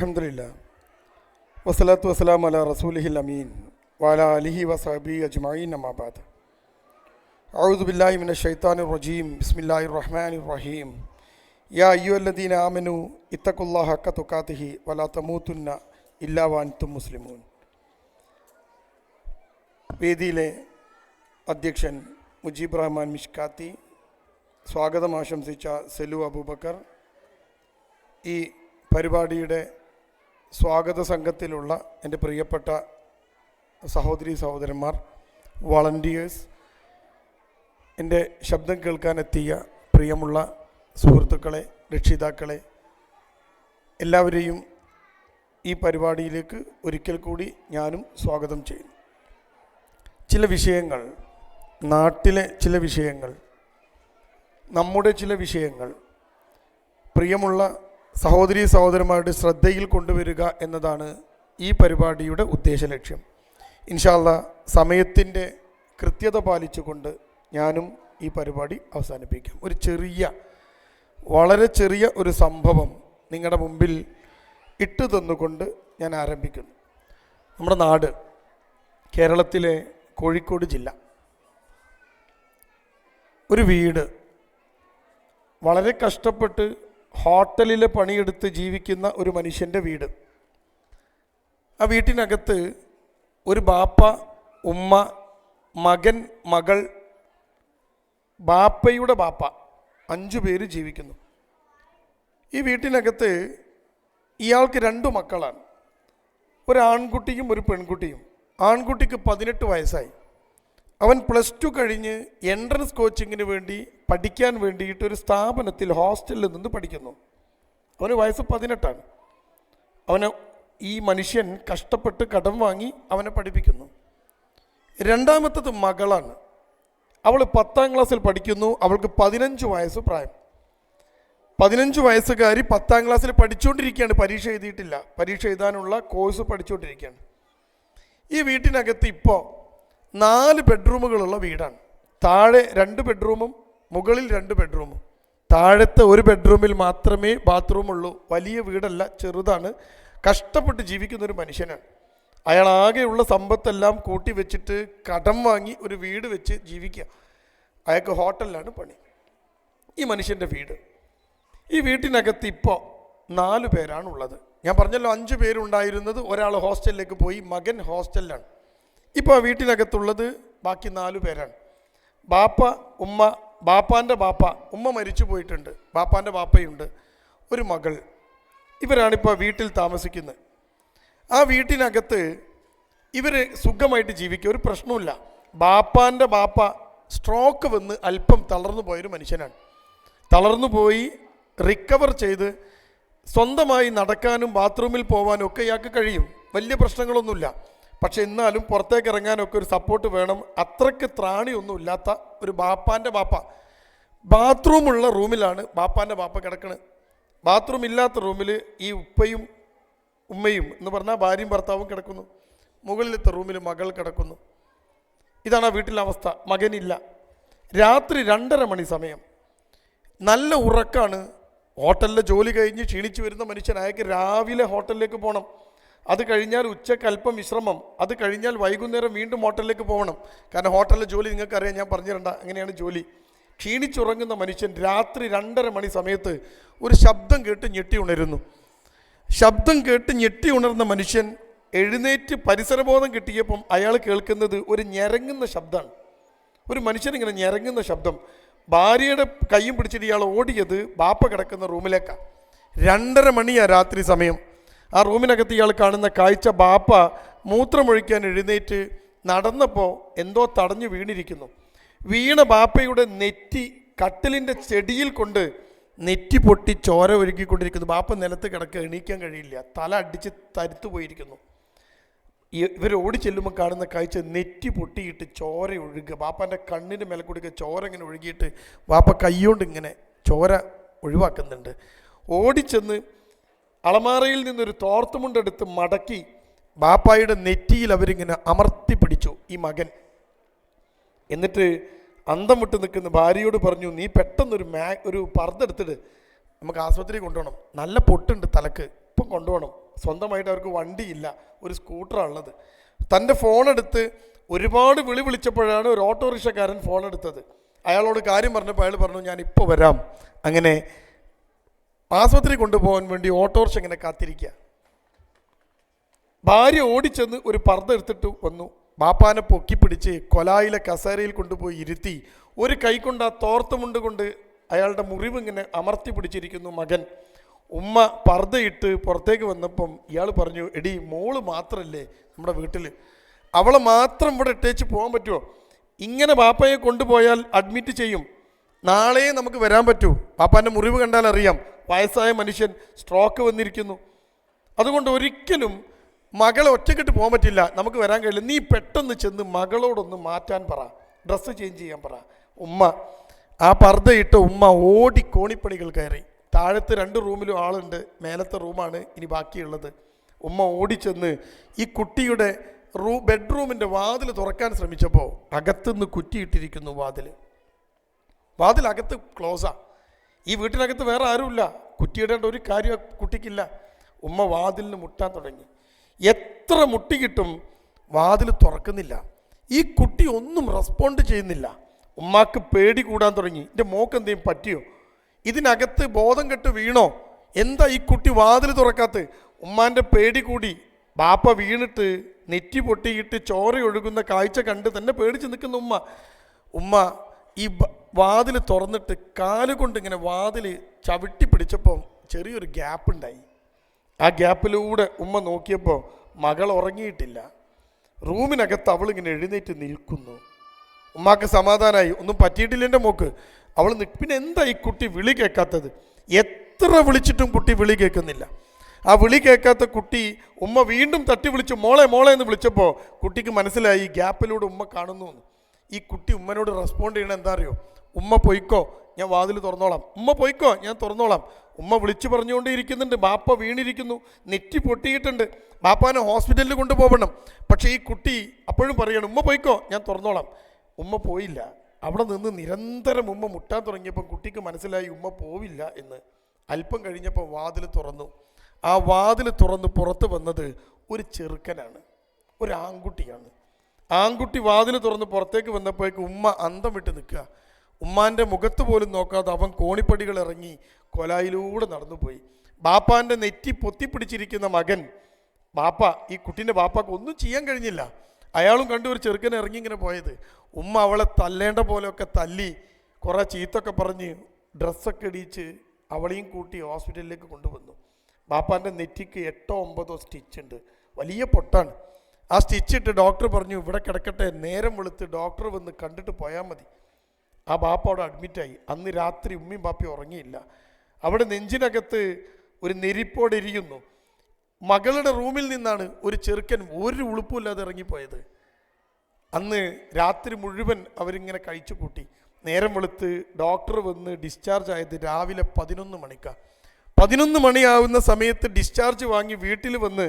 അൽഹംദുലില്ലാഹ് വസ്സലാത്തു വസ്സലാമു അലാ റസൂലിഹിൽ അമീൻ വഅലാ ആലിഹി വസഹ്ബിഹി അജ്മഈൻ അമ്മാ ബഅദ്. അഊദു ബില്ലാഹി മിനശ് ശൈത്താനിർ റജീം. ബിസ്മില്ലാഹിർ റഹ്മാനിർ റഹീം. യാ അയ്യുഹല്ലദീന ആമനൂ ഇത്തഖുല്ലാഹ ഹഖ്ക തുഖാതിഹി വലാ തമൂതുന്ന ഇല്ലാ വഅൻതും മുസ്ലിമൂൻ. വേദിയിലെ അധ്യക്ഷൻ മുജീബ് റഹ്മാൻ മിഷ്കാത്തി, സ്വാഗതം ആശംസിച്ച സെലു അബൂബക്കർ, ഈ പരിപാടിയുടെ സ്വാഗത സംഘത്തിലുള്ള എൻ്റെ പ്രിയപ്പെട്ട സഹോദരി സഹോദരന്മാർ, വളണ്ടിയേഴ്സ്, എൻ്റെ ശബ്ദം കേൾക്കാനെത്തിയ പ്രിയമുള്ള സുഹൃത്തുക്കളെ, രക്ഷിതാക്കളെ, എല്ലാവരെയും ഈ പരിപാടിയിലേക്ക് ഒരിക്കൽ കൂടി ഞാനും സ്വാഗതം ചെയ്യുന്നു. ചില വിഷയങ്ങൾ, നാട്ടിലെ ചില വിഷയങ്ങൾ, നമ്മുടെ ചില വിഷയങ്ങൾ പ്രിയമുള്ള സഹോദരീ സഹോദരന്മാരുടെ ശ്രദ്ധയിൽ കൊണ്ടുവരിക എന്നതാണ് ഈ പരിപാടിയുടെ ഉദ്ദേശ ലക്ഷ്യം. ഇൻഷാ അല്ലാഹ് സമയത്തിൻ്റെ കൃത്യത പാലിച്ചുകൊണ്ട് ഞാനും ഈ പരിപാടി അവസാനിപ്പിക്കാം. ഒരു വളരെ ചെറിയ ഒരു സംഭവം നിങ്ങളുടെ മുമ്പിൽ ഇട്ടു തന്നുകൊണ്ട് ഞാൻ ആരംഭിക്കുന്നു. നമ്മുടെ നാട് കേരളത്തിലെ കോഴിക്കോട് ജില്ല, ഒരു വീട്, വളരെ കഷ്ടപ്പെട്ട് ഹോട്ടലിലെ പണിയെടുത്ത് ജീവിക്കുന്ന ഒരു മനുഷ്യൻ്റെ വീട്. ആ വീട്ടിനകത്ത് ഒരു ബാപ്പ, ഉമ്മ, മകൻ, മകൾ, ബാപ്പയുടെ ബാപ്പ, 5 പേര് ജീവിക്കുന്നു. ഈ വീട്ടിനകത്ത് ഇയാൾക്ക് 2 മക്കളാണ്, ഒരു ആൺകുട്ടിയും ഒരു പെൺകുട്ടിയും. ആൺകുട്ടിക്ക് 18 വയസ്സായി. അവൻ +2 കഴിഞ്ഞ് എൻട്രൻസ് കോച്ചിങ്ങിന് വേണ്ടി പഠിക്കാൻ വേണ്ടിയിട്ട് ഒരു സ്ഥാപനത്തിൽ ഹോസ്റ്റലിൽ നിന്ന് പഠിക്കുന്നു. അവന് വയസ്സ് 18ആണ്. ഈ മനുഷ്യൻ കഷ്ടപ്പെട്ട് കടം വാങ്ങി അവനെ പഠിപ്പിക്കുന്നു. രണ്ടാമത്തത് മകളാണ്. അവൾ 10ാം ക്ലാസ്സിൽ പഠിക്കുന്നു. അവൾക്ക് 15 വയസ്സ് പ്രായം. 15 വയസ്സുകാരി 10ാം ക്ലാസ്സിൽ പഠിച്ചുകൊണ്ടിരിക്കുകയാണ്. പരീക്ഷ എഴുതിയിട്ടില്ല. പരീക്ഷ എഴുതാനുള്ള കോഴ്സ് പഠിച്ചുകൊണ്ടിരിക്കുകയാണ്. ഈ വീട്ടിനകത്ത് ഇപ്പോൾ 4 ബെഡ്റൂമുകളുള്ള വീടാണ്. താഴെ 2 ബെഡ്റൂമും മുകളിൽ 2 ബെഡ്റൂമും. താഴത്തെ ഒരു ബെഡ്റൂമിൽ മാത്രമേ ബാത്റൂമുള്ളൂ. വലിയ വീടല്ല, ചെറുതാണ്. കഷ്ടപ്പെട്ട് ജീവിക്കുന്നൊരു മനുഷ്യനാണ്. അയാളാകെയുള്ള സമ്പത്തെല്ലാം കൂട്ടി വെച്ചിട്ട് കടം വാങ്ങി ഒരു വീട് വെച്ച് ജീവിക്കുക. അയാൾക്ക് ഹോട്ടലിലാണ് പണി. ഈ മനുഷ്യൻ്റെ വീട്, ഈ വീട്ടിനകത്ത് ഇപ്പോൾ 4 പേരാണുള്ളത്. ഞാൻ പറഞ്ഞല്ലോ 5 പേരുണ്ടായിരുന്നത്, ഒരാൾ ഹോസ്റ്റലിലേക്ക് പോയി, മകൻ ഹോസ്റ്റലിലാണ്. ഇപ്പോൾ ആ വീട്ടിനകത്തുള്ളത് ബാക്കി 4 പേരാണ്. ബാപ്പ, ഉമ്മ, ബാപ്പാൻ്റെ ബാപ്പ, ഉമ്മ മരിച്ചു പോയിട്ടുണ്ട്, ബാപ്പാൻ്റെ ബാപ്പയുണ്ട്, ഒരു മകൾ. ഇവരാണിപ്പോൾ വീട്ടിൽ താമസിക്കുന്നത്. ആ വീട്ടിനകത്ത് ഇവർ സുഖമായിട്ട് ജീവിക്കുക, ഒരു പ്രശ്നമില്ല. ബാപ്പാൻ്റെ ബാപ്പ സ്ട്രോക്ക് വന്ന് അല്പം തളർന്നു പോയൊരു മനുഷ്യനാണ്. തളർന്നു പോയി റിക്കവർ ചെയ്ത് സ്വന്തമായി നടക്കാനും ബാത്റൂമിൽ പോകാനും ഒക്കെ ഇയാൾക്ക് കഴിയും. വലിയ പ്രശ്നങ്ങളൊന്നുമില്ല. പക്ഷെ എന്നാലും പുറത്തേക്ക് ഇറങ്ങാനൊക്കെ ഒരു സപ്പോർട്ട് വേണം. അത്രയ്ക്ക് ത്രാണിയൊന്നും ഇല്ലാത്ത ഒരു ബാപ്പാൻ്റെ ബാപ്പ. ബാത്റൂമുള്ള റൂമിലാണ് ബാപ്പാൻ്റെ ബാപ്പ കിടക്കുന്നത്. ബാത്റൂം ഇല്ലാത്ത റൂമിൽ ഈ ഉപ്പയും ഉമ്മയും എന്ന് പറഞ്ഞാൽ ഭാര്യയും ഭർത്താവും കിടക്കുന്നു. മുകളിലത്തെ റൂമിൽ മകൾ കിടക്കുന്നു. ഇതാണ് ആ വീട്ടിലെ അവസ്ഥ. മകനില്ല. രാത്രി 2:30 മണി സമയം. നല്ല ഉറക്കാണ്. ഹോട്ടലിലെ ജോലി കഴിഞ്ഞ് ക്ഷീണിച്ച് വരുന്ന മനുഷ്യൻ, അയാൾക്ക് രാവിലെ ഹോട്ടലിലേക്ക് പോകണം. അത് കഴിഞ്ഞാൽ ഉച്ചയ്ക്ക് അല്പം വിശ്രമം. അത് കഴിഞ്ഞാൽ വൈകുന്നേരം വീണ്ടും ഹോട്ടലിലേക്ക് പോകണം. കാരണം ഹോട്ടലിലെ ജോലി നിങ്ങൾക്കറിയാം, ഞാൻ പറഞ്ഞു തരണ്ട, അങ്ങനെയാണ് ജോലി. ക്ഷീണിച്ചുറങ്ങുന്ന മനുഷ്യൻ രാത്രി 2:30 മണി സമയത്ത് ഒരു ശബ്ദം കേട്ട് ഞെട്ടി ഉണരുന്നു. ശബ്ദം കേട്ട് ഞെട്ടി ഉണർന്ന മനുഷ്യൻ എഴുന്നേറ്റ് പരിസരബോധം കിട്ടിയപ്പം അയാൾ കേൾക്കുന്നത് ഒരു ഞരങ്ങുന്ന ശബ്ദമാണ്. ഒരു മനുഷ്യനിങ്ങനെ ഞരങ്ങുന്ന ശബ്ദം. ഭാര്യയുടെ കയ്യും പിടിച്ചിട്ട് ഇയാൾ ഓടിയത് ബാപ്പ കിടക്കുന്ന റൂമിലേക്കാണ്. 2:30 മണിയാണ് രാത്രി സമയം. ആ റൂമിനകത്ത് ഇയാൾ കാണുന്ന കാഴ്ച, ബാപ്പ മൂത്രമൊഴിക്കാൻ എഴുന്നേറ്റ് നടന്നപ്പോൾ എന്തോ തടഞ്ഞു വീണിരിക്കുന്നു. വീണ ബാപ്പയുടെ നെറ്റി കട്ടിലിൻ്റെ ചെടിയിൽ കൊണ്ട് നെറ്റി പൊട്ടി ചോര ഒഴുകിക്കൊണ്ടിരിക്കുന്നു. ബാപ്പ നിലത്ത് കിടക്കുക, എണീക്കാൻ കഴിയില്ല, തല അടിച്ച് തരുത്തു പോയിരിക്കുന്നു. ഇവർ ഓടി ചെല്ലുമ്പോൾ കാണുന്ന കാഴ്ച, നെറ്റി പൊട്ടിയിട്ട് ചോര ഒഴുകുക. ബാപ്പാൻ്റെ കണ്ണിന് മേലെ കൊടുക്കുക, ചോര ഇങ്ങനെ ഒഴുകിയിട്ട് ബാപ്പ കൈകൊണ്ട് ഇങ്ങനെ ചോര ഒഴിവാക്കുന്നുണ്ട്. ഓടിച്ചെന്ന് അളമാറയിൽ നിന്നൊരു തോർത്തുമുണ്ടെടുത്ത് മടക്കി ബാപ്പായുടെ നെറ്റിയിൽ അവരിങ്ങനെ അമർത്തി പിടിച്ചു ഈ മകൻ. എന്നിട്ട് അന്തം വിട്ട് നിൽക്കുന്ന ഭാര്യയോട് പറഞ്ഞു, നീ പെട്ടെന്നൊരു ഒരു പർദ്ദ എടുത്തിട്ട് നമുക്ക് ആശുപത്രി കൊണ്ടുപോകണം, നല്ല പൊട്ടുണ്ട് തലക്ക്, ഇപ്പം കൊണ്ടുപോകണം, സ്വന്തമായിട്ട് അവർക്ക് വണ്ടിയില്ല, ഒരു സ്കൂട്ടറാണ് ഉള്ളത്. തൻ്റെ ഫോണെടുത്ത് ഒരുപാട് വിളിച്ചപ്പോഴാണ് ഒരു ഓട്ടോറിക്ഷക്കാരൻ ഫോൺ എടുത്തത്. അയാളോട് കാര്യം പറഞ്ഞപ്പോൾ അയാൾ പറഞ്ഞു, ഞാൻ ഇപ്പോൾ വരാം. അങ്ങനെ ആശുപത്രി കൊണ്ടുപോകാൻ വേണ്ടി ഓട്ടോറിക്ഷ ഇങ്ങനെ കാത്തിരിക്കുക. ഭാര്യ ഓടിച്ചെന്ന് ഒരു പർദ്ദ എടുത്തിട്ട് വന്നു. ബാപ്പാനെ പൊക്കി പിടിച്ച് കൊലായിലെ കസേരയിൽ കൊണ്ടുപോയി ഇരുത്തി. ഒരു കൈ കൊണ്ട് ആ തോർത്തുമുണ്ട് കൊണ്ട് അയാളുടെ മുറിവ് ഇങ്ങനെ അമർത്തി പിടിച്ചിരിക്കുന്നു മകൻ. ഉമ്മ പർദ്ദയിട്ട് പുറത്തേക്ക് വന്നപ്പം ഇയാൾ പറഞ്ഞു, എടി മോള് മാത്രമല്ലേ നമ്മുടെ വീട്ടിൽ, അവളെ മാത്രം ഇവിടെ ഇട്ടേച്ച് പോകാൻ പറ്റുമോ? ഇങ്ങനെ ബാപ്പയെ കൊണ്ടുപോയാൽ അഡ്മിറ്റ് ചെയ്യും, നാളെ നമുക്ക് വരാൻ പറ്റൂ. പാപ്പാൻ്റെ മുറിവ് കണ്ടാൽ അറിയാം, വയസ്സായ മനുഷ്യൻ, സ്ട്രോക്ക് വന്നിരിക്കുന്നു. അതുകൊണ്ട് ഒരിക്കലും മകളെ ഒറ്റക്കെട്ട് പോകാൻ പറ്റില്ല, നമുക്ക് വരാൻ കഴിയില്ല. നീ പെട്ടെന്ന് ചെന്ന് മകളോടൊന്ന് മാറ്റാൻ പറ, ഡ്രസ്സ് ചേഞ്ച് ചെയ്യാൻ പറ. ഉമ്മ ആ പർദ്ദയിട്ട് ഉമ്മ ഓടി കോണിപ്പടികൾ കയറി. താഴത്തെ 2 റൂമിലും ആളുണ്ട്, മേലത്തെ റൂമാണ് ഇനി ബാക്കിയുള്ളത്. ഉമ്മ ഓടിച്ചെന്ന് ഈ കുട്ടിയുടെ ബെഡ്റൂമിൻ്റെ വാതിൽ തുറക്കാൻ ശ്രമിച്ചപ്പോൾ അകത്തുനിന്ന് കുറ്റിയിട്ടിരിക്കുന്നു വാതിൽ അകത്ത് ക്ലോസാ. ഈ വീട്ടിനകത്ത് വേറെ ആരുമില്ല, കുറ്റിയിടേണ്ട ഒരു കാര്യം കുട്ടിക്കില്ല. ഉമ്മ വാതിലിന് മുട്ടാൻ തുടങ്ങി. എത്ര മുട്ടിക്കിട്ടും വാതിൽ തുറക്കുന്നില്ല. ഈ കുട്ടി ഒന്നും റെസ്പോണ്ട് ചെയ്യുന്നില്ല. ഉമ്മാക്ക് പേടി കൂടാൻ തുടങ്ങി. എൻ്റെ മോക്ക് എന്തെങ്കിലും പറ്റിയോ? ഇതിനകത്ത് ബോധം കെട്ട് വീണോ? എന്താ ഈ കുട്ടി വാതിൽ തുറക്കാത്ത? ഉമ്മാൻ്റെ പേടി കൂടി. ബാപ്പ വീണിട്ട് നെറ്റി പൊട്ടിയിട്ട് ചോര ഒഴുകുന്ന കാഴ്ച കണ്ട് തന്നെ പേടിച്ച് നിൽക്കുന്ന ഉമ്മ ഈ വാതിൽ തുറന്നിട്ട് കാലുകൊണ്ട് ഇങ്ങനെ വാതിൽ ചവിട്ടി പിടിച്ചപ്പോൾ ചെറിയൊരു ഗ്യാപ്പ് ഉണ്ടായി. ആ ഗ്യാപ്പിലൂടെ ഉമ്മ നോക്കിയപ്പോൾ മകൾ ഉറങ്ങിയിട്ടില്ല. റൂമിനകത്ത് അവളിങ്ങനെ എഴുന്നേറ്റ് നിൽക്കുന്നു. ഉമ്മാക്ക് സമാധാനമായി, ഒന്നും പറ്റിയിട്ടില്ല എൻ്റെ മോക്ക്. അവൾ പിന്നെ എന്താ ഈ കുട്ടി വിളി കേൾക്കാത്തത്? എത്ര വിളിച്ചിട്ടും കുട്ടി വിളി കേൾക്കുന്നില്ല. ആ വിളി കേൾക്കാത്ത കുട്ടി ഉമ്മ വീണ്ടും തട്ടി വിളിച്ചു, മോളെ മോളെ എന്ന് വിളിച്ചപ്പോൾ കുട്ടിക്ക് മനസ്സിലായി ഗ്യാപ്പിലൂടെ ഉമ്മ കാണുന്നു എന്ന്. ഈ കുട്ടി ഉമ്മനോട് റെസ്പോണ്ട് ചെയ്യണം എന്താ അറിയോ? ഉമ്മ പൊയ്ക്കോ, ഞാൻ വാതിൽ തുറന്നോളാം. ഉമ്മ പൊയ്ക്കോ, ഞാൻ തുറന്നോളാം. ഉമ്മ വിളിച്ചു പറഞ്ഞുകൊണ്ടിരിക്കുന്നുണ്ട്. ബാപ്പ വീണിരിക്കുന്നു, നെറ്റി പൊട്ടിയിട്ടുണ്ട്, ബാപ്പാനെ ഹോസ്പിറ്റലിൽ കൊണ്ടുപോകണം. പക്ഷേ ഈ കുട്ടി അപ്പോഴും പറയണം, ഉമ്മ പൊയ്ക്കോ, ഞാൻ തുറന്നോളാം. ഉമ്മ പോയില്ല. അവിടെ നിന്ന് നിരന്തരം ഉമ്മ മുട്ടാൻ തുടങ്ങിയപ്പോൾ കുട്ടിക്ക് മനസ്സിലായി ഉമ്മ പോവില്ല എന്ന്. അല്പം കഴിഞ്ഞപ്പോൾ വാതിൽ തുറന്നു. ആ വാതിൽ തുറന്ന് പുറത്ത് വന്നത് ഒരു ചെറുക്കനാണ്, ഒരു ആൺകുട്ടിയാണ്. ആൺകുട്ടി വാതിൽ തുറന്ന് പുറത്തേക്ക് വന്നപ്പോഴേക്ക് ഉമ്മ അന്തം വിട്ട് നിൽക്കുക. ഉമ്മാൻ്റെ മുഖത്ത് പോലും നോക്കാതെ അവൻ കോണിപ്പടികൾ ഇറങ്ങി കൊലായിലൂടെ നടന്നുപോയി. ബാപ്പാൻ്റെ നെറ്റി പൊത്തിപ്പിടിച്ചിരിക്കുന്ന മകൻ, ഈ കുട്ടീൻ്റെ ബാപ്പാക്ക് ഒന്നും ചെയ്യാൻ കഴിഞ്ഞില്ല. അയാളും കണ്ടു ഒരു ചെറുക്കനെ ഇറങ്ങി ഇങ്ങനെ പോയത്. ഉമ്മ അവളെ തല്ലേണ്ട പോലെയൊക്കെ തല്ലി, കുറേ ചീത്തൊക്കെ പറഞ്ഞ് ഡ്രസ്സൊക്കെ ഇടിച്ച് അവളെയും കൂട്ടി ഹോസ്പിറ്റലിലേക്ക് കൊണ്ടുവന്നു. ബാപ്പാൻ്റെ നെറ്റിക്ക് 8-9 സ്റ്റിച്ചുണ്ട്, വലിയ പൊട്ടാണ്. ആ സ്റ്റിച്ചിട്ട് ഡോക്ടർ പറഞ്ഞു, ഇവിടെ കിടക്കട്ടെ, നേരം വെളുത്ത് ഡോക്ടർ വന്ന് കണ്ടിട്ട് പോയാൽ മതി. ആ ബാപ്പ അവിടെ അഡ്മിറ്റായി. അന്ന് രാത്രി ഉമ്മയും ബാപ്പയും ഉറങ്ങിയില്ല. അവിടെ നെഞ്ചിനകത്ത് ഒരു നെരിപ്പോടെ ഇരിക്കുന്നു. മകളുടെ റൂമിൽ നിന്നാണ് ഒരു ചെറുക്കൻ ഒരു ഉളുപ്പുമില്ലാതെ ഇറങ്ങിപ്പോയത്. അന്ന് രാത്രി മുഴുവൻ അവരിങ്ങനെ കഴിച്ചു കൂട്ടി. നേരം വെളുത്ത് ഡോക്ടർ വന്ന് ഡിസ്ചാർജ് ആയത് രാവിലെ 11 മണിക്കാണ്. 11 മണിയാവുന്ന സമയത്ത് ഡിസ്ചാർജ് വാങ്ങി വീട്ടിൽ വന്ന്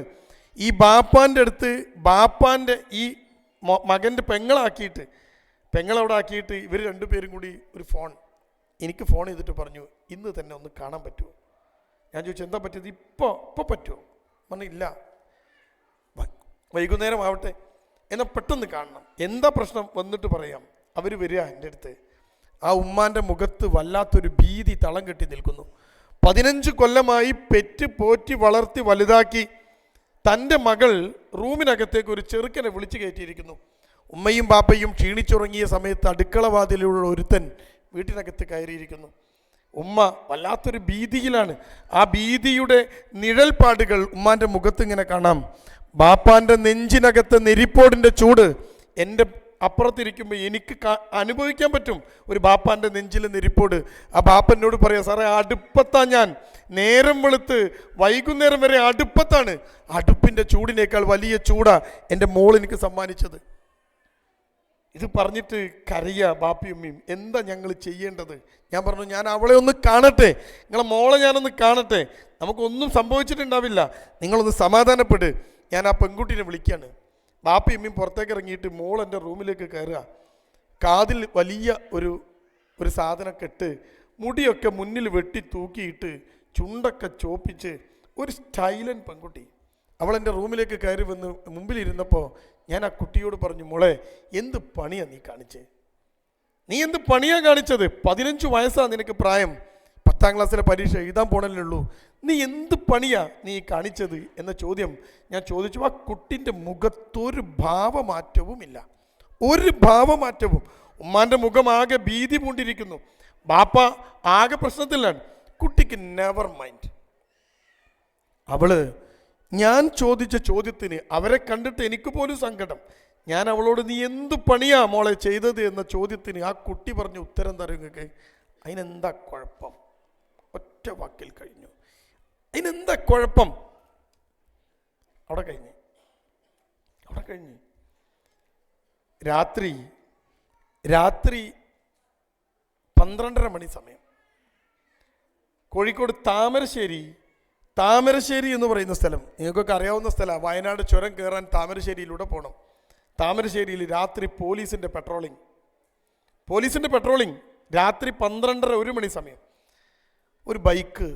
ഈ ബാപ്പാൻ്റെ അടുത്ത് ബാപ്പാൻ്റെ ഈ മകൻ്റെ പെങ്ങളവിടെ ആക്കിയിട്ട് ഇവർ 2 പേരും കൂടി ഒരു എനിക്ക് ഫോൺ ചെയ്തിട്ട് പറഞ്ഞു, ഇന്ന് തന്നെ ഒന്ന് കാണാൻ പറ്റുമോ? ഞാൻ ചോദിച്ചു, എന്താ പറ്റിയത്? ഇപ്പോൾ പറ്റുമോ? പറഞ്ഞില്ല, വൈകുന്നേരം ആവട്ടെ, എന്നാൽ പെട്ടെന്ന് കാണണം. എന്താ പ്രശ്നം വന്നിട്ട് പറയാം. അവർ വരിക എൻ്റെ അടുത്ത്. ആ ഉമ്മാൻ്റെ മുഖത്ത് വല്ലാത്തൊരു ഭീതി തളം കെട്ടി നിൽക്കുന്നു. 15 കൊല്ലമായി പെറ്റ് പോറ്റി വളർത്തി വലുതാക്കി തൻ്റെ മകൾ റൂമിനകത്തേക്ക് ഒരു ചെറുക്കനെ വിളിച്ചു കയറ്റിയിരിക്കുന്നു. ഉമ്മയും ബാപ്പയും ക്ഷീണിച്ചുറങ്ങിയ സമയത്ത് അടുക്കളവാതിലുള്ള ഒരുത്തൻ വീട്ടിനകത്ത് കയറിയിരിക്കുന്നു. ഉമ്മ വല്ലാത്തൊരു ഭീതിയിലാണ്. ആ ഭീതിയുടെ നിഴൽപ്പാടുകൾ ഉമ്മാൻ്റെ മുഖത്ത് ഇങ്ങനെ കാണാം. ബാപ്പാൻ്റെ നെഞ്ചിനകത്ത് നെരിപ്പോടിൻ്റെ ചൂട് എൻ്റെ അപ്പുറത്തിരിക്കുമ്പോൾ എനിക്ക് അനുഭവിക്കാൻ പറ്റും. ഒരു ബാപ്പാൻ്റെ നെഞ്ചിലെ നെരിപ്പോട്. ആ ബാപ്പനോട് പറയാം, സാറേ അടുപ്പത്താ ഞാൻ, നേരം വെളുത്ത് വൈകുന്നേരം വരെ അടുപ്പത്താണ്. അടുപ്പിൻ്റെ ചൂടിനേക്കാൾ വലിയ ചൂടാ എൻ്റെ മോൾ എനിക്ക് സമ്മാനിച്ചത്. ഇത് പറഞ്ഞിട്ട് കരയുക ബാപ്പയും ഉമ്മയും. എന്താ ഞങ്ങൾ ചെയ്യേണ്ടത്? ഞാൻ പറഞ്ഞു, ഞാൻ അവളെ ഒന്ന് കാണട്ടെ, നിങ്ങളെ മോളെ ഞാനൊന്ന് കാണട്ടെ, നമുക്കൊന്നും സംഭവിച്ചിട്ടുണ്ടാവില്ല, നിങ്ങളൊന്ന് സമാധാനപ്പെട്. ഞാൻ ആ പെൺകുട്ടീനെ വിളിക്കുകയാണ്. ബാപ്പയും ഉമ്മയും പുറത്തേക്ക് ഇറങ്ങിയിട്ട് മോൾ എൻ്റെ റൂമിലേക്ക് കയറുക. കാതിൽ വലിയ ഒരു സാധനം കെട്ട്, മുടിയൊക്കെ മുന്നിൽ വെട്ടി തൂക്കിയിട്ട്, ചുണ്ടൊക്കെ ചോപ്പിച്ച്, ഒരു സ്റ്റൈലൻ പെൺകുട്ടി. അവൾ എൻ്റെ റൂമിലേക്ക് കയറി വന്ന് മുമ്പിലിരുന്നപ്പോൾ ഞാൻ ആ കുട്ടിയോട് പറഞ്ഞു, മോളെ എന്ത് പണിയാ നീ കാണിച്ചേ? നീ എന്ത് പണിയാ കാണിച്ചത്? 15 വയസ്സാ നിനക്ക് പ്രായം, 10ാം ക്ലാസ്സിലെ പരീക്ഷ എഴുതാൻ പോണല്ലേ ഉള്ളൂ. നീ എന്ത് പണിയാ നീ കാണിച്ചത് എന്ന ചോദ്യം ഞാൻ ചോദിച്ചു. ആ കുട്ടിൻ്റെ മുഖത്തൊരു ഭാവമാറ്റവുമില്ല, ഒരു ഭാവമാറ്റവും. ഉമ്മാൻ്റെ മുഖം ആകെ ഭീതി പൂണ്ടിരിക്കുന്നു. ബാപ്പ ആകെ പ്രശ്നത്തിലാണ്. കുട്ടിക്ക് നെവർ മൈൻഡ്. അവള് ഞാൻ ചോദിച്ച ചോദ്യത്തിന് അവരെ കണ്ടിട്ട് എനിക്ക് പോലും സങ്കടം. ഞാൻ അവളോട് നീ എന്തു പണിയാ മോളെ ചെയ്തത് എന്ന ചോദ്യത്തിന് ആ കുട്ടി പറഞ്ഞ ഉത്തരം തരും നിങ്ങൾക്ക്. അതിനെന്താ കുഴപ്പം? ഒറ്റ വാക്കിൽ കഴിഞ്ഞു. അതിനെന്താ കുഴപ്പം? അവിടെ കഴിഞ്ഞു. രാത്രി 12:30 മണി സമയം, കോഴിക്കോട് താമരശ്ശേരി എന്ന് പറയുന്ന സ്ഥലം നിങ്ങൾക്കൊക്കെ അറിയാവുന്ന സ്ഥലമാണ്. വയനാട് ചുരം കയറാൻ താമരശ്ശേരിയിലൂടെ പോകണം. താമരശ്ശേരിയിൽ രാത്രി പോലീസിൻ്റെ പെട്രോളിംഗ് രാത്രി 12:30-1 മണി സമയം. ഒരു ബൈക്ക്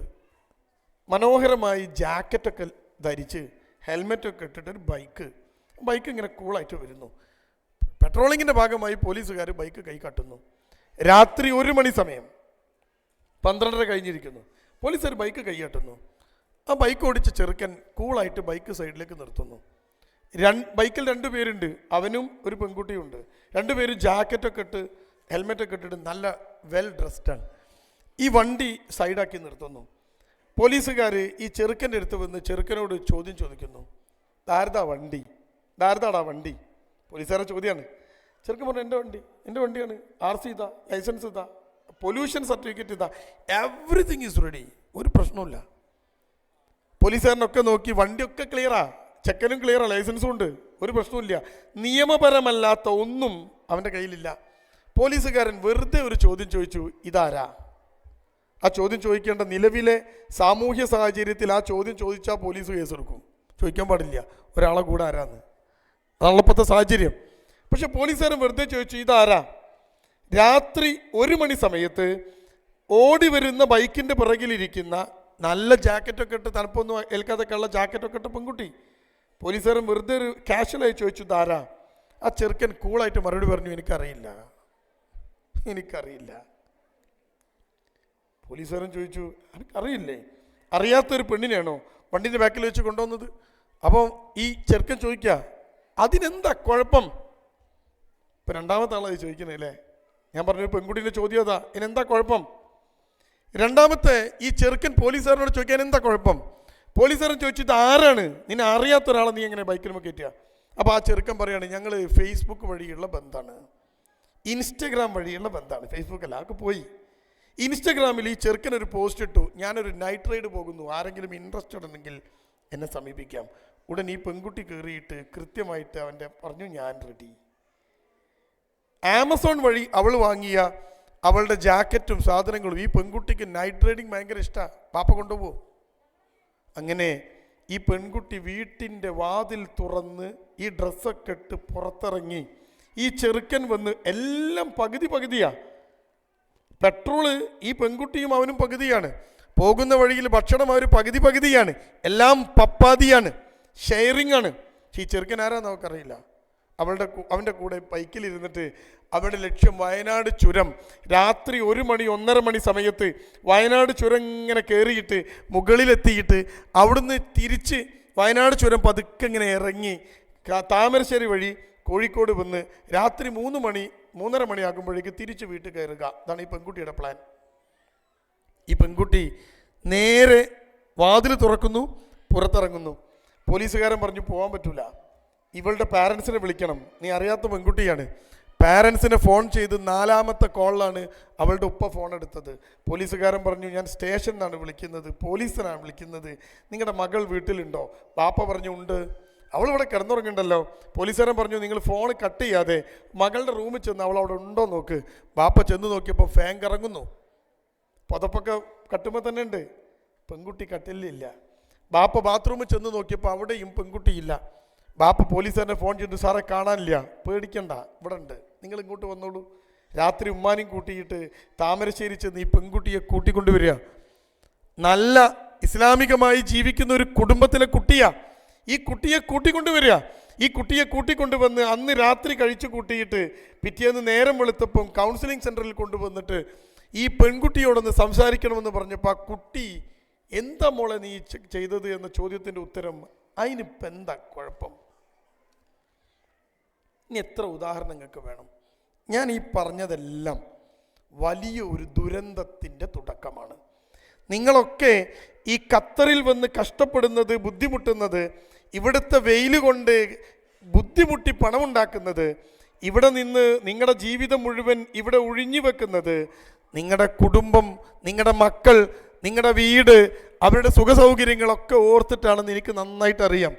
മനോഹരമായി ജാക്കറ്റൊക്കെ ധരിച്ച് ഹെൽമെറ്റൊക്കെ ഇട്ടിട്ടൊരു ബൈക്ക് ഇങ്ങനെ കൂളായിട്ട് വരുന്നു. പെട്രോളിങ്ങിൻ്റെ ഭാഗമായി പോലീസുകാർ ബൈക്ക് കൈ കാട്ടുന്നു. രാത്രി 1 മണി സമയം, 12:30 കഴിഞ്ഞിരിക്കുന്നു. പോലീസുകാർ ബൈക്ക് കൈ കാട്ടുന്നു. ആ ബൈക്ക് ഓടിച്ച ചെറുക്കൻ കൂളായിട്ട് ബൈക്ക് സൈഡിലേക്ക് നിർത്തുന്നു. ബൈക്കിൽ 2 പേരുണ്ട്, അവനും ഒരു പെൺകുട്ടിയുണ്ട്. 2 പേരും ജാക്കറ്റൊക്കെ ഇട്ട് ഹെൽമെറ്റൊക്കെ ഇട്ടിട്ട് നല്ല വെൽ ഡ്രസ്ഡാണ്. ഈ വണ്ടി സൈഡാക്കി നിർത്തുന്നു. പോലീസുകാർ ഈ ചെറുക്കൻ്റെ അടുത്ത് വന്ന് ചെറുക്കനോട് ചോദ്യം ചോദിക്കുന്നു, ധാരതാ വണ്ടി? പോലീസുകാരുടെ ചോദ്യമാണ്. ചെറുക്കൻ പറഞ്ഞു, എൻ്റെ വണ്ടിയാണ്, RC ഇതാ, ലൈസൻസ് ഇതാ, പൊല്യൂഷൻ സർട്ടിഫിക്കറ്റ് ഇതാ, എവറിത്തിങ് ഈസ് റെഡി, ഒരു പ്രശ്നമില്ല. പോലീസുകാരനൊക്കെ നോക്കി, വണ്ടിയൊക്കെ ക്ലിയറാ, ചെക്കനും ക്ലിയറാ, ലൈസൻസും ഉണ്ട്, ഒരു പ്രശ്നമില്ല. നിയമപരമല്ലാത്ത ഒന്നും അവൻ്റെ കയ്യിലില്ല. പോലീസുകാരൻ വെറുതെ ഒരു ചോദ്യം ചോദിച്ചു, ഇതാരാ? ആ ചോദ്യം ചോദിക്കേണ്ട നിലവിലെ സാമൂഹ്യ സാഹചര്യത്തിൽ ആ ചോദ്യം ചോദിച്ചാൽ പോലീസ് കേസെടുക്കും. ചോദിക്കാൻ പാടില്ല ഒരാളെ കൂടെ ആരാന്ന്, അതാണുള്ളപ്പോഴത്തെ സാഹചര്യം. പക്ഷെ പോലീസുകാരൻ വെറുതെ ചോദിച്ചു, ഇതാരാ? രാത്രി 1 മണി സമയത്ത് ഓടി വരുന്ന ബൈക്കിൻ്റെ പിറകിലിരിക്കുന്ന നല്ല ജാക്കറ്റൊക്കെ ഇട്ട്, തണുപ്പൊന്നും ഏൽക്കാതൊക്കെയുള്ള ജാക്കറ്റൊക്കെ ഇട്ട പെൺകുട്ടി. പോലീസുകാരൻ വെറുതെ ഒരു കാഷ്വലായി ചോദിച്ചു, ഇതാരാ? ആ ചെറുക്കൻ കൂളായിട്ട് മറുപടി പറഞ്ഞു, എനിക്കറിയില്ല. പോലീസുകാരൻ ചോദിച്ചു, എനിക്കറിയില്ലേ? അറിയാത്തൊരു പെണ്ണിനെയാണോ വണ്ടിൻ്റെ ബാക്കിൽ വെച്ച് കൊണ്ടുവന്നത്? അപ്പം ഈ ചെറുക്കൻ ചോദിക്കുക, അതിനെന്താ കുഴപ്പം? ഇപ്പം 2ാമത്തെ ആളായി ചോദിക്കുന്നത് അല്ലേ? ഞാൻ പറഞ്ഞൊരു പെൺകുട്ടീൻ്റെ ചോദ്യം അതാ, ഇതിനെന്താ കുഴപ്പം? 2ാമത്തെ ഈ ചെറുക്കൻ പോലീസുകാരനോട് ചോദിക്കാൻ എന്താ കുഴപ്പം? പോലീസുകാരൻ ചോദിച്ചത് ആരാണ്? നിന്നെ അറിയാത്ത ഒരാളെ നീ എങ്ങനെ ബൈക്കിൽ കയറ്റുക? അപ്പോൾ ആ ചെറുക്കൻ പറയാണ്, ഞങ്ങൾ ഫേസ്ബുക്ക് വഴിയുള്ള ബന്ധമാണ്, ഇൻസ്റ്റഗ്രാം വഴിയുള്ള ബന്ധമാണ്. ഫേസ്ബുക്കല്ല, ആൾക്ക് പോയി. ഇൻസ്റ്റഗ്രാമിൽ ഈ ചെറുക്കൻ ഒരു പോസ്റ്റ് ഇട്ടു, ഞാനൊരു നൈറ്റ് റൈഡ് പോകുന്നു, ആരെങ്കിലും ഇൻട്രസ്റ്റഡ് ഉണ്ടെങ്കിൽ എന്നെ സമീപിക്കാം. ഉടൻ ഈ പെൺകുട്ടി കയറിയിട്ട് കൃത്യമായിട്ട് അവൻ്റെ പറഞ്ഞു, ഞാൻ റെഡി. ആമസോൺ വഴി അവൾ വാങ്ങിയ അവളുടെ ജാക്കറ്റും സാധനങ്ങളും, ഈ പെൺകുട്ടിക്ക് നൈറ്റ് റൈഡിങ് ഭയങ്കര ഇഷ്ടമാണ്, പാപ്പ കൊണ്ടുപോകും. അങ്ങനെ ഈ പെൺകുട്ടി വീട്ടിൻ്റെ വാതിൽ തുറന്ന് ഈ ഡ്രസ്സൊക്കെ ഇട്ട് പുറത്തിറങ്ങി. ഈ ചെറുക്കൻ വന്ന് എല്ലാം പകുതിയാണ്. പെട്രോള് ഈ പെൺകുട്ടിയും അവനും പകുതിയാണ്. പോകുന്ന വഴിയിൽ ഭക്ഷണം അവർ പകുതിയാണ്. എല്ലാം പപ്പാതിയാണ്, ഷെയറിങ് ആണ്. പക്ഷേ ഈ ചെറുക്കൻ ആരാന്ന് നമുക്കറിയില്ല. അവൻ്റെ കൂടെ ബൈക്കിലിരുന്നിട്ട് അവരുടെ ലക്ഷ്യം വയനാട് ചുരം. രാത്രി 1 മണി 1:30 മണി സമയത്ത് വയനാട് ചുരം ഇങ്ങനെ കയറിയിട്ട് മുകളിലെത്തിയിട്ട് അവിടുന്ന് തിരിച്ച് വയനാട് ചുരം പതുക്കെ ഇങ്ങനെ ഇറങ്ങി താമരശ്ശേരി വഴി കോഴിക്കോട് വന്ന് രാത്രി 3:30 മണി ആകുമ്പോഴേക്ക് തിരിച്ച് വീട്ടിൽ കയറുക. അതാണ് ഈ പെൺകുട്ടിയുടെ പ്ലാൻ. ഈ പെൺകുട്ടി നേരെ വാതിൽ തുറക്കുന്നു, പുറത്തിറങ്ങുന്നു. പോലീസുകാരൻ പറഞ്ഞു, പോകാൻ പറ്റൂല, ഇവളുടെ പാരൻസിനെ വിളിക്കണം, നീ അറിയാത്ത പെൺകുട്ടിയാണ്. പാരൻസിനെ ഫോൺ ചെയ്ത് 4ാമത്തെ കോളിലാണ് അവളുടെ ഉപ്പ ഫോൺ എടുത്തത്. പോലീസുകാരൻ പറഞ്ഞു, ഞാൻ സ്റ്റേഷനിൽ നിന്നാണ് വിളിക്കുന്നത്, പോലീസിനാണ് വിളിക്കുന്നത്, നിങ്ങളുടെ മകൾ വീട്ടിലുണ്ടോ? ബാപ്പ പറഞ്ഞു, ഉണ്ട്. അവളിവിടെ കിടന്നുറങ്ങുന്നുണ്ടല്ലോ. പോലീസുകാരൻ പറഞ്ഞു, നിങ്ങൾ ഫോൺ കട്ട് ചെയ്യാതെ മകളുടെ റൂമിൽ ചെന്ന് അവൾ അവിടെ ഉണ്ടോ നോക്ക്. ബാപ്പ ചെന്ന് നോക്കിയപ്പോൾ ഫാൻ കറങ്ങുന്നു, പുതപ്പൊക്കെ കട്ടുമ്പോൾ തന്നെ ഉണ്ട്, പെൺകുട്ടി കട്ടിലില്ല. ബാപ്പ ബാത്റൂമിൽ ചെന്ന് നോക്കിയപ്പോൾ അവിടെയും പെൺകുട്ടിയില്ല. ബാപ്പ പോലീസുകാരനെ ഫോൺ ചെയ്തു, സാറെ കാണാനില്ല, പേടിക്കണ്ട, ഇവിടെ ഉണ്ട്, നിങ്ങൾ ഇങ്ങോട്ട് വന്നോളൂ. രാത്രി ഉമ്മാനെയും കൂട്ടിയിട്ട് താമരശ്ശേരി ചെന്ന് ഈ പെൺകുട്ടിയെ കൂട്ടിക്കൊണ്ടുവരിക. നല്ല ഇസ്ലാമികമായി ജീവിക്കുന്ന ഒരു കുടുംബത്തിലെ കുട്ടിയാ. ഈ കുട്ടിയെ കൂട്ടിക്കൊണ്ടുവരിക. ഈ കുട്ടിയെ കൂട്ടിക്കൊണ്ടുവന്ന് അന്ന് രാത്രി കഴിച്ചു കൂട്ടിയിട്ട് പിറ്റേന്ന് നേരം വെളുത്തപ്പം കൗൺസിലിംഗ് സെൻറ്ററിൽ കൊണ്ടുവന്നിട്ട് ഈ പെൺകുട്ടിയോടൊന്ന് സംസാരിക്കണമെന്ന് പറഞ്ഞപ്പോൾ ആ കുട്ടി എന്താ മോളെ നീ ചെയ്തത് എന്ന ചോദ്യത്തിൻ്റെ ഉത്തരം അതിനിപ്പോൾ എന്താ കുഴപ്പം? ഇനി എത്ര ഉദാഹരണങ്ങൾക്ക് വേണം? ഞാൻ ഈ പറഞ്ഞതെല്ലാം വലിയ ഒരു ദുരന്തത്തിൻ്റെ തുടക്കമാണ്. നിങ്ങളൊക്കെ ഈ ഖത്തറിൽ വന്ന് കഷ്ടപ്പെടുന്നത്, ബുദ്ധിമുട്ടുന്നത്, ഇവിടുത്തെ വെയിൽ കൊണ്ട് ബുദ്ധിമുട്ടി പണമുണ്ടാക്കുന്നത്, ഇവിടെ നിന്ന് നിങ്ങളുടെ ജീവിതം മുഴുവൻ ഇവിടെ ഒഴിഞ്ഞു വെക്കുന്നത്, നിങ്ങളുടെ കുടുംബം, നിങ്ങളുടെ മക്കൾ, നിങ്ങളുടെ വീട്, അവരുടെ സുഖസൗകര്യങ്ങളൊക്കെ ഓർത്തിട്ടാണെന്ന് എനിക്ക് നന്നായിട്ട് അറിയാം.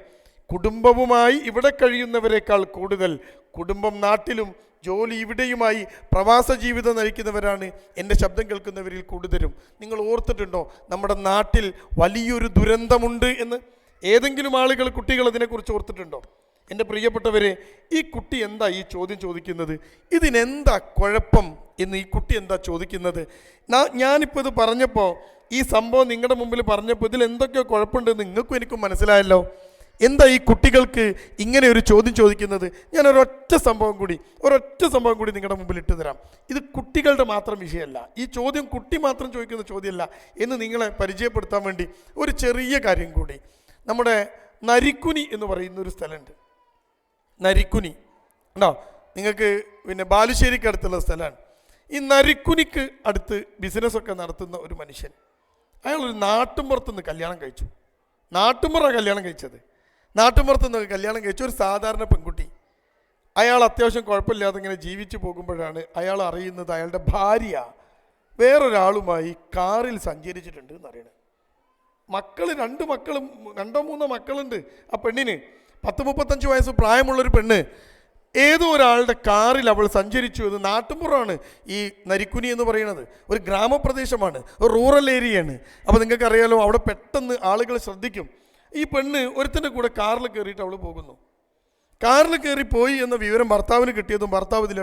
കുടുംബവുമായി ഇവിടെ കഴിയുന്നവരെക്കാൾ കൂടുതൽ കുടുംബം നാട്ടിലും ജോലി ഇവിടെയുമായി പ്രവാസ ജീവിതം നയിക്കുന്നവരാണ് എൻ്റെ ശബ്ദം കേൾക്കുന്നവരിൽ കൂടുതലും. നിങ്ങൾ ഓർത്തിട്ടുണ്ടോ നമ്മുടെ നാട്ടിൽ വലിയൊരു ദുരന്തമുണ്ട് എന്ന്? ഏതെങ്കിലും ആളുകൾ, കുട്ടികൾ അതിനെക്കുറിച്ച് ഓർത്തിട്ടുണ്ടോ? എൻ്റെ പ്രിയപ്പെട്ടവരെ, ഈ കുട്ടി എന്താ ഈ ചോദ്യം ചോദിക്കുന്നത്? ഇതിനെന്താ കുഴപ്പം എന്ന് ഈ കുട്ടി എന്താ ചോദിക്കുന്നത്? ഞാനിപ്പോൾ ഇത് പറഞ്ഞപ്പോൾ, ഈ സംഭവം നിങ്ങളുടെ മുമ്പിൽ പറഞ്ഞപ്പോൾ ഇതിൽ എന്തൊക്കെയോ കുഴപ്പമുണ്ടെന്ന് നിങ്ങൾക്കും എനിക്കും മനസ്സിലായല്ലോ. എന്താ ഈ കുട്ടികൾക്ക് ഇങ്ങനെ ഒരു ചോദ്യം ചോദിക്കുന്നത്? ഞാൻ ഒരൊറ്റ സംഭവം കൂടി നിങ്ങളുടെ മുമ്പിൽ ഇട്ട് തരാം. ഇത് കുട്ടികളുടെ മാത്രം വിഷയമല്ല, ഈ ചോദ്യം കുട്ടി മാത്രം ചോദിക്കുന്ന ചോദ്യമല്ല എന്ന് നിങ്ങളെ പരിചയപ്പെടുത്താൻ വേണ്ടി ഒരു ചെറിയ കാര്യം കൂടി. നമ്മുടെ നരിക്കുനി എന്ന് പറയുന്ന ഒരു സ്ഥലമുണ്ട്. നരിക്കുനി ഉണ്ടോ? നിങ്ങൾക്ക് പിന്നെ ബാലുശ്ശേരിക്ക് അടുത്തുള്ള സ്ഥലമാണ്. ഈ നരിക്കുനിക്ക് അടുത്ത് ബിസിനസ്സൊക്കെ നടത്തുന്ന ഒരു മനുഷ്യൻ, അയാളൊരു നാട്ടുമ്പുറത്തുനിന്ന് കല്യാണം കഴിച്ചു. കല്യാണം കഴിച്ചത് നാട്ടുമ്പുറത്തുനിന്ന് കല്യാണം കഴിച്ച ഒരു സാധാരണ പെൺകുട്ടി. അയാൾ അത്യാവശ്യം കുഴപ്പമില്ലാതെ ഇങ്ങനെ ജീവിച്ചു പോകുമ്പോഴാണ് അയാൾ അറിയുന്നത് അയാളുടെ ഭാര്യ വേറൊരാളുമായി കാറിൽ സഞ്ചരിച്ചിട്ടുണ്ട് എന്നറിയണം. രണ്ടോ മൂന്നോ മക്കളുണ്ട് ആ പെണ്ണിന്. 30-35 വയസ്സ് പ്രായമുള്ളൊരു പെണ്ണ് ഏതോ ഒരാളുടെ കാറിൽ അവൾ സഞ്ചരിച്ചു എന്ന്. നാട്ടുമ്പുറമാണ് ഈ നരിക്കുനി എന്ന് പറയുന്നത്, ഒരു ഗ്രാമപ്രദേശമാണ്, ഒരു റൂറൽ ഏരിയയാണ്. അപ്പോൾ നിങ്ങൾക്കറിയാലോ, അവിടെ പെട്ടെന്ന് ആളുകൾ ശ്രദ്ധിക്കും. ഈ പെണ്ണ് ഒരുത്തിൻ്റെ കൂടെ കാറിൽ കയറിയിട്ട് അവൾ പോകുന്നു. കാറിൽ കയറി പോയി എന്ന വിവരം ഭർത്താവിന് കിട്ടിയതും ഭർത്താവ് ഇതിൽ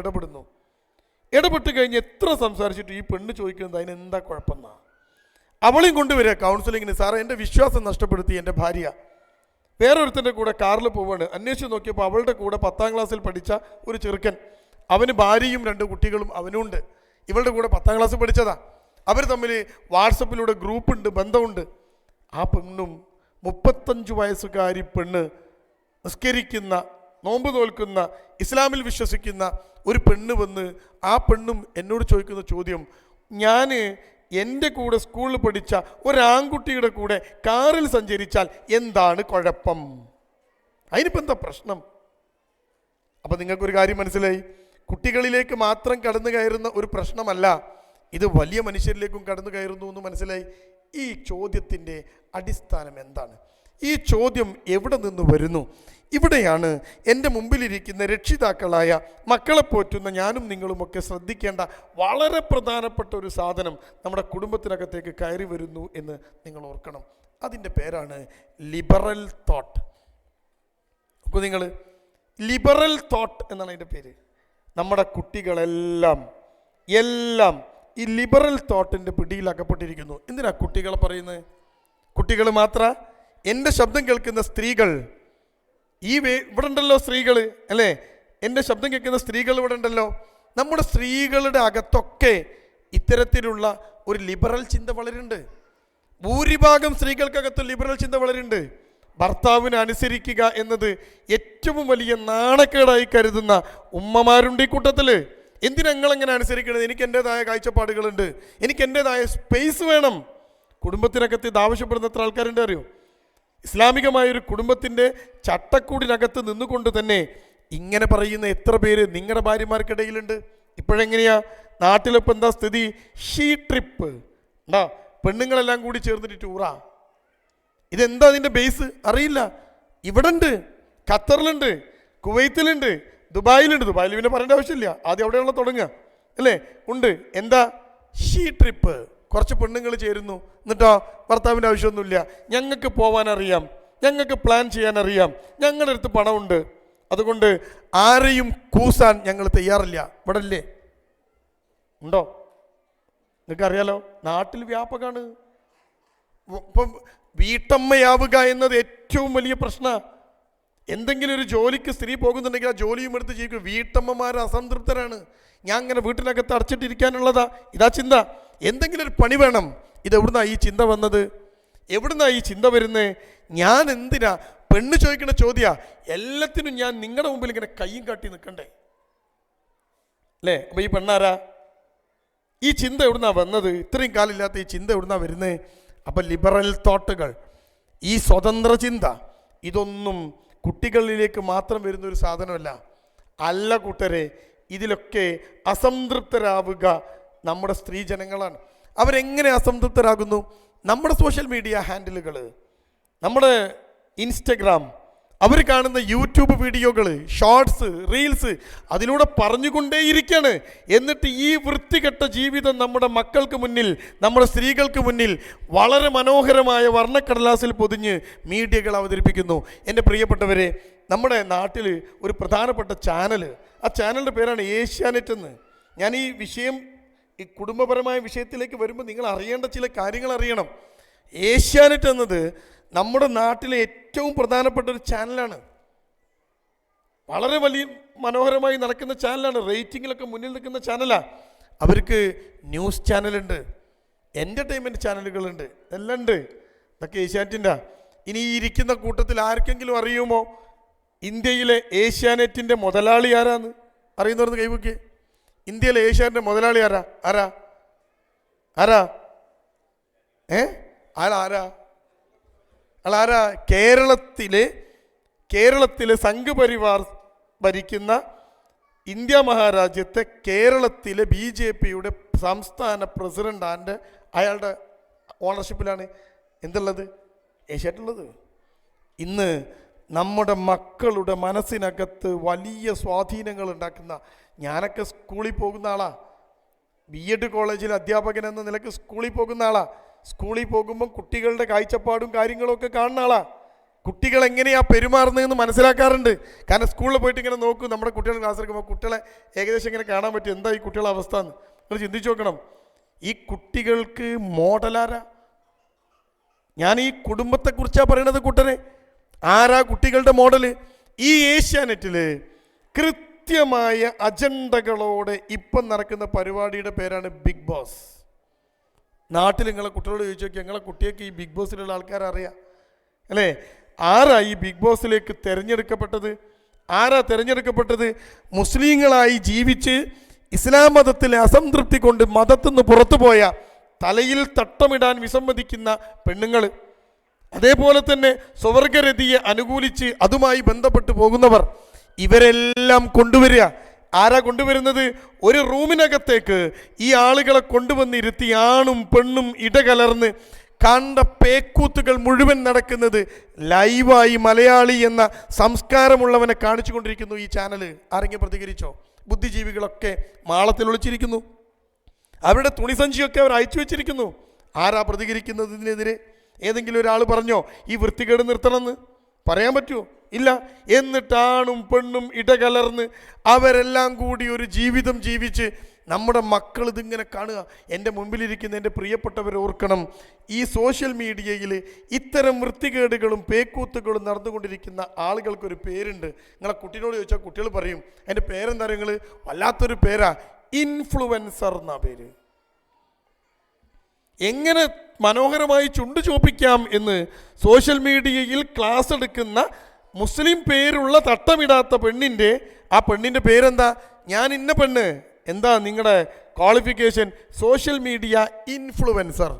ഇടപെട്ട് കഴിഞ്ഞ് എത്ര സംസാരിച്ചിട്ട് ഈ പെണ്ണ് ചോദിക്കുന്നത് അതിനെന്താ കുഴപ്പമെന്നാ. അവളെയും കൊണ്ടുവരിക കൗൺസിലിങ്ങിന്. സാറേ, എൻ്റെ വിശ്വാസം നഷ്ടപ്പെടുത്തി എൻ്റെ ഭാര്യ വേറൊരുത്തിൻ്റെ കൂടെ കാറിൽ പോവാണ്. അന്വേഷിച്ച് നോക്കിയപ്പോൾ അവളുടെ കൂടെ 10ാം ക്ലാസ്സിൽ പഠിച്ച ഒരു ചെറുക്കൻ, അവന് ഭാര്യയും 2 കുട്ടികളും അവനുണ്ട്. ഇവളുടെ കൂടെ 10ാം ക്ലാസ്സിൽ പഠിച്ചതാ. അവർ തമ്മിൽ വാട്സപ്പിലൂടെ ഗ്രൂപ്പുണ്ട്, ബന്ധമുണ്ട്. ആ പെണ്ണും 35 വയസ്സുകാരി പെണ്ണ്, നിസ്കരിക്കുന്ന, നോമ്പ് നോൽക്കുന്ന, ഇസ്ലാമിൽ വിശ്വസിക്കുന്ന ഒരു പെണ്ണ് വന്ന് ആ പെണ്ണും എന്നോട് ചോദിക്കുന്ന ചോദ്യം, ഞാൻ എൻ്റെ കൂടെ സ്കൂളിൽ പഠിച്ച ഒരാൺകുട്ടിയുടെ കൂടെ കാറിൽ സഞ്ചരിച്ചാൽ എന്താണ് കുഴപ്പം? അതിനിപ്പോൾ എന്താ പ്രശ്നം? അപ്പം നിങ്ങൾക്കൊരു കാര്യം മനസ്സിലായി, കുട്ടികളിലേക്ക് മാത്രം കടന്നു കയറുന്ന ഒരു പ്രശ്നമല്ല ഇത്, വലിയ മനുഷ്യരിലേക്കും കടന്നു കയറുന്നു എന്ന് മനസ്സിലായി. ഈ ചോദ്യത്തിൻ്റെ അടിസ്ഥാനം എന്താണ്? ഈ ചോദ്യം എവിടെ നിന്ന് വരുന്നു? ഇവിടെയാണ് എൻ്റെ മുമ്പിലിരിക്കുന്ന രക്ഷിതാക്കളായ മക്കളെ പോറ്റുന്ന ഞാനും നിങ്ങളുമൊക്കെ ശ്രദ്ധിക്കേണ്ട വളരെ പ്രധാനപ്പെട്ട ഒരു സാധനം നമ്മുടെ കുടുംബത്തിനകത്തേക്ക് കയറി വരുന്നു എന്ന് നിങ്ങൾ ഓർക്കണം. അതിൻ്റെ പേരാണ് ലിബറൽ തോട്ട്. അപ്പോൾ നിങ്ങൾ ലിബറൽ തോട്ട് എന്നാണ് അതിൻ്റെ പേര്. നമ്മുടെ കുട്ടികളെല്ലാം ഈ ലിബറൽ തോട്ടിൻ്റെ പിടിയിൽ അകപ്പെട്ടിരിക്കുന്നു. എന്തിനാ കുട്ടികളെ പറയുന്നത്? കുട്ടികൾ മാത്ര, എൻ്റെ ശബ്ദം കേൾക്കുന്ന സ്ത്രീകൾ, ഇവിടെ ഉണ്ടല്ലോ സ്ത്രീകൾ അല്ലേ? എൻ്റെ ശബ്ദം കേൾക്കുന്ന സ്ത്രീകൾ ഇവിടെ ഉണ്ടല്ലോ. നമ്മുടെ സ്ത്രീകളുടെ അകത്തൊക്കെ ഇത്തരത്തിലുള്ള ഒരു ലിബറൽ ചിന്ത വളരുന്നുണ്ട്. ഭൂരിഭാഗം സ്ത്രീകൾക്കകത്ത് ലിബറൽ ചിന്ത വളരുന്നുണ്ട്. ഭർത്താവിനെ അനുസരിക്കുക എന്നത് ഏറ്റവും വലിയ നാണക്കേടായി കരുതുന്ന ഉമ്മമാരുണ്ട് ഈ കൂട്ടത്തിൽ. എന്തിനങ്ങളെങ്ങനെ അനുസരിക്കണത്? എനിക്ക് എൻ്റെതായ കാഴ്ചപ്പാടുകളുണ്ട്, എനിക്ക് എൻ്റെതായ സ്പേസ് വേണം. കുടുംബത്തിനകത്ത് ഇത് ആവശ്യപ്പെടുന്ന എത്ര ആൾക്കാരുണ്ട് അറിയോ? ഇസ്ലാമികമായൊരു കുടുംബത്തിൻ്റെ ചട്ടക്കൂടിനകത്ത് നിന്നുകൊണ്ട് തന്നെ ഇങ്ങനെ പറയുന്ന എത്ര പേര് നിങ്ങളുടെ ഭാര്യമാർക്കിടയിലുണ്ട്? ഇപ്പോഴെങ്ങനെയാ നാട്ടിലിപ്പോൾ എന്താ സ്ഥിതി? ഷീ ട്രിപ്പ് ഉണ്ടാ, പെണ്ണുങ്ങളെല്ലാം കൂടി ചേർന്നിട്ട് ടൂറാ. ഇതെന്താ അതിൻ്റെ ബേസ് അറിയില്ല. ഇവിടെ ഉണ്ട്, ഖത്തറിലുണ്ട്, കുവൈത്തിലുണ്ട്, ദുബായിലുണ്ട്. ദുബായിൽ പിന്നെ പറയേണ്ട ആവശ്യമില്ല, ആദ്യം അവിടെയുള്ള തുടങ്ങുക അല്ലേ? ഉണ്ട്. എന്താ? She trip. കുറച്ച് പെണ്ണുങ്ങൾ ചേരുന്നു, എന്നിട്ടോ ഭർത്താവിൻ്റെ ആവശ്യമൊന്നുമില്ല, ഞങ്ങൾക്ക് പോകാൻ അറിയാം, ഞങ്ങൾക്ക് പ്ലാൻ ചെയ്യാൻ അറിയാം, ഞങ്ങളുടെ അടുത്ത് പണമുണ്ട്, അതുകൊണ്ട് ആരെയും കൂസാൻ ഞങ്ങൾ തയ്യാറില്ല. ഇവിടെ അല്ലേ? ഉണ്ടോ? നിങ്ങൾക്കറിയാലോ, നാട്ടിൽ വ്യാപകമാണ്. ഇപ്പം വീട്ടമ്മയാവുക എന്നത് ഏറ്റവും വലിയ പ്രശ്നമാണ്. എന്തെങ്കിലും ഒരു ജോലിക്ക് സ്ത്രീ പോകുന്നുണ്ടെങ്കിൽ ആ ജോലിയും എടുത്ത് ജീവിക്കും. വീട്ടമ്മമാർ അസംതൃപ്തരാണ്. ഞാൻ അങ്ങനെ വീട്ടിനകത്ത് അടച്ചിട്ടിരിക്കാനുള്ളതാ ഇതാ ചിന്ത. എന്തെങ്കിലും ഒരു പണി വേണം. ഇതെവിടുന്നാ ഈ ചിന്ത വന്നത്? എവിടുന്നാ ഈ ചിന്ത വരുന്നത്? ഞാൻ എന്തിനാ? പെണ്ണ് ചോദിക്കുന്ന ചോദ്യ. എല്ലാത്തിനും ഞാൻ നിങ്ങളുടെ മുമ്പിൽ ഇങ്ങനെ കയ്യും കാട്ടി നിൽക്കണ്ടേ അല്ലേ? അപ്പൊ ഈ പെണ്ണാരാ? ഈ ചിന്ത എവിടുന്നാ വന്നത്? ഇത്രയും കാലമില്ലാത്ത ഈ ചിന്ത എവിടുന്നാ വരുന്നത്? അപ്പൊ ലിബറൽ തോട്ടുകൾ, ഈ സ്വതന്ത്ര ചിന്ത, ഇതൊന്നും കുട്ടികളിലേക്ക് മാത്രം വരുന്ന ഒരു സാധനമല്ല. അല്ല കൂട്ടരെ, ഇതിലൊക്കെ അസംതൃപ്തരാവുക നമ്മുടെ സ്ത്രീ ജനങ്ങളാണ്. അവരെങ്ങനെ അസംതൃപ്തരാകുന്നു? നമ്മുടെ സോഷ്യൽ മീഡിയ ഹാൻഡിലുകൾ, നമ്മുടെ ഇൻസ്റ്റഗ്രാം, അവർ കാണുന്ന യൂട്യൂബ് വീഡിയോകൾ, ഷോർട്സ്, റീൽസ്, അതിലൂടെ പറഞ്ഞുകൊണ്ടേയിരിക്കുകയാണ്. എന്നിട്ട് ഈ വൃത്തികെട്ട ജീവിതം നമ്മുടെ മക്കൾക്ക് മുന്നിൽ, നമ്മുടെ സ്ത്രീകൾക്ക് മുന്നിൽ വളരെ മനോഹരമായ വർണ്ണക്കടലാസിൽ പൊതിഞ്ഞ് മീഡിയകൾ അവതരിപ്പിക്കുന്നു. എൻ്റെ പ്രിയപ്പെട്ടവരെ, നമ്മുടെ നാട്ടിൽ ഒരു പ്രധാനപ്പെട്ട ചാനൽ, ആ ചാനലിൻ്റെ പേരാണ് ഏഷ്യാനെറ്റ് എന്ന്. ഞാൻ ഈ വിഷയം, ഈ കുടുംബപരമായ വിഷയത്തിലേക്ക് വരുമ്പോൾ നിങ്ങൾ അറിയേണ്ട ചില കാര്യങ്ങൾ അറിയണം. ഏഷ്യാനെറ്റ് എന്നത് നമ്മുടെ നാട്ടിലെ ഏറ്റവും പ്രധാനപ്പെട്ട ഒരു ചാനലാണ്. വളരെ വലിയ മനോഹരമായി നടക്കുന്ന ചാനലാണ്. റേറ്റിങ്ങിലൊക്കെ മുന്നിൽ നിൽക്കുന്ന ചാനലാണ്. അവർക്ക് ന്യൂസ് ചാനലുണ്ട്, എൻ്റർടൈൻമെൻറ്റ് ചാനലുകളുണ്ട്, എല്ലാം ഉണ്ട്. ഇതൊക്കെ ഏഷ്യാനെറ്റിൻ്റെ. ഇനി ഈ ഇരിക്കുന്ന കൂട്ടത്തിൽ ആർക്കെങ്കിലും അറിയുമോ ഇന്ത്യയിലെ ഏഷ്യാനെറ്റിൻ്റെ മുതലാളി ആരാന്ന്? അറിയുന്നവർക്ക് കൈവയ്ക്ക്. ഇന്ത്യയിലെ ഏഷ്യാനെറ്റിൻ്റെ മുതലാളി ആരാ? ആരാ ആരാ ആരാ ആരാ? കേരളത്തിലെ സംഘപരിവാർ ഭരിക്കുന്ന ഇന്ത്യ മഹാരാജ്യത്തെ കേരളത്തിലെ BJPയുടെ സംസ്ഥാന പ്രസിഡന്റ് അയാളുടെ ഓണർഷിപ്പിലാണ് എന്തുള്ളത്? ഏഷ്യാനെറ്റുള്ളത്. ഇന്ന് നമ്മുടെ മക്കളുടെ മനസ്സിനകത്ത് വലിയ സ്വാധീനങ്ങൾ ഉണ്ടാക്കുന്ന, ഞാനൊക്കെ സ്കൂളിൽ പോകുന്ന ആളാ, BEd കോളേജിൽ അധ്യാപകൻ എന്ന നിലയ്ക്ക് സ്കൂളിൽ പോകുന്ന ആളാ. സ്കൂളിൽ പോകുമ്പം കുട്ടികളുടെ കാഴ്ചപ്പാടും കാര്യങ്ങളും ഒക്കെ കാണുന്ന ആളാ. കുട്ടികൾ എങ്ങനെയാ പെരുമാറുന്നതെന്ന് മനസ്സിലാക്കാറുണ്ട്. കാരണം സ്കൂളിൽ പോയിട്ട് ഇങ്ങനെ നോക്കും, നമ്മുടെ കുട്ടികൾ ക്ലാസ് എടുക്കുമ്പോൾ കുട്ടികളെ ഏകദേശം ഇങ്ങനെ കാണാൻ പറ്റും എന്താ ഈ കുട്ടികളുടെ അവസ്ഥ എന്ന്. നിങ്ങൾ ചിന്തിച്ചു നോക്കണം. ഈ കുട്ടികൾക്ക് മോഡലാരാ? ഞാൻ ഈ കുടുംബത്തെക്കുറിച്ചാണ് പറയണത് കൂട്ടരെ. ആരാ കുട്ടികളുടെ മോഡല്? ഈ ഏഷ്യാനെറ്റിൽ കൃത്യമായ അജണ്ടകളോടെ ഇപ്പം നടക്കുന്ന പരിപാടിയുടെ പേരാണ് ബിഗ് ബോസ്. നാട്ടിൽ നിങ്ങളെ കുട്ടികളോട് ചോദിച്ചു നോക്കി, ഞങ്ങളെ കുട്ടിയൊക്കെ ഈ ബിഗ് ബോസിലുള്ള ആൾക്കാരറിയാം അല്ലേ? ആരാ ഈ ബിഗ് ബോസിലേക്ക് തിരഞ്ഞെടുക്കപ്പെട്ടത്? ആരാ തിരഞ്ഞെടുക്കപ്പെട്ടത്? മുസ്ലിങ്ങളായി ജീവിച്ച് ഇസ്ലാം മതത്തിലെ അസംതൃപ്തി കൊണ്ട് മതത്തിൽ നിന്ന് പുറത്തു പോയ, തലയിൽ തട്ടമിടാൻ വിസമ്മതിക്കുന്ന പെണ്ണുങ്ങൾ, അതേപോലെ തന്നെ സ്വർഗരതിയെ അനുകൂലിച്ച് അതുമായി ബന്ധപ്പെട്ട് പോകുന്നവർ, ഇവരെല്ലാം കൊണ്ടുവരിക. ആരാ കൊണ്ടുവരുന്നത്? ഒരു റൂമിനകത്തേക്ക് ഈ ആളുകളെ കൊണ്ടുവന്നിരുത്തി ആണും പെണ്ണും ഇടകലർന്ന് കണ്ട പേക്കൂത്തുകൾ മുഴുവൻ നടക്കുന്നത് ലൈവായി മലയാളി എന്ന സംസ്കാരമുള്ളവനെ കാണിച്ചു കൊണ്ടിരിക്കുന്നു ഈ ചാനൽ. ആരെങ്കിലും പ്രതികരിച്ചോ? ബുദ്ധിജീവികളൊക്കെ മാളത്തിൽ ഒളിച്ചിരിക്കുന്നു. അവരുടെ തുണിസഞ്ചിയൊക്കെ അവർ അയച്ചു വെച്ചിരിക്കുന്നു. ആരാ പ്രതികരിക്കുന്നതിനെതിരെ? ഏതെങ്കിലും ഒരാൾ പറഞ്ഞോ ഈ വൃത്തികേട് നിർത്തണമെന്ന്? പറയാൻ പറ്റുമോ? ഇല്ല. എന്നിട്ടാണും പെണ്ണും ഇടകലർന്ന് അവരെല്ലാം കൂടി ഒരു ജീവിതം ജീവിച്ച് നമ്മുടെ മക്കൾ ഇതിങ്ങനെ കാണുക. എൻ്റെ മുമ്പിലിരിക്കുന്ന എൻ്റെ പ്രിയപ്പെട്ടവരെ ഓർക്കണം, ഈ സോഷ്യൽ മീഡിയയിൽ ഇത്തരം വൃത്തികേടുകളും പേക്കൂത്തുകളും നടന്നുകൊണ്ടിരിക്കുന്ന ആളുകൾക്കൊരു പേരുണ്ട്. നിങ്ങളെ കുട്ടിയോട് ചോദിച്ചാൽ കുട്ടികൾ പറയും അതിൻ്റെ പേരെന്താ? നിങ്ങൾ വല്ലാത്തൊരു പേരാ, ഇൻഫ്ലുവൻസർ എന്നാ പേര്. എങ്ങനെ മനോഹരമായി ചുണ്ടു ചോപ്പിക്കാം എന്ന് സോഷ്യൽ മീഡിയയിൽ ക്ലാസ് എടുക്കുന്ന മുസ്ലിം പേരുള്ള തട്ടമിടാത്ത പെണ്ണിൻ്റെ, ആ പെണ്ണിൻ്റെ പേരെന്താ? ഞാൻ ഇന്ന പെണ്ണ്. എന്താ നിങ്ങളുടെ qualification? Social media influencer.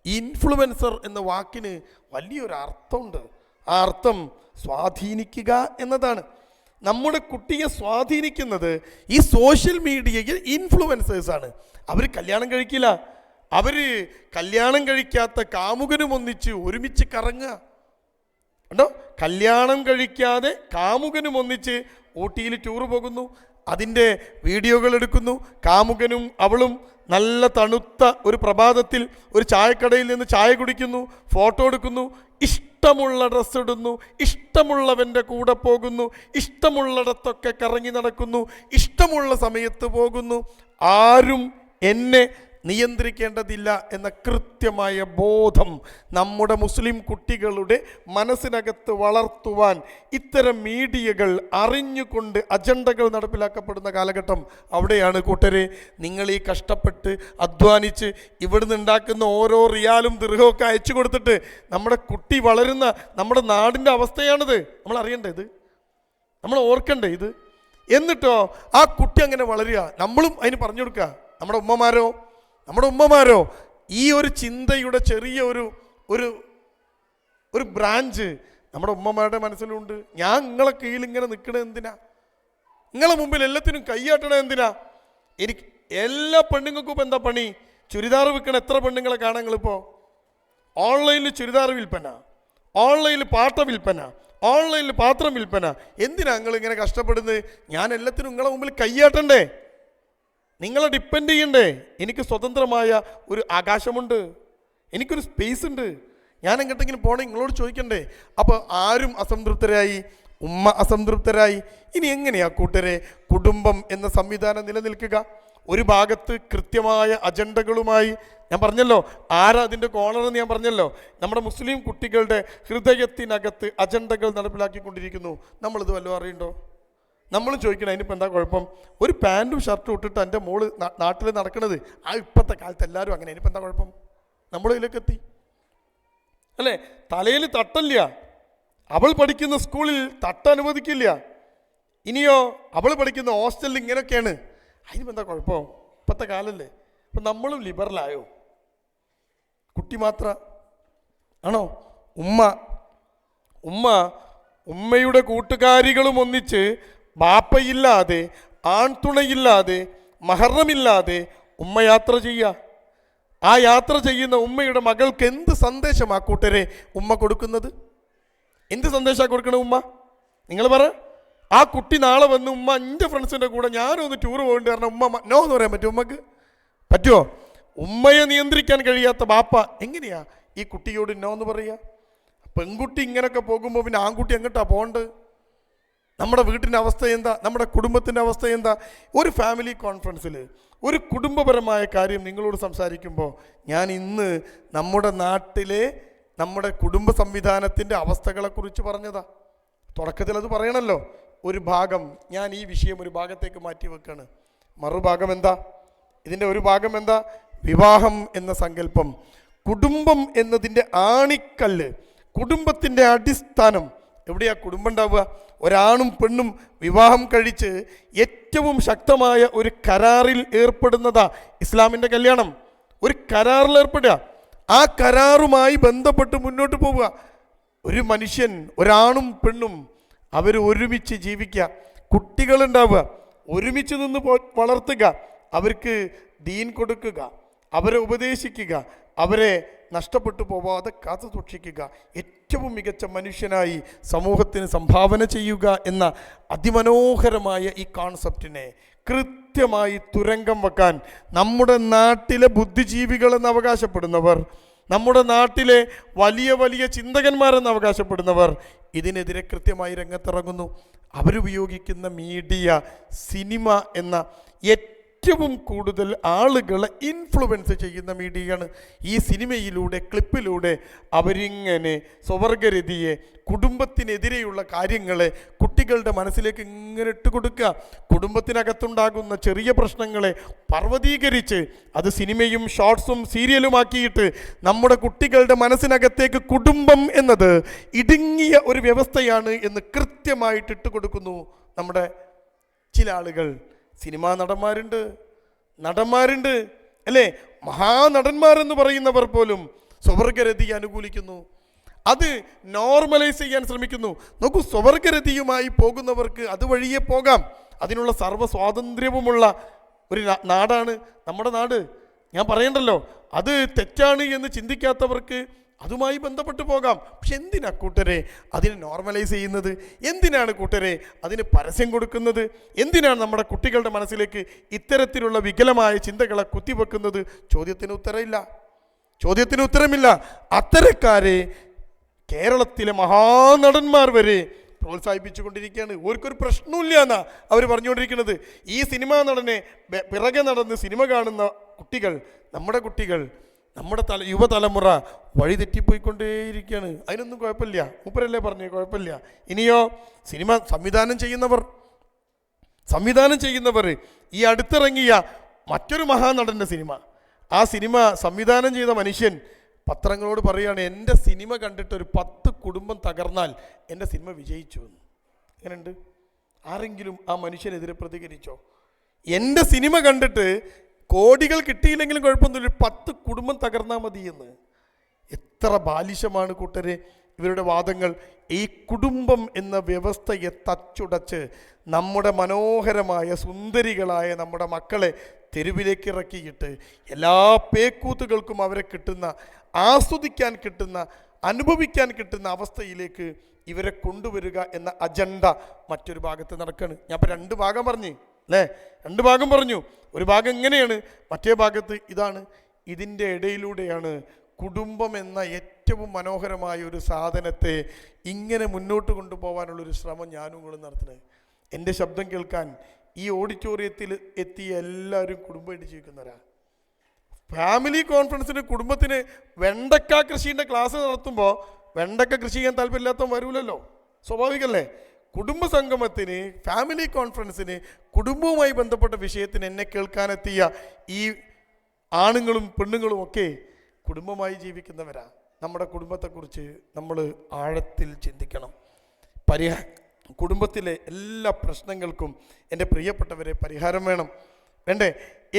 Influencer എന്ന വാക്കിന് വലിയൊരു അർത്ഥമുണ്ട്. ആ അർത്ഥം സ്വാധീനിക്കുക എന്നതാണ്. നമ്മുടെ കുട്ടിയെ സ്വാധീനിക്കുന്നത് ഈ സോഷ്യൽ മീഡിയയിൽ ഇൻഫ്ലുവൻസേഴ്സാണ്. അവർ കല്യാണം കഴിക്കില്ല, അവർ കല്യാണം കഴിക്കാത്ത കാമുകനും ഒന്നിച്ച് ഒരുമിച്ച് കറങ്ങുക ഉണ്ടോ? കല്യാണം കഴിക്കാതെ കാമുകനും ഒന്നിച്ച് ഊട്ടിയിൽ ടൂർ പോകുന്നു, അതിൻ്റെ വീഡിയോകൾ എടുക്കുന്നു. കാമുകനും അവളും നല്ല തണുത്ത ഒരു പ്രഭാതത്തിൽ ഒരു ചായക്കടയിൽ നിന്ന് ചായ കുടിക്കുന്നു, ഫോട്ടോ എടുക്കുന്നു, ഇഷ്ടമുള്ള ഡ്രസ്സ് ഇടുന്നു, ഇഷ്ടമുള്ളവൻ്റെ കൂടെ പോകുന്നു, ഇഷ്ടമുള്ളിടത്തൊക്കെ കറങ്ങി നടക്കുന്നു, ഇഷ്ടമുള്ള സമയത്ത് പോകുന്നു. ആരും എന്നെ നിയന്ത്രിക്കേണ്ടതില്ല എന്ന കൃത്യമായ ബോധം നമ്മുടെ മുസ്ലിം കുട്ടികളുടെ മനസ്സിനകത്ത് വളർത്തുവാൻ ഇത്തരം മീഡിയകൾ അറിഞ്ഞുകൊണ്ട് അജണ്ടകൾ നടപ്പിലാക്കപ്പെടുന്ന കാലഘട്ടം അവിടെയാണ് കൂട്ടരെ. നിങ്ങൾ ഈ കഷ്ടപ്പെട്ട് അധ്വാനിച്ച് ഇവിടുന്ന് ഉണ്ടാക്കുന്ന ഓരോ റിയാലും ദിർഹമൊക്കെ അയച്ചു കൊടുത്തിട്ട് നമ്മുടെ കുട്ടി വളരുന്ന നമ്മുടെ നാടിൻ്റെ അവസ്ഥയാണിത്. നമ്മൾ അറിയണ്ടേ ഇത്, നമ്മൾ ഓർക്കണ്ടേ ഇത്? എന്നിട്ടോ ആ കുട്ടി അങ്ങനെ വളരുക, നമ്മളും അതിന് പറഞ്ഞു കൊടുക്കുക. നമ്മുടെ ഉമ്മമാരോ ഈ ഒരു ചിന്തയുടെ ചെറിയ ഒരു ബ്രാഞ്ച് നമ്മുടെ ഉമ്മമാരുടെ മനസ്സിലുണ്ട്. ഞാൻ നിങ്ങളെ കീഴിൽ ഇങ്ങനെ നിൽക്കണത് എന്തിനാ? നിങ്ങളെ മുമ്പിൽ എല്ലാത്തിനും കൈയാട്ടണത് എന്തിനാ? എനിക്ക് എല്ലാ പെണ്ണുങ്ങൾക്കും ഇപ്പം എന്താ പണി? ചുരിദാർ വിൽക്കണ എത്ര പെണ്ണുങ്ങളെ കാണാൻ നിങ്ങളിപ്പോൾ? ഓൺലൈനിൽ ചുരിദാർ വിൽപ്പന, ഓൺലൈനിൽ പാട്ട വിൽപ്പന, ഓൺലൈനിൽ പാത്രം വിൽപ്പന. എന്തിനാ നിങ്ങൾ ഇങ്ങനെ കഷ്ടപ്പെടുന്നത്? ഞാൻ എല്ലാത്തിനും നിങ്ങളെ മുമ്പിൽ കൈയാട്ടണ്ടേ? നിങ്ങളെ ഡിപ്പെൻഡ് ചെയ്യണ്ടേ? എനിക്ക് സ്വതന്ത്രമായ ഒരു ആകാശമുണ്ട്, എനിക്കൊരു സ്പേസ് ഉണ്ട്. ഞാൻ എങ്ങോട്ടെങ്കിലും പോകണേ നിങ്ങളോട് ചോദിക്കണ്ടേ? അപ്പോൾ ആരും അസംതൃപ്തരായി, ഉമ്മ അസംതൃപ്തരായി. ഇനി എങ്ങനെയാ കൂട്ടരെ കുടുംബം എന്ന സംവിധാനം നിലനിൽക്കുക? ഒരു ഭാഗത്ത് കൃത്യമായ അജണ്ടകളുമായി, ഞാൻ പറഞ്ഞല്ലോ ആരാ അതിൻ്റെ കോണറെന്ന് ഞാൻ പറഞ്ഞല്ലോ, നമ്മുടെ മുസ്ലിം കുട്ടികളുടെ ഹൃദയത്തിനകത്ത് അജണ്ടകൾ നടപ്പിലാക്കിക്കൊണ്ടിരിക്കുന്നു. നമ്മളിത് വല്ലതും അറിയണ്ടോ? നമ്മൾ ചോദിക്കണം അതിനിപ്പോൾ എന്താ കുഴപ്പം? ഒരു പാൻറ്റും ഷർട്ടും ഇട്ടിട്ട് എൻ്റെ മോള് നാട്ടിൽ നടക്കുന്നത് ആ ഇപ്പോഴത്തെ കാലത്ത് എല്ലാവരും അങ്ങനെ, അതിനിപ്പോൾ എന്താ കുഴപ്പം? നമ്മൾ ഇതിലേക്ക് എത്തി അല്ലേ? തലയിൽ തട്ടല്ല, അവൾ പഠിക്കുന്ന സ്കൂളിൽ തട്ട അനുവദിക്കില്ല. ഇനിയോ അവൾ പഠിക്കുന്ന ഹോസ്റ്റലിൽ ഇങ്ങനെയൊക്കെയാണ്, അതിനിപ്പോൾ എന്താ കുഴപ്പം? ഇപ്പോഴത്തെ കാലല്ലേ. അപ്പം നമ്മളും ലിബറലായോ? കുട്ടി മാത്രം ആണോ? ഉമ്മയുടെ കൂട്ടുകാരികളും ഒന്നിച്ച് ബാപ്പയില്ലാതെ ആൺതുണയില്ലാതെ മഹറമില്ലാതെ ഉമ്മ യാത്ര ചെയ്യുക. ആ യാത്ര ചെയ്യുന്ന ഉമ്മയുടെ മകൾക്ക് എന്ത് സന്ദേശമാ കൂട്ടരെ ഉമ്മ കൊടുക്കുന്നത്? എന്ത് സന്ദേശമാണ് കൊടുക്കണ ഉമ്മ? നിങ്ങൾ പറ. ആ കുട്ടി നാളെ വന്ന് ഉമ്മ എൻ്റെ ഫ്രണ്ട്സിൻ്റെ കൂടെ ഞാനൊന്ന് ടൂർ പോകേണ്ടി പറഞ്ഞാൽ ഉമ്മ നോ എന്ന് പറയാൻ പറ്റുമോ? ഉമ്മക്ക് പറ്റുമോ? ഉമ്മയെ നിയന്ത്രിക്കാൻ കഴിയാത്ത ബാപ്പ എങ്ങനെയാ ഈ കുട്ടിയോട് നോ എന്ന് പറയുക? പെൺകുട്ടി ഇങ്ങനെയൊക്കെ പോകുമ്പോൾ പിന്നെ ആൺകുട്ടി എങ്ങോട്ടാ പോകേണ്ടത്? നമ്മുടെ വീട്ടിൻ്റെ അവസ്ഥ എന്താ? നമ്മുടെ കുടുംബത്തിൻ്റെ അവസ്ഥ എന്താ? ഒരു ഫാമിലി കോൺഫറൻസിൽ ഒരു കുടുംബപരമായ കാര്യം നിങ്ങളോട് സംസാരിക്കുമ്പോൾ ഞാൻ ഇന്ന് നമ്മുടെ നാട്ടിലെ നമ്മുടെ കുടുംബ സംവിധാനത്തിൻ്റെ അവസ്ഥകളെക്കുറിച്ച് പറഞ്ഞതാ. തുടക്കത്തിൽ അത് പറയണമല്ലോ. ഒരു ഭാഗം ഞാൻ ഈ വിഷയം ഒരു ഭാഗത്തേക്ക് മാറ്റി വെക്കാണ്. മറുഭാഗം എന്താ? ഇതിൻ്റെ ഒരു ഭാഗം എന്താ? വിവാഹം എന്ന സങ്കല്പം, കുടുംബം എന്നതിൻ്റെ ആണിക്കല്ല്, കുടുംബത്തിൻ്റെ അടിസ്ഥാനം. എവിടെയാ കുടുംബം ഉണ്ടാവുക? ഒരാണും പെണ്ണും വിവാഹം കഴിച്ച് ഏറ്റവും ശക്തമായ ഒരു കരാറിൽ ഏർപ്പെടുന്നതാ ഇസ്ലാമിൻ്റെ കല്യാണം. ഒരു കരാറിൽ ഏർപ്പെടുക, ആ കരാറുമായി ബന്ധപ്പെട്ട് മുന്നോട്ട് പോവുക. ഒരു മനുഷ്യൻ, ഒരാണും പെണ്ണും അവർ ഒരുമിച്ച് ജീവിക്കുക, കുട്ടികളുണ്ടാവുക, ഒരുമിച്ച് നിന്ന് വളർത്തുക, അവർക്ക് ദീൻ കൊടുക്കുക, അവരെ ഉപദേശിക്കുക, അവരെ നഷ്ടപ്പെട്ടു പോവാതെ കാത്തു സൂക്ഷിക്കുക, ഏറ്റവും മികച്ച മനുഷ്യനായി സമൂഹത്തിന് സംഭാവന ചെയ്യുക എന്ന അതിമനോഹരമായ ഈ കോൺസെപ്റ്റിനെ കൃത്യമായി തുരങ്കം വെക്കാൻ നമ്മുടെ നാട്ടിലെ ബുദ്ധിജീവികളെന്ന് അവകാശപ്പെടുന്നവർ, നമ്മുടെ നാട്ടിലെ വലിയ വലിയ ചിന്തകന്മാരെന്ന് അവകാശപ്പെടുന്നവർ ഇതിനെതിരെ കൃത്യമായി രംഗത്തിറങ്ങുന്നു. അവരുപയോഗിക്കുന്ന മീഡിയ, സിനിമ എന്ന ഏറ്റവും കൂടുതൽ ആളുകളെ ഇൻഫ്ലുവൻസ് ചെയ്യുന്ന മീഡിയയാണ്. ഈ സിനിമയിലൂടെ, ക്ലിപ്പിലൂടെ അവരിങ്ങനെ സ്വവർഗരതിയെ, കുടുംബത്തിനെതിരെയുള്ള കാര്യങ്ങളെ കുട്ടികളുടെ മനസ്സിലേക്ക് ഇങ്ങനെ ഇട്ട് കൊടുക്കുക. കുടുംബത്തിനകത്തുണ്ടാകുന്ന ചെറിയ പ്രശ്നങ്ങളെ പർവ്വതീകരിച്ച് അത് സിനിമയും ഷോർട്സും സീരിയലുമാക്കിയിട്ട് നമ്മുടെ കുട്ടികളുടെ മനസ്സിനകത്തേക്ക് കുടുംബം എന്നത് ഇടുങ്ങിയ ഒരു വ്യവസ്ഥയാണ് എന്ന് കൃത്യമായിട്ട് ഇട്ട് കൊടുക്കുന്നു നമ്മുടെ ചില ആളുകൾ. സിനിമാ നടന്മാരുണ്ട് അല്ലേ? മഹാനടന്മാരെന്ന് പറയുന്നവർ പോലും സ്വവർഗരതി അനുകൂലിക്കുന്നു, അത് നോർമലൈസ് ചെയ്യാൻ ശ്രമിക്കുന്നു. നോക്കൂ, സ്വവർഗരതിയുമായി പോകുന്നവർക്ക് അതുവഴിയേ പോകാം. അതിനുള്ള സർവ്വ സ്വാതന്ത്ര്യവുമുള്ള ഒരു നാടാണ് നമ്മുടെ നാട്. ഞാൻ പറയണ്ടല്ലോ, അത് തെറ്റാണ് എന്ന് ചിന്തിക്കാത്തവർക്ക് അതുമായി ബന്ധപ്പെട്ട് പോകാം. പക്ഷെ എന്തിനാ കൂട്ടരെ അതിനെ നോർമലൈസ് ചെയ്യുന്നത്? എന്തിനാണ് കൂട്ടരെ അതിന് പരസ്യം കൊടുക്കുന്നത്? എന്തിനാണ് നമ്മുടെ കുട്ടികളുടെ മനസ്സിലേക്ക് ഇത്തരത്തിലുള്ള വികലമായ ചിന്തകളെ കുത്തിവെക്കുന്നത്? ചോദ്യത്തിന് ഉത്തരമില്ല. അത്തരക്കാരെ കേരളത്തിലെ മഹാനടന്മാർ വരെ പ്രോത്സാഹിപ്പിച്ചുകൊണ്ടിരിക്കുകയാണ്. ഓർക്കൊരു പ്രശ്നമില്ല എന്നാ അവർ പറഞ്ഞുകൊണ്ടിരിക്കുന്നത്. ഈ സിനിമാ നടനെ പിറകെ നടന്ന് സിനിമ കാണുന്ന കുട്ടികൾ, നമ്മുടെ യുവതലമുറ വഴി തെറ്റിപ്പോയിക്കൊണ്ടേയിരിക്കുകയാണ്. അതിനൊന്നും കുഴപ്പമില്ല, മൂപ്പരല്ലേ പറഞ്ഞേ, കുഴപ്പമില്ല. ഇനിയോ സിനിമ സംവിധാനം ചെയ്യുന്നവർ ഈ അടുത്തിറങ്ങിയ മറ്റൊരു മഹാനടൻ്റെ സിനിമ, ആ സിനിമ സംവിധാനം ചെയ്ത മനുഷ്യൻ പത്രങ്ങളോട് പറയുകയാണ്, എൻ്റെ സിനിമ കണ്ടിട്ട് ഒരു 10 കുടുംബം തകർന്നാൽ എൻ്റെ സിനിമ വിജയിച്ചു എന്ന്. എങ്ങനെയുണ്ട്? ആരെങ്കിലും ആ മനുഷ്യനെതിരെ പ്രതികരിച്ചോ? എൻ്റെ സിനിമ കണ്ടിട്ട് കോടികൾ കിട്ടിയില്ലെങ്കിലും കുഴപ്പമൊന്നുമില്ല, 10 കുടുംബം തകർന്നാൽ മതി എന്ന്. എത്ര ബാലിശമാണ് കൂട്ടരെ ഇവരുടെ വാദങ്ങൾ. ഈ കുടുംബം എന്ന വ്യവസ്ഥയെ തച്ചുടച്ച് നമ്മുടെ മനോഹരമായ സുന്ദരികളായ നമ്മുടെ മക്കളെ തെരുവിലേക്ക് ഇറക്കിയിട്ട് എല്ലാ പേക്കൂത്തുകൾക്കും അവരെ കിട്ടുന്ന, ആസ്വദിക്കാൻ കിട്ടുന്ന, അനുഭവിക്കാൻ കിട്ടുന്ന അവസ്ഥയിലേക്ക് ഇവരെ കൊണ്ടുവരിക എന്ന അജണ്ട മറ്റൊരു ഭാഗത്ത് നടക്കുകയാണ്. ഞാൻ ഇപ്പോൾ 2 ഭാഗം പറഞ്ഞു അല്ലേ, 2 ഭാഗം പറഞ്ഞു. ഒരു ഭാഗം ഇങ്ങനെയാണ്, മറ്റേ ഭാഗത്ത് ഇതാണ്. ഇതിൻ്റെ ഇടയിലൂടെയാണ് കുടുംബം എന്ന ഏറ്റവും മനോഹരമായ ഒരു സാധനത്തെ ഇങ്ങനെ മുന്നോട്ട് കൊണ്ടുപോകാനുള്ളൊരു ശ്രമം ഞാനും നിങ്ങളും നടത്തുന്നത്. എൻ്റെ ശബ്ദം കേൾക്കാൻ ഈ ഓഡിറ്റോറിയത്തിൽ എത്തിയ എല്ലാവരും കുടുംബമായിട്ട് ജീവിക്കുന്നവരാ. ഫാമിലി കോൺഫറൻസിന് കുടുംബത്തിന് വെണ്ടക്ക കൃഷിൻ്റെ ക്ലാസ് നടത്തുമ്പോൾ വെണ്ടക്ക കൃഷി ചെയ്യാൻ താല്പര്യമില്ലാത്തവൻ വരൂലല്ലോ, സ്വാഭാവികമല്ലേ? കുടുംബ സംഗമത്തിന്, ഫാമിലി കോൺഫറൻസിന്, കുടുംബവുമായി ബന്ധപ്പെട്ട വിഷയത്തിന് എന്നെ കേൾക്കാനെത്തിയ ഈ ആണുങ്ങളും പെണ്ണുങ്ങളും ഒക്കെ കുടുംബമായി ജീവിക്കുന്നവരാ. നമ്മുടെ കുടുംബത്തെക്കുറിച്ച് നമ്മൾ ആഴത്തിൽ ചിന്തിക്കണം. കുടുംബത്തിലെ എല്ലാ പ്രശ്നങ്ങൾക്കും എൻ്റെ പ്രിയപ്പെട്ടവരെ പരിഹാരം വേണ്ടേ?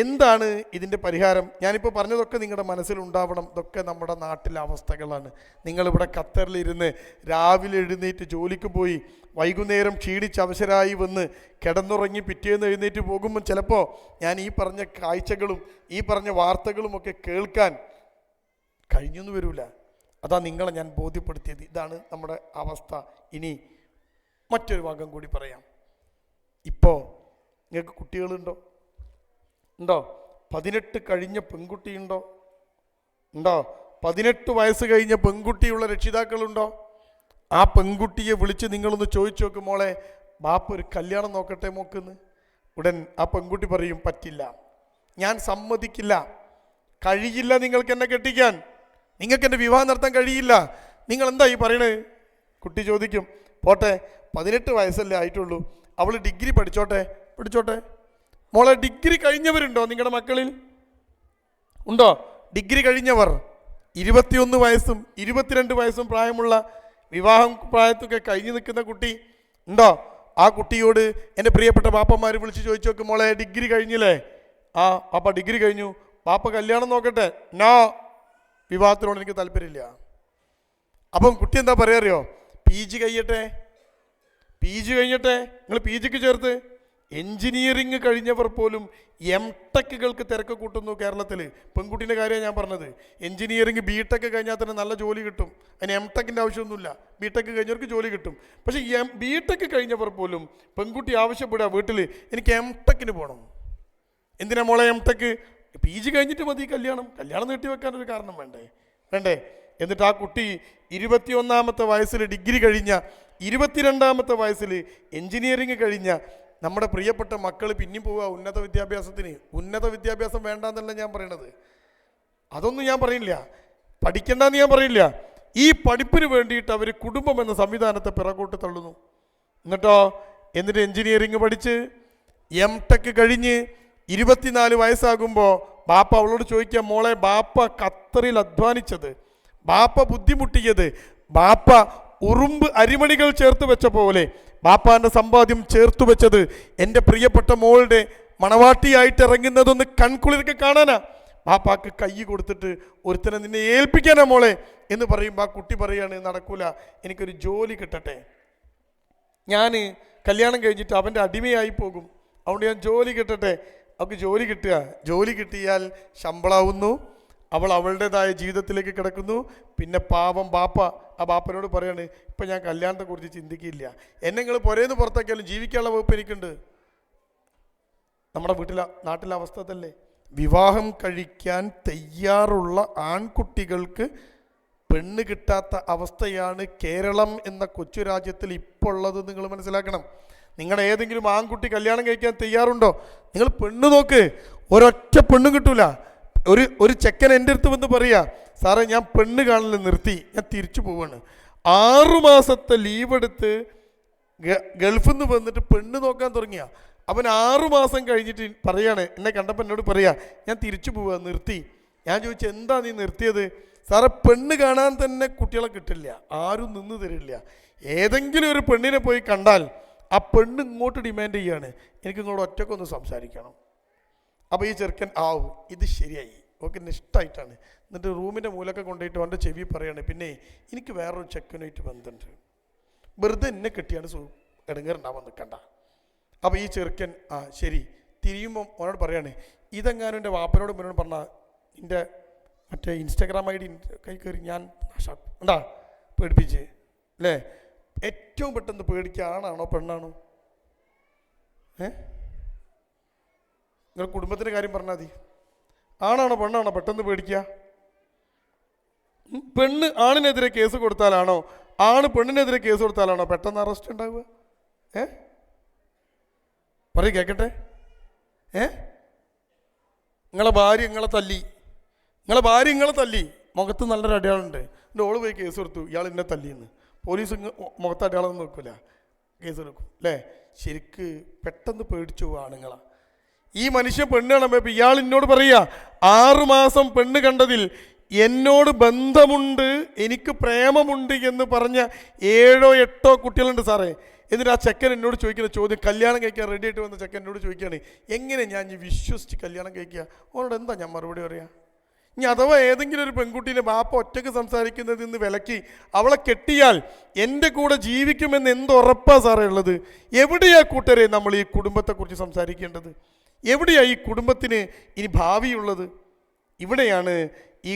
എന്താണ് ഇതിൻ്റെ പരിഹാരം? ഞാനിപ്പോൾ പറഞ്ഞതൊക്കെ നിങ്ങളുടെ മനസ്സിലുണ്ടാവണം. ഇതൊക്കെ നമ്മുടെ നാട്ടിലെ അവസ്ഥകളാണ്. നിങ്ങളിവിടെ ഖത്തറിലിരുന്ന് രാവിലെ എഴുന്നേറ്റ് ജോലിക്ക് പോയി വൈകുന്നേരം ക്ഷീണിച്ച് അവശരായി വന്ന് കിടന്നുറങ്ങി പിറ്റേന്ന് എഴുന്നേറ്റ് പോകുമ്പോൾ ചിലപ്പോൾ ഞാൻ ഈ പറഞ്ഞ കാഴ്ചകളും ഈ പറഞ്ഞ വാർത്തകളുമൊക്കെ കേൾക്കാൻ കഴിഞ്ഞൊന്നും വരില്ല. അതാ നിങ്ങളെ ഞാൻ ബോധ്യപ്പെടുത്തിയത്. ഇതാണ് നമ്മുടെ അവസ്ഥ. ഇനി മറ്റൊരു ഭാഗം കൂടി പറയാം. ഇപ്പോൾ നിങ്ങൾക്ക് കുട്ടികളുണ്ടോ? 18 കഴിഞ്ഞ പെൺകുട്ടിയുണ്ടോ? 18 വയസ്സ് കഴിഞ്ഞ പെൺകുട്ടിയുള്ള രക്ഷിതാക്കളുണ്ടോ? ആ പെൺകുട്ടിയെ വിളിച്ച് നിങ്ങളൊന്ന് ചോദിച്ചു നോക്ക്, മോളെ ബാപ്പ ഒരു കല്യാണം നോക്കട്ടെ മോക്കെന്ന്. ഉടൻ ആ പെൺകുട്ടി പറയും, പറ്റില്ല, ഞാൻ സമ്മതിക്കില്ല, കഴിയില്ല, നിങ്ങൾക്ക് എന്നെ കെട്ടിക്കാൻ, നിങ്ങൾക്ക് എൻ്റെ വിവാഹം നടത്താൻ കഴിയില്ല, നിങ്ങൾ എന്താ ഈ പറയണേ? കുട്ടി ചോദിക്കും, പോട്ടെ 18 വയസ്സല്ലേ ആയിട്ടുള്ളൂ, അവൾ ഡിഗ്രി പഠിച്ചോട്ടെ. മോളെ ഡിഗ്രി കഴിഞ്ഞവരുണ്ടോ നിങ്ങളുടെ മക്കളിൽ? ഉണ്ടോ ഡിഗ്രി കഴിഞ്ഞവർ? 21 വയസ്സും 22 വയസ്സും പ്രായമുള്ള വിവാഹം പ്രായത്തൊക്കെ കഴിഞ്ഞു നിൽക്കുന്ന കുട്ടി ഉണ്ടോ? ആ കുട്ടിയോട് എൻ്റെ പ്രിയപ്പെട്ട ബാപ്പന്മാർ വിളിച്ച് ചോദിച്ചു നോക്ക്, മോളെ ഡിഗ്രി കഴിഞ്ഞില്ലേ? ആ പാപ്പ ഡിഗ്രി കഴിഞ്ഞു, പാപ്പ കല്യാണം നോക്കട്ടെ? നോ, വിവാഹത്തിനോട് എനിക്ക് താല്പര്യമില്ല. അപ്പം കുട്ടി എന്താ പറയാറിയോ? PG കഴിഞ്ഞിട്ടെ. നിങ്ങൾ PGക്ക് ചേർത്ത്. എൻജിനീയറിങ് കഴിഞ്ഞവർ പോലും MTechകൾക്ക് തിരക്ക് കൂട്ടുന്നു കേരളത്തിൽ. പെൺകുട്ടീൻ്റെ കാര്യമാണ് ഞാൻ പറഞ്ഞത്. എൻജിനീയറിങ് BTech കഴിഞ്ഞാൽ തന്നെ നല്ല ജോലി കിട്ടും, അതിന് MTechൻ്റെ ആവശ്യമൊന്നുമില്ല. BTech കഴിഞ്ഞവർക്ക് ജോലി കിട്ടും. പക്ഷേ BTech കഴിഞ്ഞവർ പോലും പെൺകുട്ടി ആവശ്യപ്പെടുക വീട്ടിൽ, എനിക്ക് MTechന് പോകണം. എന്തിനാ മോളെ MTech? PG കഴിഞ്ഞിട്ട് മതി കല്യാണം നീട്ടി വെക്കാനൊരു കാരണം വേണ്ടേ? എന്നിട്ട് ആ കുട്ടി 21ാമത്തെ വയസ്സിൽ ഡിഗ്രി കഴിഞ്ഞ, 22ാമത്തെ വയസ്സിൽ എൻജിനീയറിങ് കഴിഞ്ഞ നമ്മുടെ പ്രിയപ്പെട്ട മക്കൾ പിന്നെയും പോവുക ഉന്നത വിദ്യാഭ്യാസത്തിന്. ഉന്നത വിദ്യാഭ്യാസം വേണ്ടാന്നല്ല ഞാൻ പറയണത്, അതൊന്നും ഞാൻ പറയില്ല, പഠിക്കണ്ടെന്ന് ഞാൻ പറയില്ല. ഈ പഠിപ്പിന് വേണ്ടിയിട്ട് അവർ കുടുംബം എന്ന സംവിധാനത്തെ പിറകോട്ട് തള്ളുന്നു. എന്നിട്ട് എൻജിനീയറിങ് പഠിച്ച് MTech കഴിഞ്ഞ് 24 വയസ്സാകുമ്പോൾ ബാപ്പ അവളോട് ചോദിക്കുക, മോളെ ബാപ്പ ഖത്തറിൽ അധ്വാനിച്ചത്, ബാപ്പ ബുദ്ധിമുട്ടിയത്, ബാപ്പ ഉറുമ്പ് അരിമണികൾ ചേർത്ത് വെച്ച പോലെ ബാപ്പാൻ്റെ സമ്പാദ്യം ചേർത്തു വെച്ചത് എൻ്റെ പ്രിയപ്പെട്ട മോളുടെ മണവാട്ടിയായിട്ട് ഇറങ്ങുന്നതൊന്ന് കൺകുളിരൊക്കെ കാണാനാ. ബാപ്പാക്ക് കൈ കൊടുത്തിട്ട് ഒരുത്തനെ നിന്നെ ഏൽപ്പിക്കാനാ മോളെ എന്ന് പറയുമ്പോൾ ആ കുട്ടി പറയാണ്, നടക്കൂല, എനിക്കൊരു ജോലി കിട്ടട്ടെ, ഞാൻ കല്യാണം കഴിഞ്ഞിട്ട് അവൻ്റെ അടിമയായി പോകും, അതുകൊണ്ട് ഞാൻ ജോലി കിട്ടട്ടെ. അവൾക്ക് ജോലി കിട്ടിയാൽ ശമ്പളമാവുന്നു, അവൾ അവളുടേതായ ജീവിതത്തിലേക്ക് കിടക്കുന്നു. പിന്നെ പാവം ബാപ്പ ആ ബാപ്പനോട് പറയാണ്, ഇപ്പം ഞാൻ കല്യാണത്തെക്കുറിച്ച് ചിന്തിക്കില്ല, എന്നെ നിങ്ങൾ പുരേന്ന് പുറത്താക്കിയാലും ജീവിക്കാനുള്ള വകുപ്പ് എനിക്കുണ്ട്. നമ്മുടെ നാട്ടിലെ അവസ്ഥ അതല്ലേ? വിവാഹം കഴിക്കാൻ തയ്യാറുള്ള ആൺകുട്ടികൾക്ക് പെണ്ണ് കിട്ടാത്ത അവസ്ഥയാണ് കേരളം എന്ന കൊച്ചു രാജ്യത്തിൽ ഇപ്പോൾ ഉള്ളത്. നിങ്ങൾ മനസ്സിലാക്കണം. നിങ്ങളുടെ ഏതെങ്കിലും ആൺകുട്ടി കല്യാണം കഴിക്കാൻ തയ്യാറുണ്ടോ? നിങ്ങൾ പെണ്ണ് നോക്ക്, ഒരൊറ്റ പെണ്ണും കിട്ടൂല. ഒരു ചെക്കൻ എൻ്റെ അടുത്ത് വന്ന് പറയാ, സാറേ ഞാൻ പെണ്ണ് കാണൽ നിർത്തി, ഞാൻ തിരിച്ചു പോവാണ്. 6 മാസത്തെ ലീവ് എടുത്ത് ഗൾഫിൽ നിന്ന് വന്നിട്ട് പെണ്ണ് നോക്കാൻ തുടങ്ങിയ അവൻ 6 മാസം കഴിഞ്ഞിട്ട് പറയാണ്, എന്നെ കണ്ടപ്പോൾ എന്നോട് പറയാ ഞാൻ തിരിച്ചു പോവുക, നിർത്തി. ഞാൻ ചോദിച്ചു എന്താ നീ നിർത്തിയത്? സാറേ പെണ്ണ് കാണാൻ തന്നെ കുട്ടികളെ കിട്ടില്ല, ആരും നിന്ന് തരില്ല. ഏതെങ്കിലും ഒരു പെണ്ണിനെ പോയി കണ്ടാൽ ആ പെണ്ണ് ഇങ്ങോട്ട് ഡിമാൻഡ് ചെയ്യാണ്, എനിക്ക് ഇങ്ങോട്ട് ഒറ്റക്കൊന്ന് സംസാരിക്കണം. അപ്പോൾ ഈ ചെറുക്കൻ ഇത് ശരിയായി, ഓക്കെ ഇഷ്ടമായിട്ടാണ്. എന്നിട്ട് റൂമിൻ്റെ മൂലൊക്കെ കൊണ്ടുപോയിട്ട് അവൻ്റെ ചെവി പറയാണ്, പിന്നെ എനിക്ക് വേറൊരു ചെക്കനായിട്ട് ബന്ധമുണ്ട്, വെറുതെ എന്നെ കെട്ടിയാണ് ഇടങ്ങേറുണ്ടാവാൻ നിൽക്കണ്ട. അപ്പോൾ ഈ ചെറുക്കൻ ശരി. തിരിയുമ്പം അവനോട് പറയാണ്, ഇതെങ്ങാനും എൻ്റെ വാപ്പനോട് മുന്നോട് പറഞ്ഞാൽ എൻ്റെ മറ്റേ ഇൻസ്റ്റാഗ്രാം ID കൈ കയറി ഞാൻ എന്താ പേടിപ്പിച്ച് അല്ലേ? ഏറ്റവും പെട്ടെന്ന് പേടിക്കുക ആണാണോ പെണ്ണാണോ? നിങ്ങൾ കുടുംബത്തിൻ്റെ കാര്യം പറഞ്ഞാൽ മതി. ആണാണോ പെണ്ണാണോ പെട്ടെന്ന് പേടിക്കുക? പെണ്ണ് ആണിനെതിരെ കേസ് കൊടുത്താലാണോ, ആണ് പെണ്ണിനെതിരെ കേസ് കൊടുത്താലാണോ പെട്ടെന്ന് അറസ്റ്റ് ഉണ്ടാവുക? പറയൂ കേൾക്കട്ടെ. നിങ്ങളെ ഭാര്യ നിങ്ങളെ തല്ലി, മുഖത്ത് നല്ലൊരു അടയാളമുണ്ട്, എൻ്റെ ഓള് പോയി കേസ് കൊടുത്തു, ഇയാൾ എന്നെ തല്ലിയെന്ന്. പോലീസ് മുഖത്ത് അടയാളം നോക്കില്ല, കേസ് എടുക്കും അല്ലേ? ശരിക്ക് പെട്ടെന്ന് പേടിച്ചു പോവുക ആണുങ്ങളാ. ഈ മനുഷ്യൻ പെണ്ണ് കാണുമ്പോൾ ഇയാൾ എന്നോട് പറയുക, 6 മാസം പെണ്ണ് കണ്ടതിൽ എന്നോട് ബന്ധമുണ്ട്, എനിക്ക് പ്രേമമുണ്ട് എന്ന് പറഞ്ഞ 7 8 കുട്ടികളുണ്ട് സാറേ. എന്നിട്ട് ആ ചെക്കൻ എന്നോട് ചോദിക്കുന്ന ചോദ്യം, കല്യാണം കഴിക്കാൻ റെഡി ആയിട്ട് വന്ന ചെക്കൻ എന്നോട് ചോദിക്കുകയാണ്, എങ്ങനെ ഞാൻ വിശ്വസിച്ച് കല്യാണം കഴിക്കുക? അവനോട് എന്താ ഞാൻ മറുപടി പറയാ? ഇനി അഥവാ ഏതെങ്കിലും ഒരു പെൺകുട്ടീനെ ബാപ്പ ഒറ്റയ്ക്ക് സംസാരിക്കുന്നതിൽ നിന്ന് വിലക്കി അവളെ കെട്ടിയാൽ എൻ്റെ കൂടെ ജീവിക്കുമെന്ന് എന്തുറപ്പാ സാറേ ഉള്ളത്? എവിടെയാ കൂട്ടരെ നമ്മൾ ഈ കുടുംബത്തെക്കുറിച്ച് സംസാരിക്കേണ്ടത്? എവിടെയാ ഈ കുടുംബത്തിന് ഇനി ഭാവിയുള്ളത്? ഇവിടെയാണ് ഈ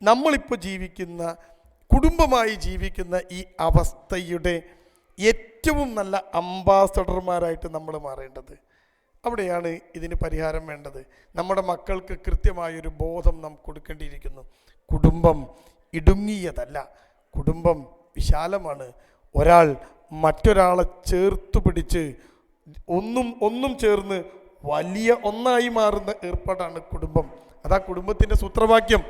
നമ്മളിപ്പോൾ ജീവിക്കുന്ന കുടുംബമായി ജീവിക്കുന്ന ഈ അവസ്ഥയുടെ ഏറ്റവും നല്ല അംബാസഡർമാരായിട്ട് നമ്മൾ മാറേണ്ടത്. അവിടെയാണ് ഇതിന് പരിഹാരം വേണ്ടത്. നമ്മുടെ മക്കൾക്ക് കൃത്യമായൊരു ബോധം നാം കൊടുക്കേണ്ടിയിരിക്കുന്നു. കുടുംബം ഇടുങ്ങിയതല്ല, കുടുംബം വിശാലമാണ്. ഒരാൾ മറ്റൊരാളെ ചേർത്ത് പിടിച്ച് ഒന്നും ചേർന്ന് വലിയ ഒന്നായി മാറുന്ന ഏർപ്പാടാണ് കുടുംബം. അതാ കുടുംബത്തിൻ്റെ സൂത്രവാക്യം.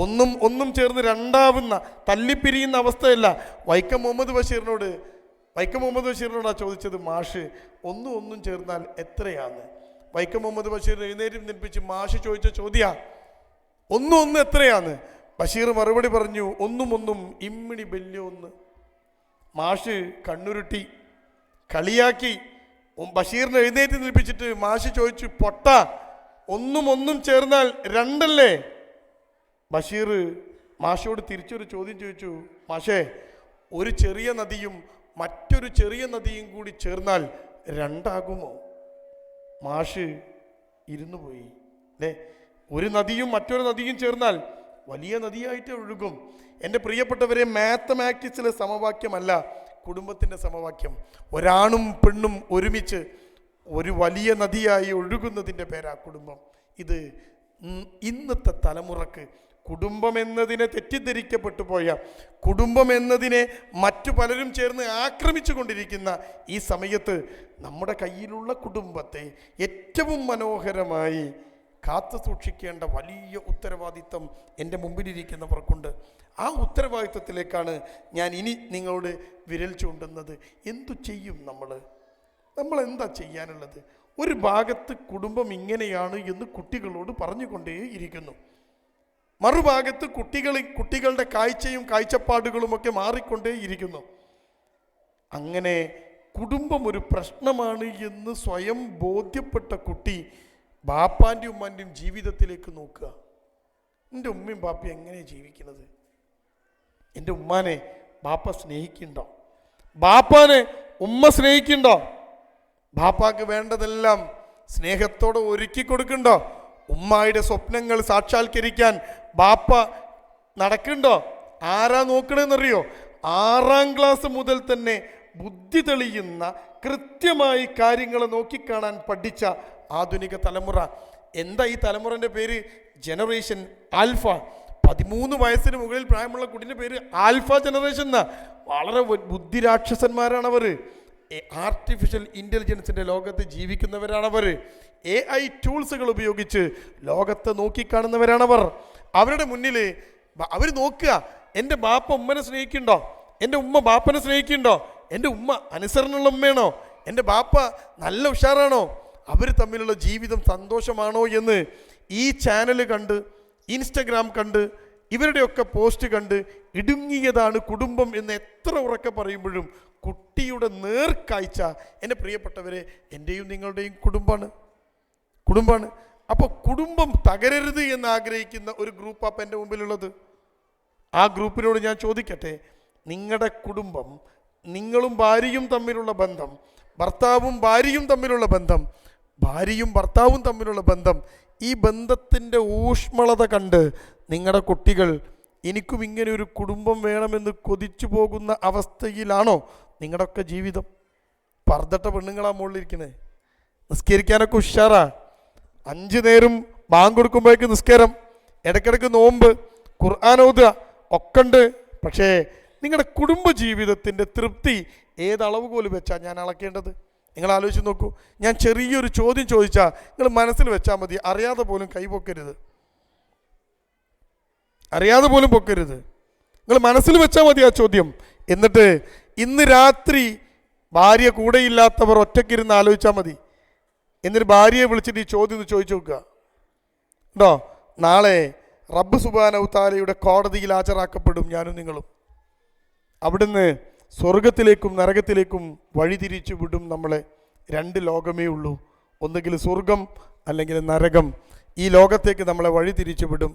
ഒന്നും ചേർന്ന് രണ്ടാവുന്ന തല്ലിപ്പിരിയുന്ന അവസ്ഥയല്ല. വൈക്കം മുഹമ്മദ് ബഷീറിനോടാ ചോദിച്ചത് മാഷ്, ഒന്നും ചേർന്നാൽ എത്രയാന്ന്? വൈക്കം മുഹമ്മദ് ബഷീർ എഴുന്നേറ്റ് നിൽപ്പിച്ച് മാഷ് ചോദിച്ച ചോദ്യ, ഒന്നും എത്രയാന്ന്? ബഷീർ മറുപടി പറഞ്ഞു, ഒന്നും ഇമ്മിണി ബല്യൊന്ന്. മാഷ് കണ്ണുരുട്ടി കളിയാക്കി. ബഷീറിനെ എഴുന്നേറ്റ് നിൽപ്പിച്ചിട്ട് മാഷ് ചോദിച്ചു, പൊട്ട, ഒന്നും ചേർന്നാൽ 2 അല്ലേ? ബഷീർ മാഷോട് തിരിച്ചൊരു ചോദ്യം ചോദിച്ചു, മാഷേ, ഒരു ചെറിയ നദിയും മറ്റൊരു ചെറിയ നദിയും കൂടി ചേർന്നാൽ 2 ആകുമോ? മാഷ് ഇരുന്നു പോയി അല്ലേ? ഒരു നദിയും മറ്റൊരു നദിയും ചേർന്നാൽ വലിയ നദിയായിട്ട് ഒഴുകും. എൻ്റെ പ്രിയപ്പെട്ടവരെ, മാത്തമാറ്റിക്സിലെ സമവാക്യമല്ല കുടുംബത്തിൻ്റെ സമവാക്യം. ഒരാണും പെണ്ണും ഒരുമിച്ച് ഒരു വലിയ നദിയായി ഒഴുകുന്നതിൻ്റെ പേരാ കുടുംബം. ഇത് ഇന്നത്തെ തലമുറക്ക് കുടുംബം എന്നതിനെ തെറ്റിദ്ധരിക്കപ്പെട്ടു പോയ, കുടുംബം എന്നതിനെ മറ്റു പലരും ചേർന്ന് ആക്രമിച്ചു കൊണ്ടിരിക്കുന്ന ഈ സമയത്ത് നമ്മുടെ കയ്യിലുള്ള കുടുംബത്തെ ഏറ്റവും മനോഹരമായി കാത്തു സൂക്ഷിക്കേണ്ട വലിയ ഉത്തരവാദിത്വം എൻ്റെ മുമ്പിലിരിക്കുന്നവർക്കുണ്ട്. ആ ഉത്തരവാദിത്വത്തിലേക്കാണ് ഞാൻ ഇനി നിങ്ങളോട് വിരൽ ചൂണ്ടുന്നത്. എന്തു ചെയ്യും നമ്മൾ എന്താ ചെയ്യാനുള്ളത്? ഒരു ഭാഗത്ത് കുടുംബം ഇങ്ങനെയാണ് എന്ന് കുട്ടികളോട് പറഞ്ഞുകൊണ്ടേ ഇരിക്കുന്നു, മറുഭാഗത്ത് കുട്ടികളുടെ കാഴ്ചയും കാഴ്ചപ്പാടുകളുമൊക്കെ മാറിക്കൊണ്ടേ ഇരിക്കുന്നു. അങ്ങനെ കുടുംബം ഒരു പ്രശ്നമാണ് എന്ന് സ്വയം ബോധ്യപ്പെട്ട കുട്ടി ബാപ്പാൻ്റെയും ഉമ്മാൻ്റെയും ജീവിതത്തിലേക്ക് നോക്കുക. എൻ്റെ ഉമ്മയും ബാപ്പയും എങ്ങനെയാണ് ജീവിക്കുന്നത്? എൻ്റെ ഉമ്മാനെ ബാപ്പ സ്നേഹിക്കുന്നുണ്ടോ? ബാപ്പാനെ ഉമ്മ സ്നേഹിക്കുന്നുണ്ടോ? ബാപ്പാക്ക് വേണ്ടതെല്ലാം സ്നേഹത്തോടെ ഒരുക്കി കൊടുക്കുന്നുണ്ടോ? ഉമ്മായുടെ സ്വപ്നങ്ങൾ സാക്ഷാത്കരിക്കാൻ ബാപ്പ നടക്കുന്നുണ്ടോ? ആരാ നോക്കണമെന്നറിയോ? 6ാം ക്ലാസ് മുതൽ തന്നെ ബുദ്ധി തെളിയുന്ന കൃത്യമായി കാര്യങ്ങൾ നോക്കിക്കാണാൻ പഠിച്ച ആധുനിക തലമുറ. എന്താ ഈ തലമുറൻ്റെ പേര്? Generation alpha. 13 വയസ്സിന് മുകളിൽ പ്രായമുള്ള കുട്ടിൻ്റെ പേര് ആൽഫ ജനറേഷൻ എന്നാ. വളരെ ബുദ്ധിരാക്ഷസന്മാരാണ് അവർ. ആർട്ടിഫിഷ്യൽ ഇൻ്റലിജൻസിൻ്റെ ലോകത്ത് ജീവിക്കുന്നവരാണവർ. AI ടൂൾസുകൾ ഉപയോഗിച്ച് ലോകത്തെ നോക്കിക്കാണുന്നവരാണവർ. അവരുടെ മുന്നിൽ അവർ നോക്കുക, എൻ്റെ ബാപ്പ ഉമ്മനെ സ്നേഹിക്കുന്നുണ്ടോ, എൻ്റെ ഉമ്മ ബാപ്പനെ സ്നേഹിക്കുന്നുണ്ടോ, എൻ്റെ ഉമ്മ അനുസരണമുള്ള ഉമ്മയാണോ, എൻ്റെ ബാപ്പ നല്ല ഉഷാറാണോ, അവർ തമ്മിലുള്ള ജീവിതം സന്തോഷമാണോ എന്ന് ഈ ചാനൽ കണ്ട്, ഇൻസ്റ്റഗ്രാം കണ്ട്, ഇവരുടെയൊക്കെ പോസ്റ്റ് കണ്ട് ഇടുങ്ങിയതാണ് കുടുംബം എന്ന് എത്ര ഉറക്കെ പറയുമ്പോഴും കുട്ടിയുടെ നേർക്കാഴ്ച എൻ്റെ പ്രിയപ്പെട്ടവരെ എൻ്റെയും നിങ്ങളുടെയും കുടുംബമാണ്. അപ്പോൾ കുടുംബം തകരരുത് എന്ന് ആഗ്രഹിക്കുന്ന ഒരു ഗ്രൂപ്പാണ് എൻ്റെ മുമ്പിലുള്ളത്. ആ ഗ്രൂപ്പിനോട് ഞാൻ ചോദിക്കട്ടെ, നിങ്ങളുടെ കുടുംബം, നിങ്ങളും ഭാര്യയും തമ്മിലുള്ള ബന്ധം, ഭർത്താവും ഭാര്യയും തമ്മിലുള്ള ബന്ധം, ഭാര്യയും ഭർത്താവും തമ്മിലുള്ള ബന്ധം, ഈ ബന്ധത്തിൻ്റെ ഊഷ്മളത കണ്ട് നിങ്ങളുടെ കുട്ടികൾ എനിക്കും ഇങ്ങനെ ഒരു കുടുംബം വേണമെന്ന് കൊതിച്ചു പോകുന്ന അവസ്ഥയിലാണോ നിങ്ങളുടെയൊക്കെ ജീവിതം? പർദ്ദട്ട പെണ്ണുങ്ങളാ മുകളിലിരിക്കുന്നത്, നിസ്കരിക്കാനൊക്കെ ഉഷാറാ, 5 നേരം ബാങ്ക് കൊടുക്കുമ്പോഴേക്ക് നിസ്കാരം, ഇടയ്ക്കിടയ്ക്ക് നോമ്പ്, ഖുർആൻ ഓതുക ഒക്കെ ഉണ്ട്. പക്ഷേ നിങ്ങളുടെ കുടുംബജീവിതത്തിൻ്റെ തൃപ്തി ഏതളവുകോല് വെച്ചാൽ ഞാൻ അളക്കേണ്ടത്? നിങ്ങൾ ആലോചിച്ച് നോക്കൂ. ഞാൻ ചെറിയൊരു ചോദ്യം ചോദിച്ചാൽ നിങ്ങൾ മനസ്സിൽ വെച്ചാൽ മതി, അറിയാതെ പോലും കൈ പൊക്കരുത്, അറിയാതെ പോലും പൊക്കരുത്, നിങ്ങൾ മനസ്സിൽ വെച്ചാൽ മതി ആ ചോദ്യം. എന്നിട്ട് ഇന്ന് രാത്രി ഭാര്യ കൂടെയില്ലാത്തവർ ഒറ്റയ്ക്കിരുന്ന് ആലോചിച്ചാൽ മതി. എന്നിട്ട് ഭാര്യയെ വിളിച്ചിട്ട് ഈ ചോദ്യം ഒന്ന് ചോദിച്ചു നോക്കുക കേട്ടോ. നാളെ റബ്ബ് സുബ്ഹാനഹു തആലയുടെ കോടതിയിൽ ഹാജരാക്കപ്പെടും ഞാനും നിങ്ങളും. അവിടുന്ന് സ്വർഗത്തിലേക്കും നരകത്തിലേക്കും വഴിതിരിച്ചു വിടും നമ്മളെ. 2 ലോകമേ ഉള്ളൂ, ഒന്നുകിൽ സ്വർഗം അല്ലെങ്കിൽ നരകം. ഈ ലോകത്തേക്ക് നമ്മളെ വഴിതിരിച്ചു വിടും.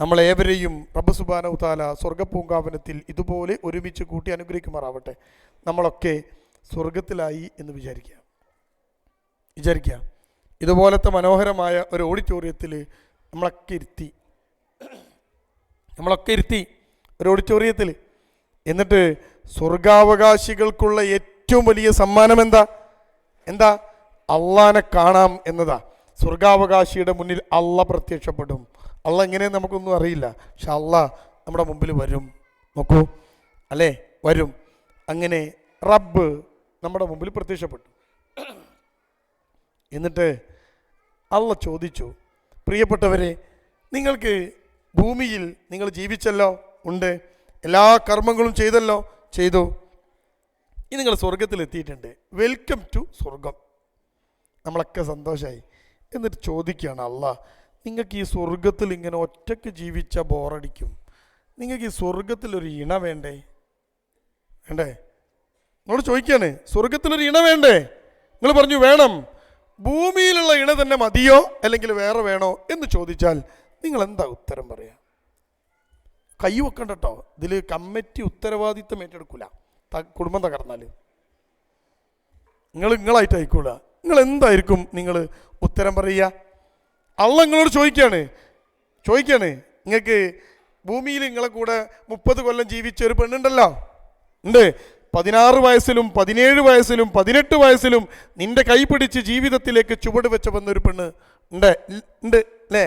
നമ്മളേവരെയും റബ്ബ് സുബ്ഹാനഹു തആല സ്വർഗപ്പൂങ്കാവനത്തിൽ ഇതുപോലെ ഒരുമിച്ച് കൂട്ടി അനുഗ്രഹിക്കുമാറാവട്ടെ. നമ്മളൊക്കെ സ്വർഗത്തിലായി എന്ന് വിചാരിക്കുക. ഇതുപോലത്തെ മനോഹരമായ ഒരു ഓഡിറ്റോറിയത്തിൽ നമ്മളൊക്കെ ഇരുത്തി ഒരു ഓഡിറ്റോറിയത്തിൽ. എന്നിട്ട് സ്വർഗാവകാശികൾക്കുള്ള ഏറ്റവും വലിയ സമ്മാനം എന്താ? അള്ളാനെ കാണാം എന്നതാ. സ്വർഗാവകാശിയുടെ മുന്നിൽ അള്ള പ്രത്യക്ഷപ്പെടും. അള്ള എങ്ങനെയെന്ന് നമുക്കൊന്നും അറിയില്ല, പക്ഷെ അള്ള നമ്മുടെ മുമ്പിൽ വരും. നോക്കൂ അല്ലേ, വരും. അങ്ങനെ റബ്ബ് നമ്മുടെ മുമ്പിൽ പ്രത്യക്ഷപ്പെട്ടു. എന്നിട്ട് അള്ള ചോദിച്ചു, പ്രിയപ്പെട്ടവരെ, നിങ്ങൾക്ക് ഭൂമിയിൽ നിങ്ങൾ ജീവിച്ചല്ലോ, ഉണ്ട്, എല്ലാ കർമ്മങ്ങളും ചെയ്തല്ലോ, ചെയ്തു, ഇനി നിങ്ങൾ സ്വർഗത്തിലെത്തിയിട്ടുണ്ട്, വെൽക്കം ടു സ്വർഗം. നമ്മളൊക്കെ സന്തോഷമായി. എന്നിട്ട് ചോദിക്കുകയാണ് അള്ള, നിങ്ങൾക്ക് ഈ സ്വർഗത്തിൽ ഇങ്ങനെ ഒറ്റയ്ക്ക് ജീവിച്ച ബോറടിക്കും, നിങ്ങൾക്ക് ഈ സ്വർഗത്തിലൊരു ഇണ വേണ്ടേ? നിങ്ങൾ ചോദിക്കുകയാണ്, സ്വർഗത്തിലൊരു ഇണ വേണ്ടേ? നിങ്ങൾ പറഞ്ഞു വേണം. ഭൂമിയിലുള്ള ഇണ തന്നെ മതിയോ അല്ലെങ്കിൽ വേറെ വേണോ എന്ന് ചോദിച്ചാൽ നിങ്ങൾ എന്താ ഉത്തരം പറയാ? കൈ വെക്കണ്ട കേട്ടോ, ഇതിൽ കമ്മിറ്റി ഉത്തരവാദിത്തം ഏറ്റെടുക്കൂല. കുടുംബം തകർന്നാൽ നിങ്ങളായിട്ട് ആയിക്കൂല. നിങ്ങൾ എന്തായിരിക്കും നിങ്ങൾ ഉത്തരം പറയുക? അള്ള നിങ്ങളോട് ചോദിക്കാണ് നിങ്ങൾക്ക് ഭൂമിയിൽ നിങ്ങളെ കൂടെ 30 കൊല്ലം ജീവിച്ച ഒരു പെണ്ണുണ്ടല്ലോ, ഉണ്ട്, 16 വയസ്സിലും 17 വയസ്സിലും 18 വയസ്സിലും നിന്റെ കൈ പിടിച്ച് ജീവിതത്തിലേക്ക് ചുവട് വെച്ച വന്നൊരു പെണ്ണ് ഉണ്ട് അല്ലേ?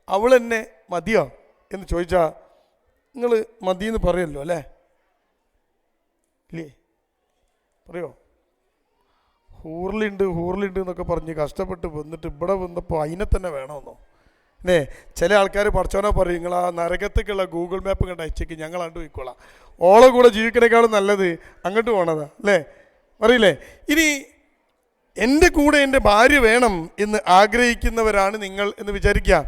അവൾ എന്നെ മതിയോ എന്ന് ചോദിച്ചാൽ നിങ്ങൾ മതിയെന്ന് പറയുമല്ലോ അല്ലേ? ഇല്ലേ? പറയോ? ഹൂർലുണ്ട് എന്നൊക്കെ പറഞ്ഞ് കഷ്ടപ്പെട്ട് വന്നിട്ട് ഇവിടെ വന്നപ്പോൾ അതിനെ തന്നെ വേണമെന്നോ? അല്ലേ? ചില ആൾക്കാർ പഠിച്ചോനോ പറയും, നിങ്ങൾ ആ നരകത്തേക്കുള്ള ഗൂഗിൾ മാപ്പ് കണ്ട് അയച്ചേക്ക്, ഞങ്ങൾ അങ്ങോട്ട് പോയിക്കോളാം, ഓളെ കൂടെ ജീവിക്കണേക്കാളും നല്ലത് അങ്ങോട്ട് പോകണതാ അല്ലേ? പറയില്ലേ? ഇനി എൻ്റെ കൂടെ എൻ്റെ ഭാര്യ വേണം എന്ന് ആഗ്രഹിക്കുന്നവരാണ് നിങ്ങൾ എന്ന് വിചാരിക്കുക.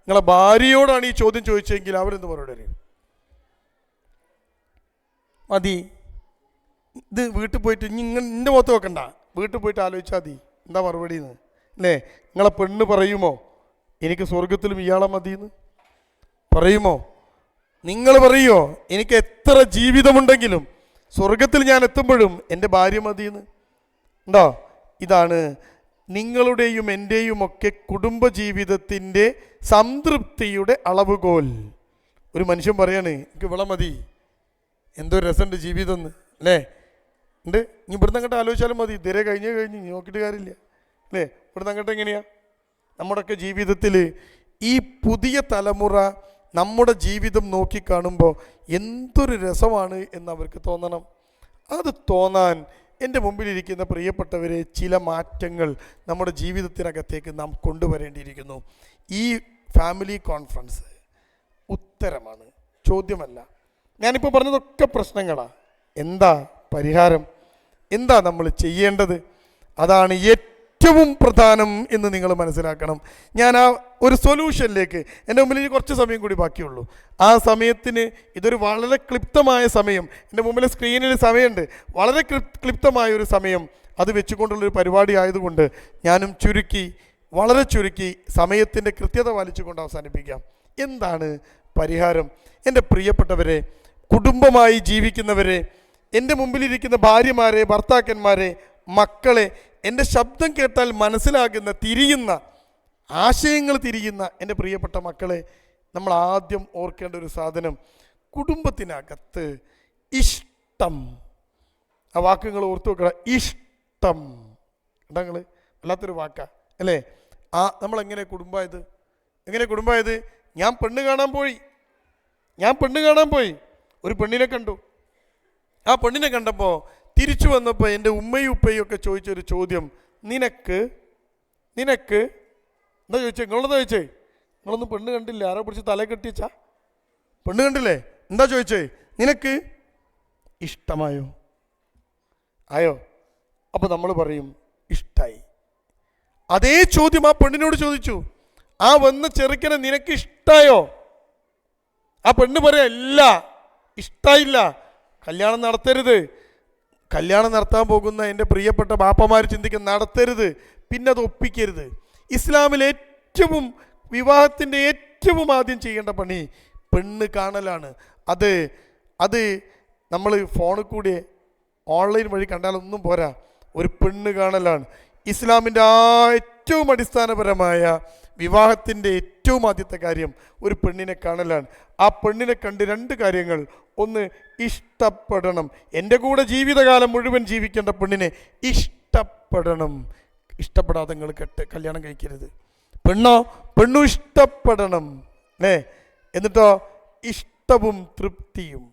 നിങ്ങളെ ഭാര്യയോടാണ് ഈ ചോദ്യം ചോദിച്ചെങ്കിൽ അവരെന്ത് മറുപടി അറിയും? മതി, ഇത് വീട്ടിൽ പോയിട്ട് നിൻ്റെ മുഖത്ത് വെക്കണ്ട, വീട്ടിൽ പോയിട്ട് ആലോചിച്ചാൽ മതി എന്താ മറുപടി എന്ന് അല്ലേ? നിങ്ങളെ പെണ്ണ് പറയുമോ എനിക്ക് സ്വർഗത്തിലും ഇയാളെ മതിയെന്ന്? പറയുമോ? നിങ്ങൾ പറയുമോ എനിക്ക് എത്ര ജീവിതമുണ്ടെങ്കിലും സ്വർഗത്തിൽ ഞാൻ എത്തുമ്പോഴും എൻ്റെ ഭാര്യ മതിയെന്ന്? ഉണ്ടോ? ഇതാണ് നിങ്ങളുടെയും എൻ്റെയും ഒക്കെ കുടുംബജീവിതത്തിൻ്റെ സംതൃപ്തിയുടെ അളവുകോൽ. ഒരു മനുഷ്യൻ പറയാണ് എനിക്ക് ഇവിടെ മതി, എന്തോ രസമുണ്ട് ജീവിതം എന്ന് അല്ലേ? ഉണ്ട്, ഇനി ഇവിടുന്ന് അങ്ങോട്ട് ആലോചിച്ചാലും മതി, ഇതുവരെ കഴിഞ്ഞ് നോക്കിയിട്ട് കാര്യമില്ല അല്ലേ? ഇവിടുന്ന് അങ്ങോട്ട് എങ്ങനെയാ? നമ്മുടെയൊക്കെ ജീവിതത്തിൽ ഈ പുതിയ തലമുറ നമ്മുടെ ജീവിതം നോക്കിക്കാണുമ്പോൾ എന്തൊരു രസമാണ് എന്ന് അവർക്ക് തോന്നണം. അത് തോന്നാൻ എൻ്റെ മുമ്പിലിരിക്കുന്ന പ്രിയപ്പെട്ടവരെ, ചില മാറ്റങ്ങൾ നമ്മുടെ ജീവിതത്തിനകത്തേക്ക് നാം കൊണ്ടുവരേണ്ടിയിരിക്കുന്നു. ഈ ഫാമിലി കോൺഫറൻസ് ഉത്തരമാണ്, ചോദ്യമല്ല. ഞാനിപ്പോൾ പറഞ്ഞതൊക്കെ പ്രശ്നങ്ങളാണ്. എന്താ പരിഹാരം? എന്താ നമ്മൾ ചെയ്യേണ്ടത്? അതാണ് ഏറ്റവും പ്രധാനം എന്ന് നിങ്ങൾ മനസ്സിലാക്കണം. ഞാൻ ആ ഒരു സൊല്യൂഷനിലേക്ക്, എൻ്റെ മുമ്പിൽ ഇനി കുറച്ച് സമയം കൂടി ബാക്കിയുള്ളൂ. ആ സമയത്തിന് ഇതൊരു വളരെ ക്ലിപ്തമായ സമയം, എൻ്റെ മുമ്പിൽ സ്ക്രീനിൽ സമയമുണ്ട്, വളരെ ക്ലിപ്തമായ ഒരു സമയം അത് വെച്ചുകൊണ്ടുള്ളൊരു പരിപാടി ആയതുകൊണ്ട് ഞാനും വളരെ ചുരുക്കി സമയത്തിൻ്റെ കൃത്യത പാലിച്ചുകൊണ്ട് അവസാനിപ്പിക്കാം. എന്താണ് പരിഹാരം? എൻ്റെ പ്രിയപ്പെട്ടവരെ, കുടുംബമായി ജീവിക്കുന്നവരെ, എൻ്റെ മുമ്പിലിരിക്കുന്ന ഭാര്യമാരെ, ഭർത്താക്കന്മാരെ, മക്കളെ, എൻ്റെ ശബ്ദം കേട്ടാൽ മനസ്സിലാകുന്ന, ആശയങ്ങൾ തിരിയുന്ന എൻ്റെ പ്രിയപ്പെട്ട മക്കളെ, നമ്മൾ ആദ്യം ഓർക്കേണ്ട ഒരു സാധനം, കുടുംബത്തിനകത്ത് ഇഷ്ടം. ആ വാക്കുകൾ ഓർത്തു വെക്കണം. ഇഷ്ടം നിങ്ങൾ വല്ലാത്തൊരു വാക്കാ അല്ലേ? നമ്മളെങ്ങനെ കുടുംബമായത്? ഞാൻ പെണ്ണ് കാണാൻ പോയി, ഒരു പെണ്ണിനെ കണ്ടു. ആ പെണ്ണിനെ കണ്ടപ്പോൾ തിരിച്ചു വന്നപ്പോൾ എൻ്റെ ഉമ്മയും ഉപ്പയും ഒക്കെ ചോദിച്ചൊരു ചോദ്യം, നിനക്ക് എന്താ ചോദിച്ചേ? നിങ്ങളെന്താ ചോദിച്ചേ? നിങ്ങളൊന്നും പെണ്ണ് കണ്ടില്ല, ആരെ പിടിച്ച് തല കെട്ടിച്ചാ? പെണ്ണ് കണ്ടില്ലേ? എന്താ ചോദിച്ചേ? നിനക്ക് ഇഷ്ടമായോ? ആയോ? അപ്പോൾ നമ്മൾ പറയും ഇഷ്ടായി. അതേ ചോദ്യം ആ പെണ്ണിനോട് ചോദിച്ചു, ആ വന്ന ചെറുക്കനെ നിനക്ക് ഇഷ്ടായോ? ആ പെണ്ണ് പറയാ ഇല്ല, ഇഷ്ടായില്ല, കല്യാണം നടത്തരുത്. കല്യാണം നടത്താൻ പോകുന്ന എൻ്റെ പ്രിയപ്പെട്ട ബാപ്പമാർ ചിന്തിക്കുന്ന നടത്തരുത്, പിന്നെ അത് ഒപ്പിക്കരുത്. ഇസ്ലാമിൽ വിവാഹത്തിൻ്റെ ഏറ്റവും ആദ്യം ചെയ്യേണ്ട പണി പെണ്ണ് കാണലാണ്. അത് നമ്മൾ ഫോണിൽ കൂടി ഓൺലൈൻ വഴി കണ്ടാലൊന്നും പോരാ, ഒരു പെണ്ണ് കാണലാണ്. ഇസ്ലാമിൻ്റെ ഏറ്റവും അടിസ്ഥാനപരമായ വിവാഹത്തിൻ്റെ ഏറ്റവും ആദ്യത്തെ കാര്യം ഒരു പെണ്ണിനെ കാണലാണ്. ആ പെണ്ണിനെ കണ്ട് രണ്ട് കാര്യങ്ങൾ. ഒന്ന്, ഇഷ്ടപ്പെടണം. എൻ്റെ കൂടെ ജീവിതകാലം മുഴുവൻ ജീവിക്കേണ്ട പെണ്ണിനെ ഇഷ്ടപ്പെടണം. ഇഷ്ടപ്പെടാതെ നിങ്ങൾ കല്യാണം കഴിക്കരുത്. പെണ്ണും ഇഷ്ടപ്പെടണം അല്ലേ? എന്നിട്ടോ ഇഷ്ടവും തൃപ്തിയും.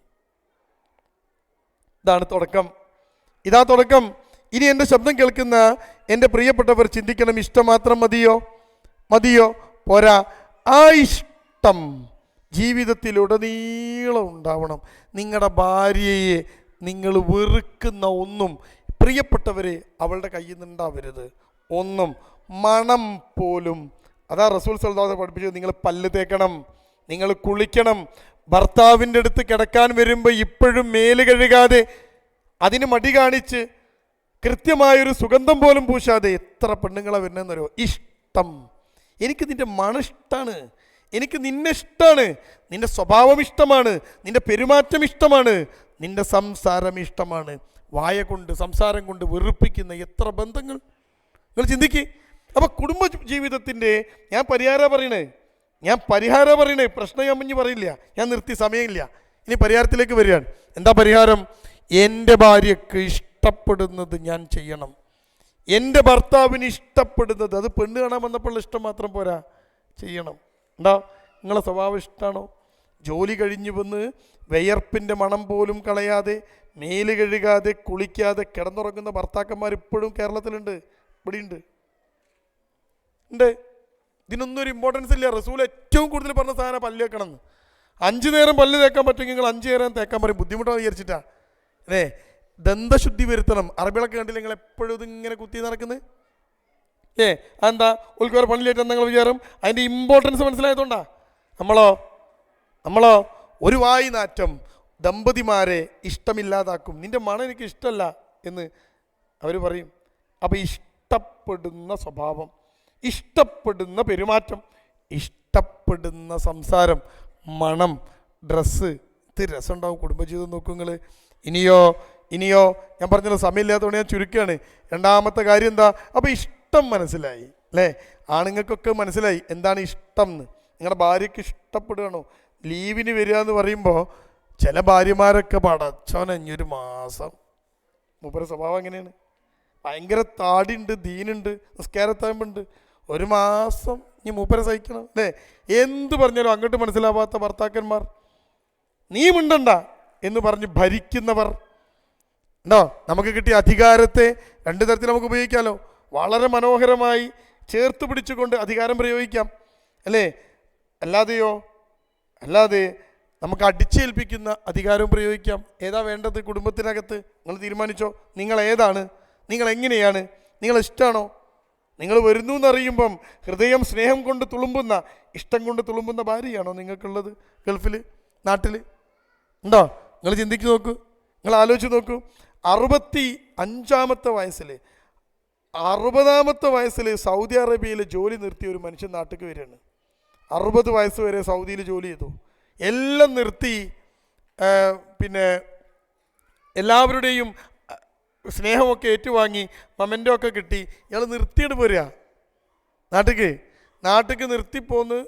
ഇതാ തുടക്കം. ഇനി എൻ്റെ ശബ്ദം കേൾക്കുന്ന എൻ്റെ പ്രിയപ്പെട്ടവർ ചിന്തിക്കണം, ഇഷ്ടം മാത്രം മതിയോ? പോരാ, ആ ഇഷ്ടം ജീവിതത്തിലുടനീളം ഉണ്ടാവണം. നിങ്ങളുടെ ഭാര്യയെ നിങ്ങൾ വെറുക്കുന്ന ഒന്നും പ്രിയപ്പെട്ടവരെ അവളുടെ കയ്യിൽ നിന്നുണ്ടാവരുത്. ഒന്നും മണം പോലും. അതാ റസൂൽ സല്ലല്ലാഹു അലൈഹി വസല്ലം പഠിപ്പിച്ചത്, നിങ്ങൾ പല്ല് തേക്കണം, നിങ്ങൾ കുളിക്കണം. ഭർത്താവിൻ്റെ അടുത്ത് കിടക്കാൻ വരുമ്പോൾ ഇപ്പോഴും മേല് കഴുകാതെ, അതിന് മടി കാണിച്ച് കൃത്യമായൊരു സുഗന്ധം പോലും പൂശാതെ എത്ര പെണ്ണുങ്ങളെ വരുന്നതെന്നറിയോ? ഇഷ്ടം. എനിക്ക് നിൻ്റെ മണം ഇഷ്ടമാണ്, എനിക്ക് നിന്നെ ഇഷ്ടമാണ്, നിൻ്റെ സ്വഭാവം ഇഷ്ടമാണ്, നിൻ്റെ പെരുമാറ്റം ഇഷ്ടമാണ്, നിൻ്റെ സംസാരം ഇഷ്ടമാണ്. വായ കൊണ്ട് സംസാരം കൊണ്ട് വെറുപ്പിക്കുന്ന എത്ര ബന്ധങ്ങൾ നിങ്ങൾ ചിന്തിക്ക്. അപ്പോൾ കുടുംബ ജീവിതത്തിൻ്റെ ഞാൻ പരിഹാരം പറയണേ, പ്രശ്നം ഞാൻ മുന്നേ പറയില്ല, ഞാൻ നിർത്തി, സമയമില്ല. ഇനി പരിഹാരത്തിലേക്ക് വരികയാണ്. എന്താ പരിഹാരം? എൻ്റെ ഭാര്യയ്ക്ക് ഇഷ്ടപ്പെടുന്നത് ഞാൻ ചെയ്യണം. എൻ്റെ ഭർത്താവിന് ഇഷ്ടപ്പെടുന്നത്, അത് പെണ്ണ് കാണാൻ വന്നപ്പോഴുള്ള ഇഷ്ടം മാത്രം പോരാ, ചെയ്യണം. നിങ്ങളെ സ്വഭാവം ഇഷ്ടമാണോ? ജോലി കഴിഞ്ഞു വന്ന് വിയർപ്പിൻ്റെ മണം പോലും കളയാതെ, മേല് കഴുകാതെ, കുളിക്കാതെ കിടന്നുറങ്ങുന്ന ഭർത്താക്കന്മാർ ഇപ്പോഴും കേരളത്തിലുണ്ട്, ഇവിടെയുണ്ട്. ഇതിനൊന്നും ഒരു ഇമ്പോർട്ടൻസ് ഇല്ല. റസൂൽ ഏറ്റവും കൂടുതൽ പറഞ്ഞ സാധനം പല്ല് തേക്കണം എന്ന്. 5 നേരം പല്ല് തേക്കാൻ പറ്റുമെങ്കിൽ നിങ്ങൾ 5 നേരം തേക്കാൻ പറയും. ബുദ്ധിമുട്ടാണ് വിചാരിച്ചിട്ടാ അല്ലേ? ദന്തശുദ്ധി വരുത്തണം. അറബികളൊക്കെ കണ്ടില്ല നിങ്ങൾ എപ്പോഴും ഇതിങ്ങനെ കുത്തി നടക്കുന്നത്? അതെന്താ? ഉൾക്കൊരു പണിയിലേറ്റ് നിങ്ങൾ വിചാരം? അതിൻ്റെ ഇമ്പോർട്ടൻസ് മനസ്സിലായതുകൊണ്ടാ. നമ്മളോ ഒരു വായി നാറ്റം ദമ്പതിമാരെ ഇഷ്ടമില്ലാതാക്കും. നിൻ്റെ മണം എനിക്ക് ഇഷ്ടമല്ല എന്ന് അവർ പറയും. അപ്പോൾ ഇഷ്ടപ്പെടുന്ന സ്വഭാവം, ഇഷ്ടപ്പെടുന്ന പെരുമാറ്റം, ഇഷ്ടപ്പെടുന്ന സംസാരം, മണം, ഡ്രസ്സ്, ഇത് രസമുണ്ടാവും കുടുംബജീവിതം. നോക്കൂ നിങ്ങൾ. ഇനിയോ ഞാൻ പറഞ്ഞല്ലോ സമയമില്ലാത്തതുകൊണ്ട് ഞാൻ ചുരുക്കുകയാണ്. രണ്ടാമത്തെ കാര്യം എന്താ? അപ്പോൾ ഇഷ്ടം മനസ്സിലായി അല്ലേ? ആണുങ്ങൾക്കൊക്കെ മനസ്സിലായി എന്താണ് ഇഷ്ടം എന്ന്. നിങ്ങളുടെ ഭാര്യയ്ക്ക് ഇഷ്ടപ്പെടുകയാണോ? ലീവിന് വരിക എന്ന് പറയുമ്പോൾ ചില ഭാര്യമാരൊക്കെ പടച്ചോനഞ്ഞൊരു മാസം, മൂപ്പര സ്വഭാവം എങ്ങനെയാണ്? ഭയങ്കര താടിയുണ്ട്, ദീനുണ്ട്, നിസ്കാരത്താമ്പുണ്ട്, 1 മാസം നീ മൂപ്പരെ സഹിക്കണം അല്ലേ? എന്ത് പറഞ്ഞാലും അങ്ങോട്ട് മനസ്സിലാവാത്ത ഭർത്താക്കന്മാർ, നീ മിണ്ടണ്ട എന്ന് പറഞ്ഞ് ഭരിക്കുന്നവർ ഉണ്ടോ? നമുക്ക് കിട്ടിയ അധികാരത്തെ രണ്ട് തരത്തിൽ നമുക്ക് ഉപയോഗിക്കാമല്ലോ. വളരെ മനോഹരമായി ചേർത്ത് പിടിച്ചുകൊണ്ട് അധികാരം പ്രയോഗിക്കാം, അല്ലേ? അല്ലാതെ നമുക്ക് അടിച്ചേൽപ്പിക്കുന്ന അധികാരം പ്രയോഗിക്കാം. ഏതാ വേണ്ടത് കുടുംബത്തിനകത്ത്? നിങ്ങൾ തീരുമാനിച്ചോ. നിങ്ങൾ ഏതാണ്? നിങ്ങൾ എങ്ങനെയാണ്? നിങ്ങൾ ഇഷ്ടമാണോ? നിങ്ങൾ വരുന്നു എന്നറിയുമ്പം ഹൃദയം സ്നേഹം കൊണ്ട് തുളുമ്പുന്ന, ഇഷ്ടം കൊണ്ട് തുളുമ്പുന്ന ഭാര്യയാണോ നിങ്ങൾക്കുള്ളത്? ഗൾഫിൽ, നാട്ടിൽ ഉണ്ടോ? നിങ്ങൾ ചിന്തിച്ചു നോക്കൂ, നിങ്ങൾ ആലോചിച്ച് നോക്കൂ. 65 വയസ്സിൽ 60 വയസ്സിൽ സൗദി അറേബ്യയിൽ ജോലി നിർത്തിയ ഒരു മനുഷ്യൻ നാട്ടിലേക്ക് വരികയാണ്. 60 വയസ്സ് വരെ സൗദിയിൽ ജോലി ചെയ്തു, എല്ലാം നിർത്തി, പിന്നെ എല്ലാവരുടെയും സ്നേഹമൊക്കെ ഏറ്റുവാങ്ങി, മൊമെൻ്റോ ഒക്കെ കിട്ടി. ഇയാൾ നിർത്തിയിട്ട് പോരുക നാട്ടിലേക്ക് നിർത്തിപ്പോന്ന്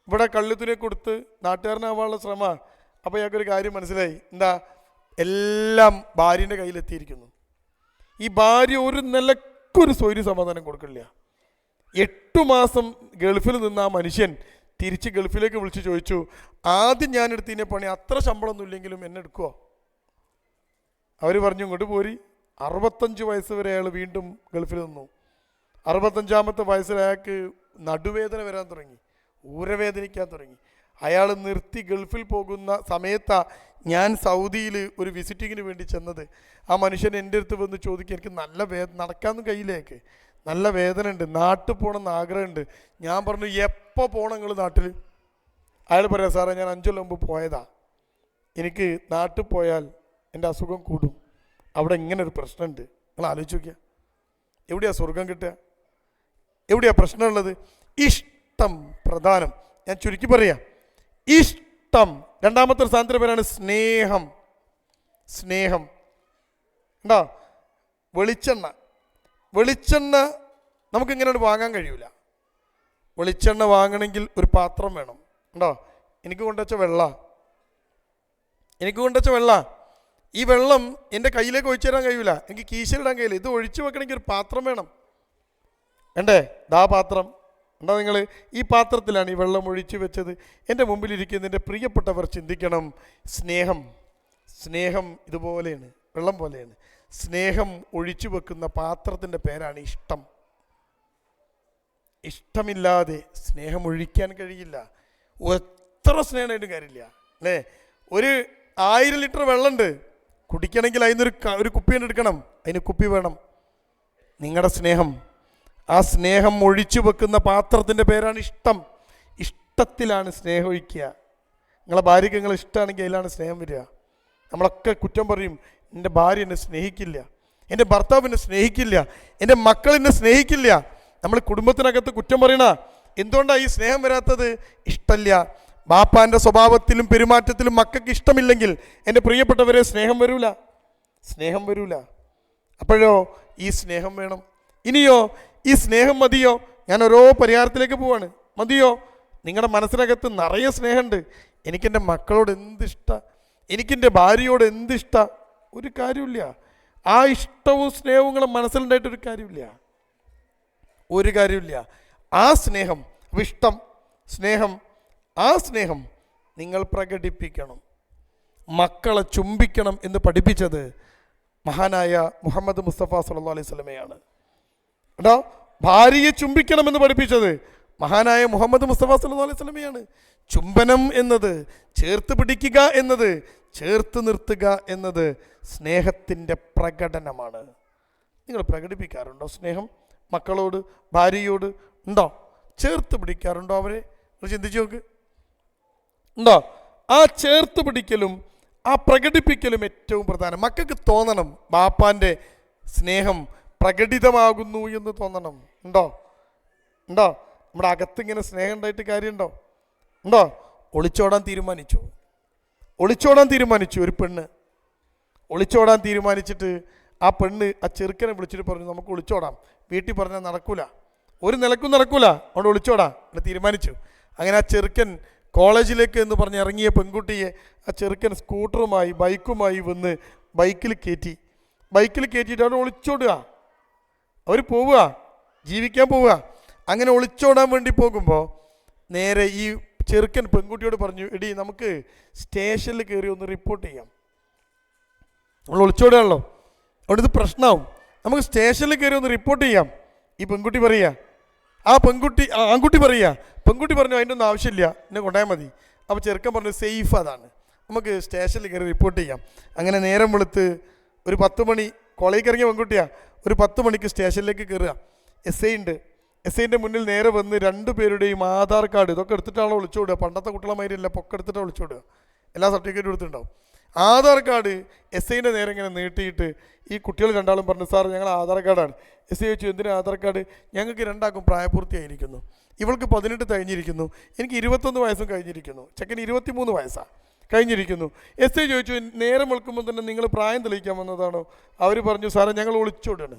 ഇവിടെ കള്ളുതുനെ കൊടുത്ത് നാട്ടുകാരനാവാനുള്ള ശ്രമമാണ്. അപ്പോൾ ഇയാൾക്കൊരു കാര്യം മനസ്സിലായി. എന്താ? എല്ലാം ഭാര്യൻ്റെ കയ്യിലെത്തിയിരിക്കുന്നു. ഈ ഭാര്യ ഒരു നിലക്കൊരു സ്വൈര്യ സമാധാനം കൊടുക്കില്ല. 8 മാസം ഗൾഫിൽ നിന്ന് ആ മനുഷ്യൻ തിരിച്ച് ഗൾഫിലേക്ക് വിളിച്ച് ചോദിച്ചു, ആദ്യം ഞാൻ എടുത്തതിനെ പണി അത്ര ശമ്പളമൊന്നും ഇല്ലെങ്കിലും എന്നെ എടുക്കുമോ? അവർ പറഞ്ഞു, ഇങ്ങോട്ട് പോരി. 65 വയസ്സ് വരെ അയാൾ വീണ്ടും ഗൾഫിൽ നിന്നു. 65-ാമത്തെ വയസ്സിൽ അയാൾക്ക് നടുവേദന വരാൻ തുടങ്ങി, ഊരവേദനിക്കാൻ തുടങ്ങി. അയാൾ നിർത്തി ഗൾഫിൽ പോകുന്ന സമയത്താണ് ഞാൻ സൗദിയിൽ ഒരു വിസിറ്റിങ്ങിന് വേണ്ടി ചെന്നത്. ആ മനുഷ്യൻ എൻ്റെ അടുത്ത് വന്ന് ചോദിക്കുക, എനിക്ക് നല്ല നടക്കാനൊന്നും കഴിയില്ലേക്ക്, നല്ല വേദന ഉണ്ട്, നാട്ടിൽ പോകണമെന്ന് ആഗ്രഹമുണ്ട്. ഞാൻ പറഞ്ഞു, എപ്പോൾ പോകണം നിങ്ങൾ നാട്ടിൽ? അയാൾ പറയാം, സാറേ ഞാൻ 5 കൊല്ലം മുമ്പ് പോയതാ, എനിക്ക് നാട്ടിൽ പോയാൽ എൻ്റെ അസുഖം കൂടും, അവിടെ ഇങ്ങനെ ഒരു പ്രശ്നമുണ്ട്. നിങ്ങൾ ആലോചിച്ച് നോക്കിയാൽ എവിടെയാണ് സ്വർഗം കിട്ടുക? എവിടെയാണ് പ്രശ്നമുള്ളത്? ഇഷ്ടം പ്രധാനം. ഞാൻ ചുരുക്കി പറയാം, ഇഷ്ടം. രണ്ടാമത്തെ സ്ഥാനത്തിന് പേരാണ് സ്നേഹം. സ്നേഹം ഉണ്ടോ? വെളിച്ചെണ്ണ നമുക്കിങ്ങനെ വാങ്ങാൻ കഴിയൂല. വെളിച്ചെണ്ണ വാങ്ങണമെങ്കിൽ ഒരു പാത്രം വേണം. ഉണ്ടോ? എനിക്ക് കൊണ്ടുവച്ച വെള്ള, ഈ വെള്ളം എൻ്റെ കയ്യിലേക്ക് ഒഴിച്ചു തരാൻ കഴിയൂല, എനിക്ക് കീശയിലിടാൻ കഴിയില്ല. ഇത് ഒഴിച്ചു വെക്കണമെങ്കിൽ ഒരു പാത്രം വേണം, വേണ്ടേ? പാത്രം ഉണ്ടോ? നിങ്ങൾ ഈ പാത്രത്തിലാണ് ഈ വെള്ളം ഒഴിച്ചു വെച്ചത്. എൻ്റെ മുമ്പിലിരിക്കുന്ന എൻ്റെ പ്രിയപ്പെട്ടവർ ചിന്തിക്കണം, സ്നേഹം ഇതുപോലെയാണ്, വെള്ളം പോലെയാണ്. സ്നേഹം ഒഴിച്ചു വെക്കുന്ന പാത്രത്തിൻ്റെ പേരാണ് ഇഷ്ടം. ഇഷ്ടമില്ലാതെ സ്നേഹം ഒഴിക്കാൻ കഴിയില്ല. എത്ര സ്നേഹമായിട്ടും കാര്യമില്ല, അല്ലേ? ഒരു 1000 ലിറ്റർ വെള്ളമുണ്ട്, കുടിക്കണമെങ്കിൽ അതിനൊരു കുപ്പി എടുക്കണം, അതിന് കുപ്പി വേണം. നിങ്ങളുടെ സ്നേഹം, ആ സ്നേഹം ഒഴിച്ചു വെക്കുന്ന പാത്രത്തിൻ്റെ പേരാണ് ഇഷ്ടം. ഇഷ്ടത്തിലാണ് സ്നേഹം ഒഴിക്കുക. നിങ്ങളെ ഭാര്യയ്ക്ക് നിങ്ങൾ ഇഷ്ടമാണെങ്കിൽ അതിലാണ് സ്നേഹം വരിക. നമ്മളൊക്കെ കുറ്റം പറയും, എൻ്റെ ഭാര്യ എന്നെ സ്നേഹിക്കില്ല, എൻ്റെ ഭർത്താവ് എന്നെ സ്നേഹിക്കില്ല, എൻ്റെ മക്കൾ എന്നെ സ്നേഹിക്കില്ല. നമ്മൾ കുടുംബത്തിനകത്ത് കുറ്റം പറയണ എന്തുകൊണ്ടാണ് ഈ സ്നേഹം വരാത്തത്? ഇഷ്ടമില്ല. ബാപ്പാൻ്റെ സ്വഭാവത്തിലും പെരുമാറ്റത്തിലും മക്കൾക്ക് ഇഷ്ടമില്ലെങ്കിൽ എൻ്റെ പ്രിയപ്പെട്ടവരെ സ്നേഹം വരൂല. അപ്പോഴോ ഈ സ്നേഹം വേണം. ഇനിയോ ഈ സ്നേഹം മതിയോ? ഞാൻ ഓരോ പരിഹാരത്തിലേക്ക് പോവാണ്. മതിയോ? നിങ്ങളുടെ മനസ്സിനകത്ത് നിറയെ സ്നേഹമുണ്ട്. എനിക്കെൻ്റെ മക്കളോട് എന്തിഷ്ടം, എനിക്കെൻ്റെ ഭാര്യയോട് എന്തിഷ്ടം, ഒരു കാര്യമില്ല. ആ ഇഷ്ടവും സ്നേഹവും നിങ്ങളുടെ മനസ്സിലുണ്ടായിട്ടൊരു കാര്യമില്ല. ആ സ്നേഹം, ഇഷ്ടം, സ്നേഹം, ആ സ്നേഹം നിങ്ങൾ പ്രകടിപ്പിക്കണം. മക്കളെ ചുംബിക്കണം എന്ന് പഠിപ്പിച്ചത് മഹാനായ മുഹമ്മദ് മുസ്തഫ സല്ലല്ലാഹു അലൈഹി വസല്ലമയാണ്. കേട്ടോ? ഭാര്യയെ ചുംബിക്കണമെന്ന് പഠിപ്പിച്ചത് മഹാനായ മുഹമ്മദ് മുസ്തഫ സല്ലല്ലാഹു അലൈഹി വസല്ലമയാണ്. ചുംബനം എന്നത്, ചേർത്ത് പിടിക്കുക എന്നത്, ചേർത്ത് നിർത്തുക എന്നത് സ്നേഹത്തിൻ്റെ പ്രകടനമാണ്. നിങ്ങൾ പ്രകടിപ്പിക്കാറുണ്ടോ സ്നേഹം? മക്കളോട്, ഭാര്യയോട് ഉണ്ടോ? ചേർത്ത് പിടിക്കാറുണ്ടോ അവരെ? നിങ്ങൾ ചിന്തിച്ചു നോക്ക്. ഉണ്ടോ? ആ ചേർത്ത് പിടിക്കലും ആ പ്രകടിപ്പിക്കലും ഏറ്റവും പ്രധാനം. മക്കൾക്ക് തോന്നണം ബാപ്പാൻ്റെ സ്നേഹം പ്രകടിതമാകുന്നു എന്ന് തോന്നണം. ഉണ്ടോ? നമ്മുടെ അകത്തിങ്ങനെ സ്നേഹം ഉണ്ടായിട്ട് കാര്യമുണ്ടോ? ഒളിച്ചോടാൻ തീരുമാനിച്ചു ഒരു പെണ്ണ്. ഒളിച്ചോടാൻ തീരുമാനിച്ചിട്ട് ആ പെണ്ണ് ആ ചെറുക്കനെ വിളിച്ചിട്ട് പറഞ്ഞു, നമുക്ക് ഒളിച്ചോടാം. വീട്ടിൽ പറഞ്ഞാൽ നടക്കൂല, ഒരു നിലക്കും നടക്കൂല, അവിടെ ഒളിച്ചോടാം എന്ന് തീരുമാനിച്ചു. അങ്ങനെ ആ ചെറുക്കൻ കോളേജിലേക്ക് എന്ന് പറഞ്ഞ് ഇറങ്ങിയ പെൺകുട്ടിയെ ആ ചെറുക്കൻ സ്കൂട്ടറുമായി ബൈക്കുമായി വന്ന് ബൈക്കിൽ കയറ്റിയിട്ട് അവിടെ ഒളിച്ചോടുക. അവർ പോവുക, ജീവിക്കാൻ പോവുക. അങ്ങനെ ഒളിച്ചോടാൻ വേണ്ടി പോകുമ്പോൾ നേരെ ഈ ചെറുക്കൻ പെൺകുട്ടിയോട് പറഞ്ഞു, എടി നമുക്ക് സ്റ്റേഷനിൽ കയറി ഒന്ന് റിപ്പോർട്ട് ചെയ്യാം. നമ്മൾ ഒളിച്ചോടുകയാണല്ലോ, അവിടെ ഇത് പ്രശ്നമാവും. നമുക്ക് സ്റ്റേഷനിൽ കയറി ഒന്ന് റിപ്പോർട്ട് ചെയ്യാം. ഈ പെൺകുട്ടി പറയുക, ആൺകുട്ടി പറയുക, പെൺകുട്ടി പറഞ്ഞു അതിൻ്റെ ഒന്നും ആവശ്യമില്ല, എന്നെ കൊണ്ടുപോയാൽ മതി. അപ്പോൾ ചെറുക്കൻ പറഞ്ഞു സേഫ് അതാണ്, നമുക്ക് സ്റ്റേഷനിൽ കയറി റിപ്പോർട്ട് ചെയ്യാം. അങ്ങനെ നേരം വെളുത്ത് ഒരു 10 മണി, കോളേജിൽ ഇറങ്ങിയ പെൺകുട്ടിയാണ്, ഒരു 10 മണിക്ക് സ്റ്റേഷനിലേക്ക് കയറുക. എസ് ഐൻ്റെ മുന്നിൽ നേരെ വന്ന് 2 പേരുടെയും ആധാർ കാർഡ് ഇതൊക്കെ എടുത്തിട്ടാണോ വിളിച്ചോടുക. പണ്ടത്തെ കുട്ടികളമാരില്ല, പൊക്കെ എടുത്തിട്ടാണ് വിളിച്ചോടുക. എല്ലാ സർട്ടിഫിക്കറ്റും എടുത്തിട്ടുണ്ടാവും. ആധാർ കാർഡ് എസ് ഐൻ്റെ നേരെ ഇങ്ങനെ നീട്ടിയിട്ട് ഈ കുട്ടികൾ രണ്ടാളും പറഞ്ഞു, സാർ ഞങ്ങൾ ആധാർ കാർഡാണ്. എസ് ഐ ചോദിച്ചു, എന്തിനാ ആധാർ കാർഡ്? ഞങ്ങൾക്ക് രണ്ടാൾക്കും പ്രായപൂർത്തിയായിരിക്കുന്നു, ഇവൾക്ക് 18 കഴിഞ്ഞിരിക്കുന്നു, എനിക്ക് 21 വയസ്സും കഴിഞ്ഞിരിക്കുന്നു, ചെക്കന് 23 വയസ്സാണ് കഴിഞ്ഞിരിക്കുന്നു. എസ് ഐ ചോദിച്ചു, നേരം വെളുക്കുമ്പോൾ തന്നെ നിങ്ങൾ പ്രായം തെളിയിക്കാൻ വന്നതാണോ? അവർ പറഞ്ഞു, സാറേ ഞങ്ങൾ ഒളിച്ചോടാണ്,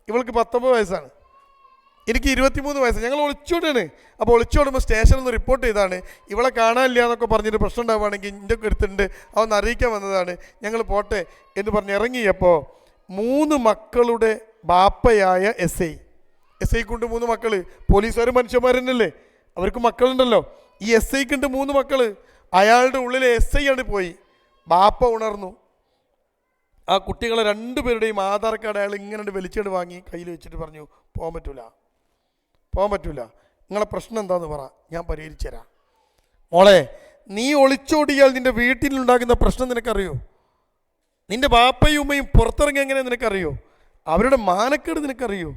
ഇവൾക്ക് 19 വയസ്സാണ്, എനിക്ക് 23 വയസ്സ്, ഞങ്ങൾ ഒളിച്ചോടാണ്. അപ്പോൾ ഒളിച്ചോടുമ്പോൾ സ്റ്റേഷനിൽ നിന്ന് റിപ്പോർട്ട് ചെയ്താണ്, ഇവളെ കാണാനില്ല എന്നൊക്കെ പറഞ്ഞിട്ട് പ്രശ്നം ഉണ്ടാവുകയാണെങ്കിൽ എൻ്റെ അടുത്തുണ്ട്, അതൊന്ന് അറിയിക്കാൻ വന്നതാണ്, ഞങ്ങൾ പോട്ടെ എന്ന് പറഞ്ഞ് ഇറങ്ങിയപ്പോൾ 3 മക്കളുടെ ബാപ്പയായ എസ് ഐക്കുണ്ട് 3 മക്കൾ. പോലീസുകാർ മനുഷ്യന്മാർ തന്നെയല്ലേ, അവർക്ക് മക്കളുണ്ടല്ലോ. ഈ എസ് ഐക്കുണ്ട് 3 മക്കൾ. അയാളുടെ ഉള്ളിലെ എസ് ഐ ആണ് പോയി. ബാപ്പ ഉണർന്നു. ആ കുട്ടികളെ 2 പേരുടെയും ആധാർ കാർഡ് അയാൾ ഇങ്ങനെ വലിച്ചിട്ട് വാങ്ങി കയ്യിൽ വെച്ചിട്ട് പറഞ്ഞു, പോകാൻ പറ്റൂല, നിങ്ങളെ പ്രശ്നം എന്താണെന്ന് പറ, ഞാൻ പരിഹരിച്ചു തരാം. മോളെ, നീ ഒളിച്ചോടിയാൽ നിൻ്റെ വീട്ടിലുണ്ടാകുന്ന പ്രശ്നം നിനക്കറിയോ? നിൻ്റെ ബാപ്പയും ഉമ്മയും പുറത്തിറങ്ങി എങ്ങനെ നിനക്കറിയോ? അവരുടെ മാനക്കേട് നിനക്കറിയോ?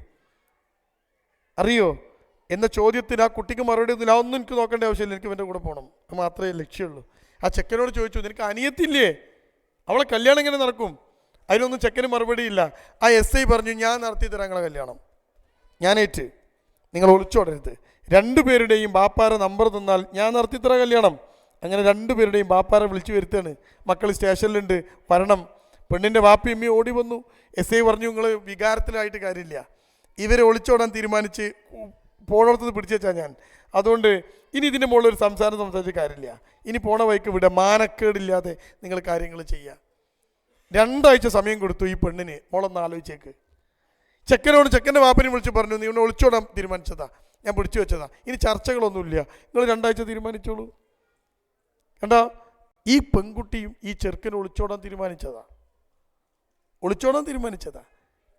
എന്ന ചോദ്യത്തിന് ആ കുട്ടിക്ക് മറുപടി ഒന്നുമില്ല. അതൊന്നും എനിക്ക് നോക്കേണ്ട ആവശ്യമില്ല, എനിക്ക് എൻ്റെ കൂടെ പോകണം, അത് മാത്രമേ ലക്ഷ്യമുള്ളൂ. ആ ചെക്കനോട് ചോദിച്ചു, നിനക്ക് അനിയത്തില്ലേ, അവളെ കല്യാണം എങ്ങനെ നടക്കും? അതിനൊന്നും ചെക്കന് മറുപടിയില്ല. ആ എസ് ഐ പറഞ്ഞു, ഞാൻ നടത്തി തരാം നിങ്ങളെ കല്യാണം, ഞാനേറ്റ്, നിങ്ങൾ ഒളിച്ചോടരുത്. 2 പേരുടെയും ബാപ്പാരെ നമ്പർ തന്നാൽ ഞാൻ നടത്തി തരാം കല്യാണം. അങ്ങനെ 2 പേരുടെയും ബാപ്പാരെ വിളിച്ചു വരുത്താണ്. മക്കൾ സ്റ്റേഷനിലുണ്ട്, വരണം. പെണ്ണിൻ്റെ ബാപ്പയും അമ്മയും ഓടി വന്നു. എസ് ഐ പറഞ്ഞു, നിങ്ങൾ വികാരത്തിലായിട്ട് കാര്യമില്ല, ഇവരെ ഒളിച്ചോടാൻ തീരുമാനിച്ച് പോണോടത്ത് പിടിച്ചു വെച്ചാൽ ഞാൻ, അതുകൊണ്ട് ഇനി ഇതിൻ്റെ മുകളിൽ ഒരു സംസാരിച്ച് കാര്യമില്ല, ഇനി പോണ വഴിക്ക് വിട, മാനക്കേടില്ലാതെ നിങ്ങൾ കാര്യങ്ങൾ ചെയ്യുക. 2 ആഴ്ച സമയം കൊടുത്തു ഈ പെണ്ണിന്. മോളൊന്ന് ആലോചിച്ചേക്ക്. ചെക്കനോട് ചെക്കൻ്റെ വാപ്പനെ വിളിച്ച് പറഞ്ഞു, നീ ഒളിച്ചോടാൻ തീരുമാനിച്ചതാ, ഞാൻ പിടിച്ചു വെച്ചതാ, ഇനി ചർച്ചകളൊന്നുമില്ല, നിങ്ങൾ 2 ആഴ്ച തീരുമാനിച്ചോളൂ. കണ്ടാ, ഈ പെൺകുട്ടിയും ഈ ചെറുക്കനും ഒളിച്ചോടാൻ തീരുമാനിച്ചതാ.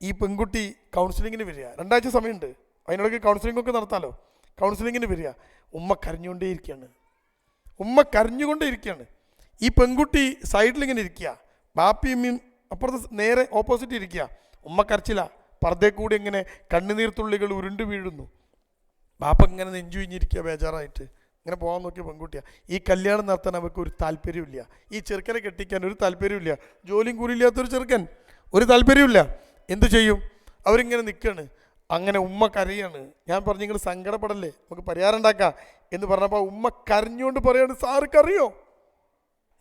ഈ പെൺകുട്ടി കൗൺസിലിങ്ങിന് വരിക, 2 ആഴ്ച സമയമുണ്ട്, അതിനിടയ്ക്ക് കൗൺസിലിങ്ങൊക്കെ നടത്താമല്ലോ. കൗൺസിലിങ്ങിന് വരിക, ഉമ്മ കരഞ്ഞുകൊണ്ടേയിരിക്കുകയാണ്. ഈ പെൺകുട്ടി സൈഡിലിങ്ങനെ ഇരിക്കുക, ബാപ്പിയും അപ്പുറത്ത് നേരെ ഓപ്പോസിറ്റ് ഇരിക്കുക. ഉമ്മ കരച്ചില്ല, പർദ്ദേ കൂടി ഇങ്ങനെ കണ്ണുനീർത്തുള്ളികൾ ഉരുണ്ട് വീഴുന്നു. ബാപ്പ ഇങ്ങനെ നെഞ്ചുഴിഞ്ഞിരിക്കുക ബേജാറായിട്ട്. ഇങ്ങനെ പോകാൻ നോക്കിയ പെൺകുട്ടിയാണ്. ഈ കല്യാണം നടത്താൻ അവർക്ക് ഒരു താല്പര്യമില്ല, ഈ ചെറുക്കനെ കെട്ടിക്കാൻ ഒരു താല്പര്യമില്ല. ജോലിയും കൂലിയില്ലാത്തൊരു ചെറുക്കൻ, ഒരു താല്പര്യമില്ല. എന്തു ചെയ്യും? അവരിങ്ങനെ നിൽക്കുകയാണ്. അങ്ങനെ ഉമ്മ കരയാണ്. ഞാൻ പറഞ്ഞു, നിങ്ങൾ സങ്കടപ്പെടല്ലേ, നമുക്ക് പരിഹാരം ഉണ്ടാക്കാം എന്ന് പറഞ്ഞപ്പോൾ ഉമ്മ കരഞ്ഞുകൊണ്ട് പറയാണ്, സാർക്കറിയോ?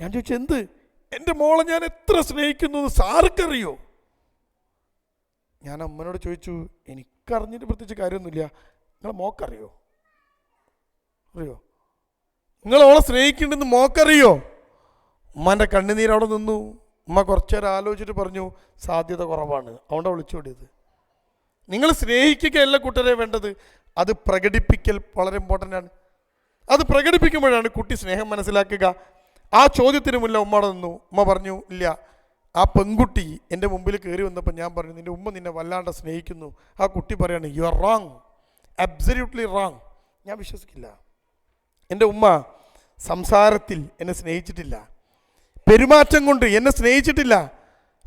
ഞാൻ ചോദിച്ചു, എന്ത്? എൻ്റെ മോളെ ഞാൻ എത്ര സ്നേഹിക്കുന്നു സാർക്കറിയോ? ഞാൻ അമ്മനോട് ചോദിച്ചു, എനിക്കറിഞ്ഞിട്ട് പ്രത്യേകിച്ച് കാര്യമൊന്നുമില്ല, നിങ്ങളെ മോക്കറിയോ? നിങ്ങളോളെ സ്നേഹിക്കുന്നുണ്ടെന്ന് മോക്കറിയോ? ഉമ്മാൻ്റെ കണ്ണുനീരവിടെ നിന്നു. ഉമ്മ കുറച്ചേരം ആലോചിച്ചിട്ട് പറഞ്ഞു, സാധ്യത കുറവാണ്, അവിടെ വിളിച്ചോടിയത്. നിങ്ങൾ സ്നേഹിക്കുകയല്ല കൂട്ടരെ വേണ്ടത്, അത് പ്രകടിപ്പിക്കൽ വളരെ ഇമ്പോർട്ടൻ്റ് ആണ്. അത് പ്രകടിപ്പിക്കുമ്പോഴാണ് കുട്ടി സ്നേഹം മനസ്സിലാക്കുക. ആ ചോദ്യത്തിന് മുന്നിൽ ഉമ്മ നിന്നു. ഉമ്മ പറഞ്ഞു, ഇല്ല. ആ പെൺകുട്ടി എൻ്റെ മുമ്പിൽ കയറി വന്നപ്പോൾ ഞാൻ പറഞ്ഞു, നിൻ്റെ ഉമ്മ നിന്നെ വല്ലാണ്ട് സ്നേഹിക്കുന്നു. ആ കുട്ടി പറയാണ്, you are wrong, absolutely wrong. ഞാൻ വിശ്വസിക്കില്ല. എൻ്റെ ഉമ്മ സംസാരത്തിൽ എന്നെ സ്നേഹിച്ചിട്ടില്ല, പെരുമാറ്റം കൊണ്ട് എന്നെ സ്നേഹിച്ചിട്ടില്ല,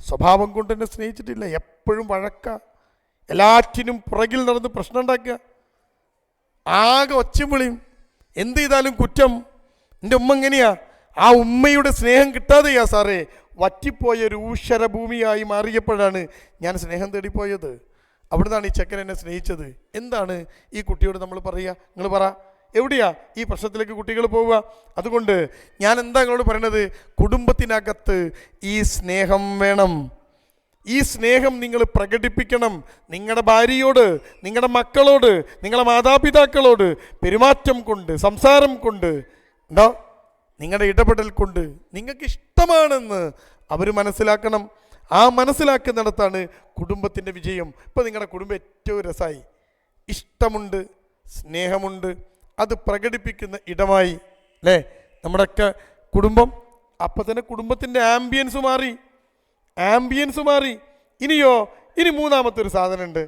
സ്വഭാവം കൊണ്ട് എന്നെ സ്നേഹിച്ചിട്ടില്ല. എപ്പോഴും വഴക്ക, എല്ലാറ്റിനും പുറകിൽ നടന്ന് പ്രശ്നം ഉണ്ടാക്കുക, ആകെ ഒച്ചയും വിളിയും, എന്ത് ചെയ്താലും കുറ്റം. എൻ്റെ ഉമ്മ എങ്ങനെയാ? ആ ഉമ്മയുടെ സ്നേഹം കിട്ടാതെയാ സാറേ വറ്റിപ്പോയ ഒരു ഊഷരഭൂമിയായി മാറിയപ്പോഴാണ് ഞാൻ സ്നേഹം തേടിപ്പോയത്. അവിടുന്നാണ് ഈ ചെക്കൻ എന്നെ സ്നേഹിച്ചത്. എന്താണ് ഈ കുട്ടിയോട് നമ്മൾ പറയുക? നിങ്ങൾ പറ, എവിടെയാ ഈ പ്രശ്നത്തിലേക്ക് കുട്ടികൾ പോവുക? അതുകൊണ്ട് ഞാൻ എന്താ നിങ്ങളോട് പറയണത്? കുടുംബത്തിനകത്ത് ഈ സ്നേഹം വേണം. ഈ സ്നേഹം നിങ്ങൾ പ്രകടിപ്പിക്കണം. നിങ്ങളുടെ ഭാര്യയോട്, നിങ്ങളുടെ മക്കളോട്, നിങ്ങളുടെ മാതാപിതാക്കളോട് പെരുമാറ്റം കൊണ്ട്, സംസാരം കൊണ്ട്, ഉണ്ടോ, നിങ്ങളുടെ ഇടപെടൽ കൊണ്ട് നിങ്ങൾക്ക് ഇഷ്ടമാണെന്ന് അവർ മനസ്സിലാക്കണം. ആ മനസ്സിലാക്കുന്നിടത്താണ് കുടുംബത്തിൻ്റെ വിജയം. ഇപ്പോൾ നിങ്ങളുടെ കുടുംബം ഏറ്റവും രസമായി, ഇഷ്ടമുണ്ട്, സ്നേഹമുണ്ട്, അത് പ്രകടിപ്പിക്കുന്ന ഇടമായി അല്ലേ നമ്മുടെയൊക്കെ കുടുംബം. അപ്പം തന്നെ കുടുംബത്തിൻ്റെ ആംബിയൻസ് മാറി. ഇനിയോ, ഇനി മൂന്നാമത്തെ ഒരു സാധനം ഉണ്ട്.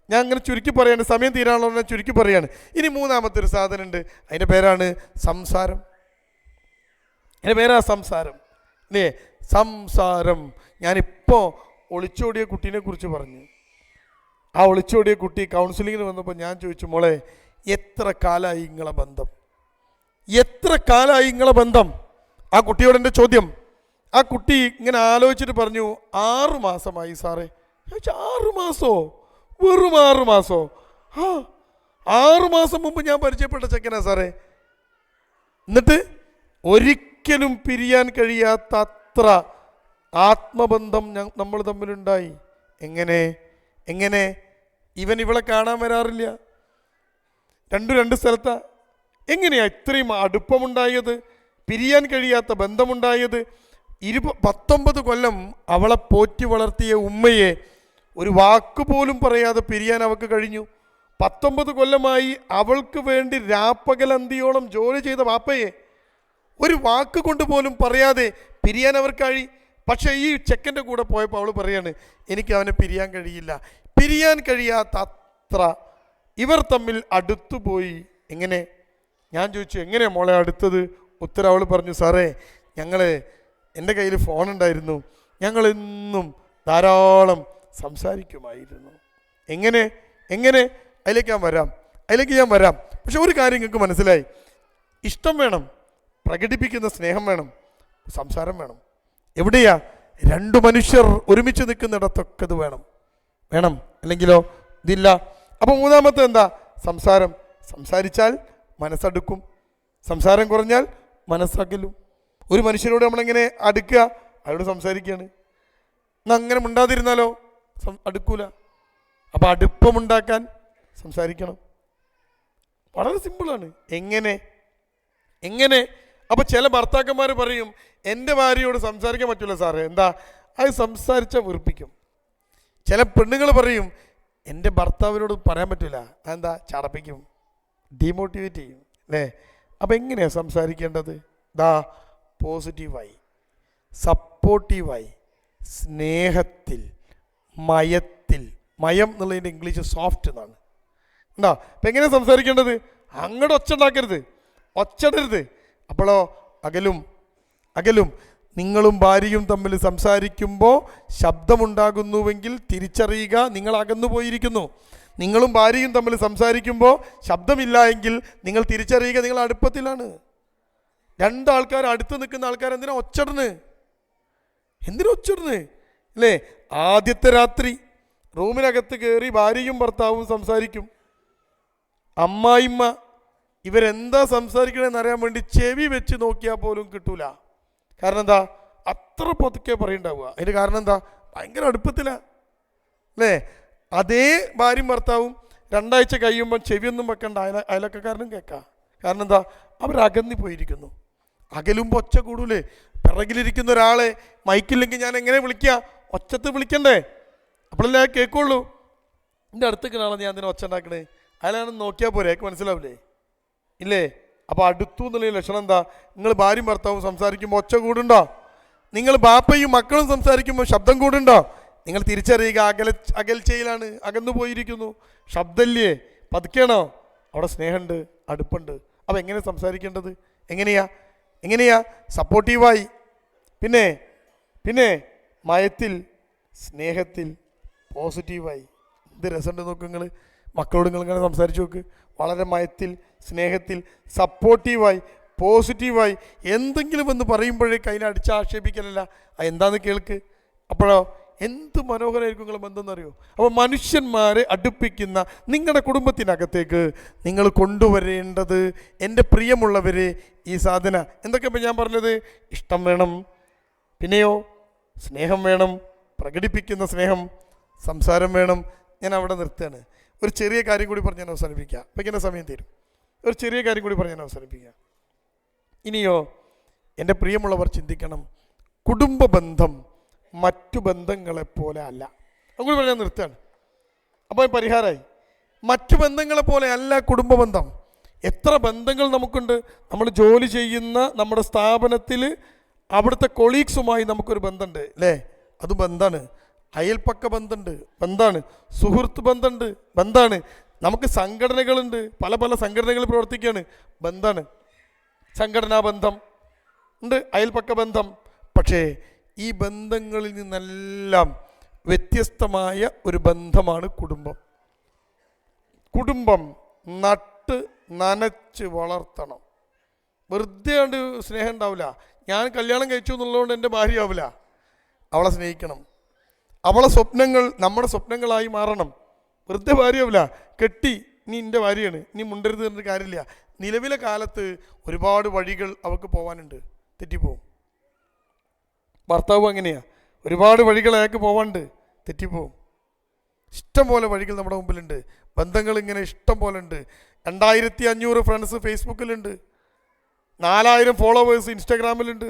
ഞാൻ അങ്ങനെ ചുരുക്കി പറയാണ്, സമയം തീരാനുള്ള ഞാൻ ചുരുക്കി പറയാണ്. ഇനി മൂന്നാമത്തെ ഒരു സാധനം ഉണ്ട്, അതിൻ്റെ പേരാണ് സംസാരം. അതിൻ്റെ പേരാ സംസാരം. അല്ലേ, സംസാരം. ഞാനിപ്പോൾ ഒളിച്ചോടിയ കുട്ടീനെ കുറിച്ച് പറഞ്ഞു. ആ ഒളിച്ചോടിയ കുട്ടി കൗൺസിലിങ്ങിന് വന്നപ്പോൾ ഞാൻ ചോദിച്ചു, മോളെ എത്ര കാലമായി നിങ്ങളെ ബന്ധം, എത്ര കാലമായി നിങ്ങളെ ബന്ധം? ആ കുട്ടിയോട് എൻ്റെ ചോദ്യം. ആ കുട്ടി ഇങ്ങനെ ആലോചിച്ചിട്ട് പറഞ്ഞു, 6 മാസമായി സാറേ. 6 മാസമോ? വെറും 6 മാസമോ? 6 മാസം മുമ്പ് ഞാൻ പരിചയപ്പെട്ട ചെക്കനാ സാറേ. എന്നിട്ട് ഒരിക്കലും പിരിയാൻ കഴിയാത്ത അത്ര ആത്മബന്ധം നമ്മൾ തമ്മിലുണ്ടായി. എങ്ങനെ ഇവൻ ഇവളെ കാണാൻ വരാറില്ല, രണ്ട് സ്ഥലത്താ. എങ്ങനെയാ ഇത്രയും അടുപ്പമുണ്ടായത്, പിരിയാൻ കഴിയാത്ത ബന്ധമുണ്ടായത്? 19 കൊല്ലം അവളെ പോറ്റി വളർത്തിയ ഉമ്മയെ ഒരു വാക്കുപോലും പറയാതെ പിരിയാൻ അവൾക്ക് കഴിഞ്ഞു. 19 കൊല്ലമായി അവൾക്ക് വേണ്ടി രാപ്പകലന്തിയോളം ജോലി ചെയ്ത വാപ്പയെ ഒരു വാക്ക് കൊണ്ട് പോലും പറയാതെ പിരിയാൻ അവർ കഴി. പക്ഷേ ഈ ചെക്കൻ്റെ കൂടെ പോയപ്പോൾ അവൾ പറയാണ്, എനിക്ക് അവനെ പിരിയാൻ കഴിയില്ല. പിരിയാൻ കഴിയാത്ത അത്ര ഇവർ തമ്മിൽ അടുത്തുപോയി. എങ്ങനെ? ഞാൻ ചോദിച്ചു, എങ്ങനെയാണ് മോളെ അടുത്തത്? ഉത്തരം അവൾ പറഞ്ഞു, സാറേ എൻ്റെ കയ്യിൽ ഫോണുണ്ടായിരുന്നു, ഞങ്ങളെന്നും ധാരാളം സംസാരിക്കുമായിരുന്നു. എങ്ങനെ അതിലേക്ക് ഞാൻ വരാം. പക്ഷെ ഒരു കാര്യം നിങ്ങൾക്ക് മനസ്സിലായി, ഇഷ്ടം വേണം, പ്രകടിപ്പിക്കുന്ന സ്നേഹം വേണം, സംസാരം വേണം. എവിടെയാ? 2 മനുഷ്യർ ഒരുമിച്ച് നിൽക്കുന്നിടത്തൊക്കെ ഇത് വേണം. അല്ലെങ്കിലോ ഇതില്ല. അപ്പോൾ മൂന്നാമത്തെ എന്താ? സംസാരം. സംസാരിച്ചാൽ മനസ്സടുക്കും, സംസാരം കുറഞ്ഞാൽ മനസ്സകലും. ഒരു മനുഷ്യനോട് നമ്മളെങ്ങനെ അടുക്കുക? അയാളോട് സംസാരിക്കുകയാണ്. എന്നാൽ അങ്ങനെ മിണ്ടാതിരുന്നാലോ? അടുക്കൂല. അപ്പം അടുപ്പമുണ്ടാക്കാൻ സംസാരിക്കണം. വളരെ സിമ്പിളാണ്. എങ്ങനെ? അപ്പം ചില ഭർത്താക്കന്മാർ പറയും, എൻ്റെ ഭാര്യയോട് സംസാരിക്കാൻ പറ്റില്ല സാറേ. എന്താ? അത് സംസാരിച്ചാൽ വെറുപ്പിക്കും. ചില പെണ്ണുങ്ങൾ പറയും, എൻ്റെ ഭർത്താവിനോട് പറയാൻ പറ്റില്ല, അതെന്താ? ചടപ്പിക്കും, ഡീമോട്ടിവേറ്റ് ചെയ്യും. അല്ലേ? അപ്പം എങ്ങനെയാണ് സംസാരിക്കേണ്ടത്? പോസിറ്റീവായി, സപ്പോർട്ടീവായി, സ്നേഹത്തിൽ, മയത്തിൽ. മയം എന്നുള്ളതിൻ്റെ ഇംഗ്ലീഷ് സോഫ്റ്റ് എന്നാണ്. എന്താ? അപ്പം എങ്ങനെയാണ് സംസാരിക്കേണ്ടത്? അങ്ങോട്ട് ഒച്ചടരുത്. അപ്പോഴോ അകലും. നിങ്ങളും ഭാര്യയും തമ്മിൽ സംസാരിക്കുമ്പോൾ ശബ്ദമുണ്ടാകുന്നുവെങ്കിൽ തിരിച്ചറിയുക, നിങ്ങൾ അകന്നു പോയിരിക്കുന്നു. നിങ്ങളും ഭാര്യയും തമ്മിൽ സംസാരിക്കുമ്പോൾ ശബ്ദമില്ല എങ്കിൽ നിങ്ങൾ തിരിച്ചറിയുക, നിങ്ങൾ അടുപ്പത്തിലാണ്. 2 ആൾക്കാർ അടുത്ത് നിൽക്കുന്ന ആൾക്കാർ എന്തിനാ ഒച്ചടണ്? അല്ലേ? ആദ്യത്തെ രാത്രി റൂമിനകത്ത് കയറി ഭാര്യയും ഭർത്താവും സംസാരിക്കും. അമ്മായിമ്മ ഇവരെന്താ സംസാരിക്കണമെന്ന് അറിയാൻ വേണ്ടി ചെവി വെച്ച് നോക്കിയാൽ പോലും കിട്ടൂല. കാരണം എന്താ? അത്ര പൊതുക്കെ പറയുണ്ടാവുക. അതിൻ്റെ കാരണം എന്താ? ഭയങ്കര അടുപ്പത്തിലാ. അല്ലേ? അതേ ഭാര്യയും ഭർത്താവും 2 ആഴ്ച കഴിയുമ്പോൾ ചെവിയൊന്നും വെക്കണ്ട, അയലക്കാരനും കേൾക്കാം. കാരണം എന്താ? അവരകന്നി പോയിരിക്കുന്നു. അകലുമ്പോൾ ഒച്ച കൂടൂലേ? പിറകിലിരിക്കുന്ന ഒരാളെ മൈക്കില്ലെങ്കിൽ ഞാൻ എങ്ങനെ വിളിക്കുക? ഒച്ചത്ത് വിളിക്കണ്ടേ? അപ്പോഴല്ലേ കേൾക്കുള്ളൂ. എൻ്റെ അടുത്തേക്ക് ആളെ ഞാൻ അതിനെ ഒച്ച ഉണ്ടാക്കണേ, അയാളാണെന്ന് നോക്കിയാൽ പോരെ, എനിക്ക് മനസ്സിലാവില്ലേ? ഇല്ലേ? അപ്പോൾ അടുത്തു എന്നുള്ള ലക്ഷണം എന്താ? നിങ്ങൾ ഭാര്യയും ഭർത്താവും സംസാരിക്കുമ്പോൾ ഒച്ച കൂടുണ്ടോ? നിങ്ങൾ ബാപ്പയും മക്കളും സംസാരിക്കുമ്പോൾ ശബ്ദം കൂടുണ്ടോ? നിങ്ങൾ തിരിച്ചറിയുക, അകൽച്ചയിലാണ്, അകന്നു പോയിരിക്കുന്നു. ശബ്ദമില്ലേ? പതുക്കെയാണോ? അവിടെ സ്നേഹമുണ്ട്, അടുപ്പുണ്ട്. അപ്പോൾ എങ്ങനെ സംസാരിക്കേണ്ടത്? എങ്ങനെയാ? സപ്പോർട്ടീവായി, പിന്നെ മയത്തിൽ, സ്നേഹത്തിൽ, പോസിറ്റീവായി. എന്ത് രസമുണ്ട് നോക്ക്. നിങ്ങൾ മക്കളോട് ഇങ്ങനെ സംസാരിച്ച് നോക്ക്. വളരെ മയത്തിൽ, സ്നേഹത്തിൽ, സപ്പോർട്ടീവായി, പോസിറ്റീവായി. എന്തെങ്കിലും എന്ന് പറയുമ്പോഴേക്ക് അതിനെ അടിച്ചാക്ഷേപിക്കലല്ല, എന്താന്ന് കേൾക്ക്. അപ്പോഴോ എന്ത് മനോഹരമായിരിക്കും നിങ്ങളെ ബന്ധം എന്നറിയോ? അപ്പോൾ മനുഷ്യന്മാരെ അടുപ്പിക്കുന്ന നിങ്ങളുടെ കുടുംബത്തിനകത്തേക്ക് നിങ്ങൾ കൊണ്ടുവരേണ്ടത്, എൻ്റെ പ്രിയമുള്ളവരെ, ഈ സാധന എന്തൊക്കെയാണ് ഞാൻ പറഞ്ഞത്? ഇഷ്ടം വേണം, പിന്നെയോ സ്നേഹം വേണം, പ്രകടിപ്പിക്കുന്ന സ്നേഹം, സംസാരം വേണം. ഞാൻ അവിടെ നിർത്തുകയാണ്. ഒരു ചെറിയ കാര്യം കൂടി പറഞ്ഞ് ഞാൻ അവസാനിപ്പിക്കാം. അപ്പം ഇങ്ങനെ സമയം തീരും. ഒരു ചെറിയ കാര്യം കൂടി പറഞ്ഞ് ഞാൻ അവസാനിപ്പിക്കാം. ഇനിയോ എൻ്റെ പ്രിയമുള്ളവർ ചിന്തിക്കണം, കുടുംബ ബന്ധം മറ്റു ബന്ധങ്ങളെപ്പോലെ അല്ല. അതുകൂടി പറഞ്ഞാൽ നിർത്തുകയാണ്. അപ്പോൾ പരിഹാരമായി. മറ്റു ബന്ധങ്ങളെപ്പോലെ അല്ല കുടുംബ ബന്ധം. എത്ര ബന്ധങ്ങൾ നമുക്കുണ്ട്. നമ്മൾ ജോലി ചെയ്യുന്ന നമ്മുടെ സ്ഥാപനത്തിൽ അവിടുത്തെ കൊളീഗ്സുമായി നമുക്കൊരു ബന്ധമുണ്ട്, അല്ലേ? അത് ബന്ധമാണ്. അയൽപ്പക്ക ബന്ധമുണ്ട്, ബന്ധാണ്. സുഹൃത്ത് ബന്ധമുണ്ട്, ബന്ധാണ്. നമുക്ക് സംഘടനകളുണ്ട്, പല പല സംഘടനകൾ പ്രവർത്തിക്കുകയാണ്, ബന്ധാണ്. സംഘടനാ ബന്ധം ഉണ്ട്, അയൽപ്പക്ക ബന്ധം. പക്ഷേ ഈ ബന്ധങ്ങളിൽ നിന്നെല്ലാം വ്യത്യസ്തമായ ഒരു ബന്ധമാണ് കുടുംബം. കുടുംബം നട്ട് നനച്ച് വളർത്തണം. വെറുതെ കണ്ട് സ്നേഹം ഉണ്ടാവില്ല. ഞാൻ കല്യാണം കഴിച്ചു എന്നുള്ളതുകൊണ്ട് എൻ്റെ ഭാര്യ ആവില്ല. അവളെ സ്നേഹിക്കണം. അവളെ സ്വപ്നങ്ങൾ നമ്മുടെ സ്വപ്നങ്ങളായി മാറണം. വെറുതെ ഭാര്യയാവില്ല. കെട്ടി നീ എൻ്റെ ഭാര്യയാണ്, നീ മുണ്ടരുത് എന്നൊരു കാര്യമില്ല. നിലവിലെ കാലത്ത് ഒരുപാട് വഴികൾ അവൾക്ക് പോകാനുണ്ട്, തെറ്റിപ്പോവും. ഭർത്താവും അങ്ങനെയാ, ഒരുപാട് വഴികൾ അയാൾക്ക് പോവാണ്ട്, തെറ്റിപ്പോവും. ഇഷ്ടം പോലെ വഴികൾ നമ്മുടെ മുമ്പിലുണ്ട്. ബന്ധങ്ങൾ ഇങ്ങനെ ഇഷ്ടം പോലെ ഉണ്ട്. 2500 ഫ്രണ്ട്സ് ഫേസ്ബുക്കിലുണ്ട്, 4000 ഫോളോവേഴ്സ് ഇൻസ്റ്റാഗ്രാമിലുണ്ട്.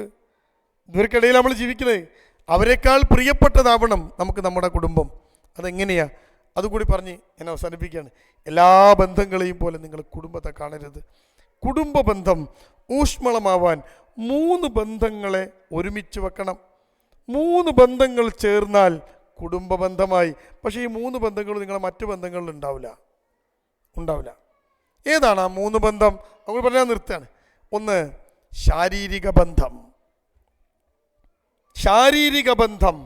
ഇവർക്കിടയിൽ നമ്മൾ ജീവിക്കുന്നത്. അവരെക്കാൾ പ്രിയപ്പെട്ടതാവണം നമുക്ക് നമ്മുടെ കുടുംബം. അതെങ്ങനെയാ? അതുകൂടി പറഞ്ഞ് ഞാൻ അവസാനിപ്പിക്കുകയാണ്. എല്ലാ ബന്ധങ്ങളെയും പോലെ നിങ്ങൾ കുടുംബത്തെ കാണരുത്. കുടുംബ ബന്ധം ഊഷ്മളമാവാൻ 3 ബന്ധങ്ങളെ ഒരുമിച്ച് വെക്കണം. 3 ബന്ധങ്ങൾ ചേർന്നാൽ കുടുംബ ബന്ധമായി. പക്ഷേ ഈ 3 ബന്ധങ്ങൾ നിങ്ങളെ മറ്റു ബന്ധങ്ങളിൽ ഉണ്ടാവില്ല. ഏതാണ് ആ 3 ബന്ധം? നമ്മൾ പറയാൻ നിർത്തുകയാണ്. ഒന്ന്, ശാരീരിക ബന്ധം. ശാരീരിക ബന്ധം,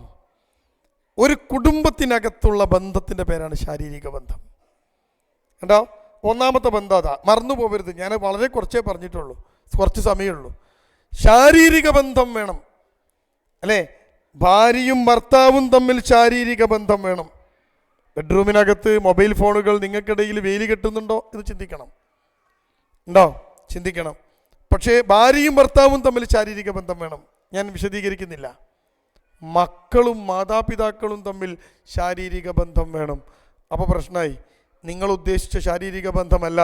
ഒരു കുടുംബത്തിനകത്തുള്ള ബന്ധത്തിൻ്റെ പേരാണ് ശാരീരിക ബന്ധം. കണ്ടോ? ഒന്നാമത്തെ ബന്ധം അതാ, മറന്നു പോകരുത്. ഞാൻ വളരെ കുറച്ചേ പറഞ്ഞിട്ടുള്ളൂ, കുറച്ച് സമയമുള്ളൂ. ശാരീരിക ബന്ധം വേണം, അല്ലേ? ഭാര്യയും ഭർത്താവും തമ്മിൽ ശാരീരിക ബന്ധം വേണം. ബെഡ്റൂമിനകത്ത് മൊബൈൽ ഫോണുകൾ നിങ്ങൾക്കിടയിൽ വേലി കെട്ടുന്നുണ്ടോ എന്ന് ചിന്തിക്കണം. ഉണ്ടോ? ചിന്തിക്കണം. പക്ഷേ ഭാര്യയും ഭർത്താവും തമ്മിൽ ശാരീരിക ബന്ധം വേണം. ഞാൻ വിശദീകരിക്കുന്നില്ല. മക്കളും മാതാപിതാക്കളും തമ്മിൽ ശാരീരിക ബന്ധം വേണം. അപ്പോൾ പ്രശ്നമായി. നിങ്ങൾ ഉദ്ദേശിച്ച ശാരീരിക ബന്ധമല്ല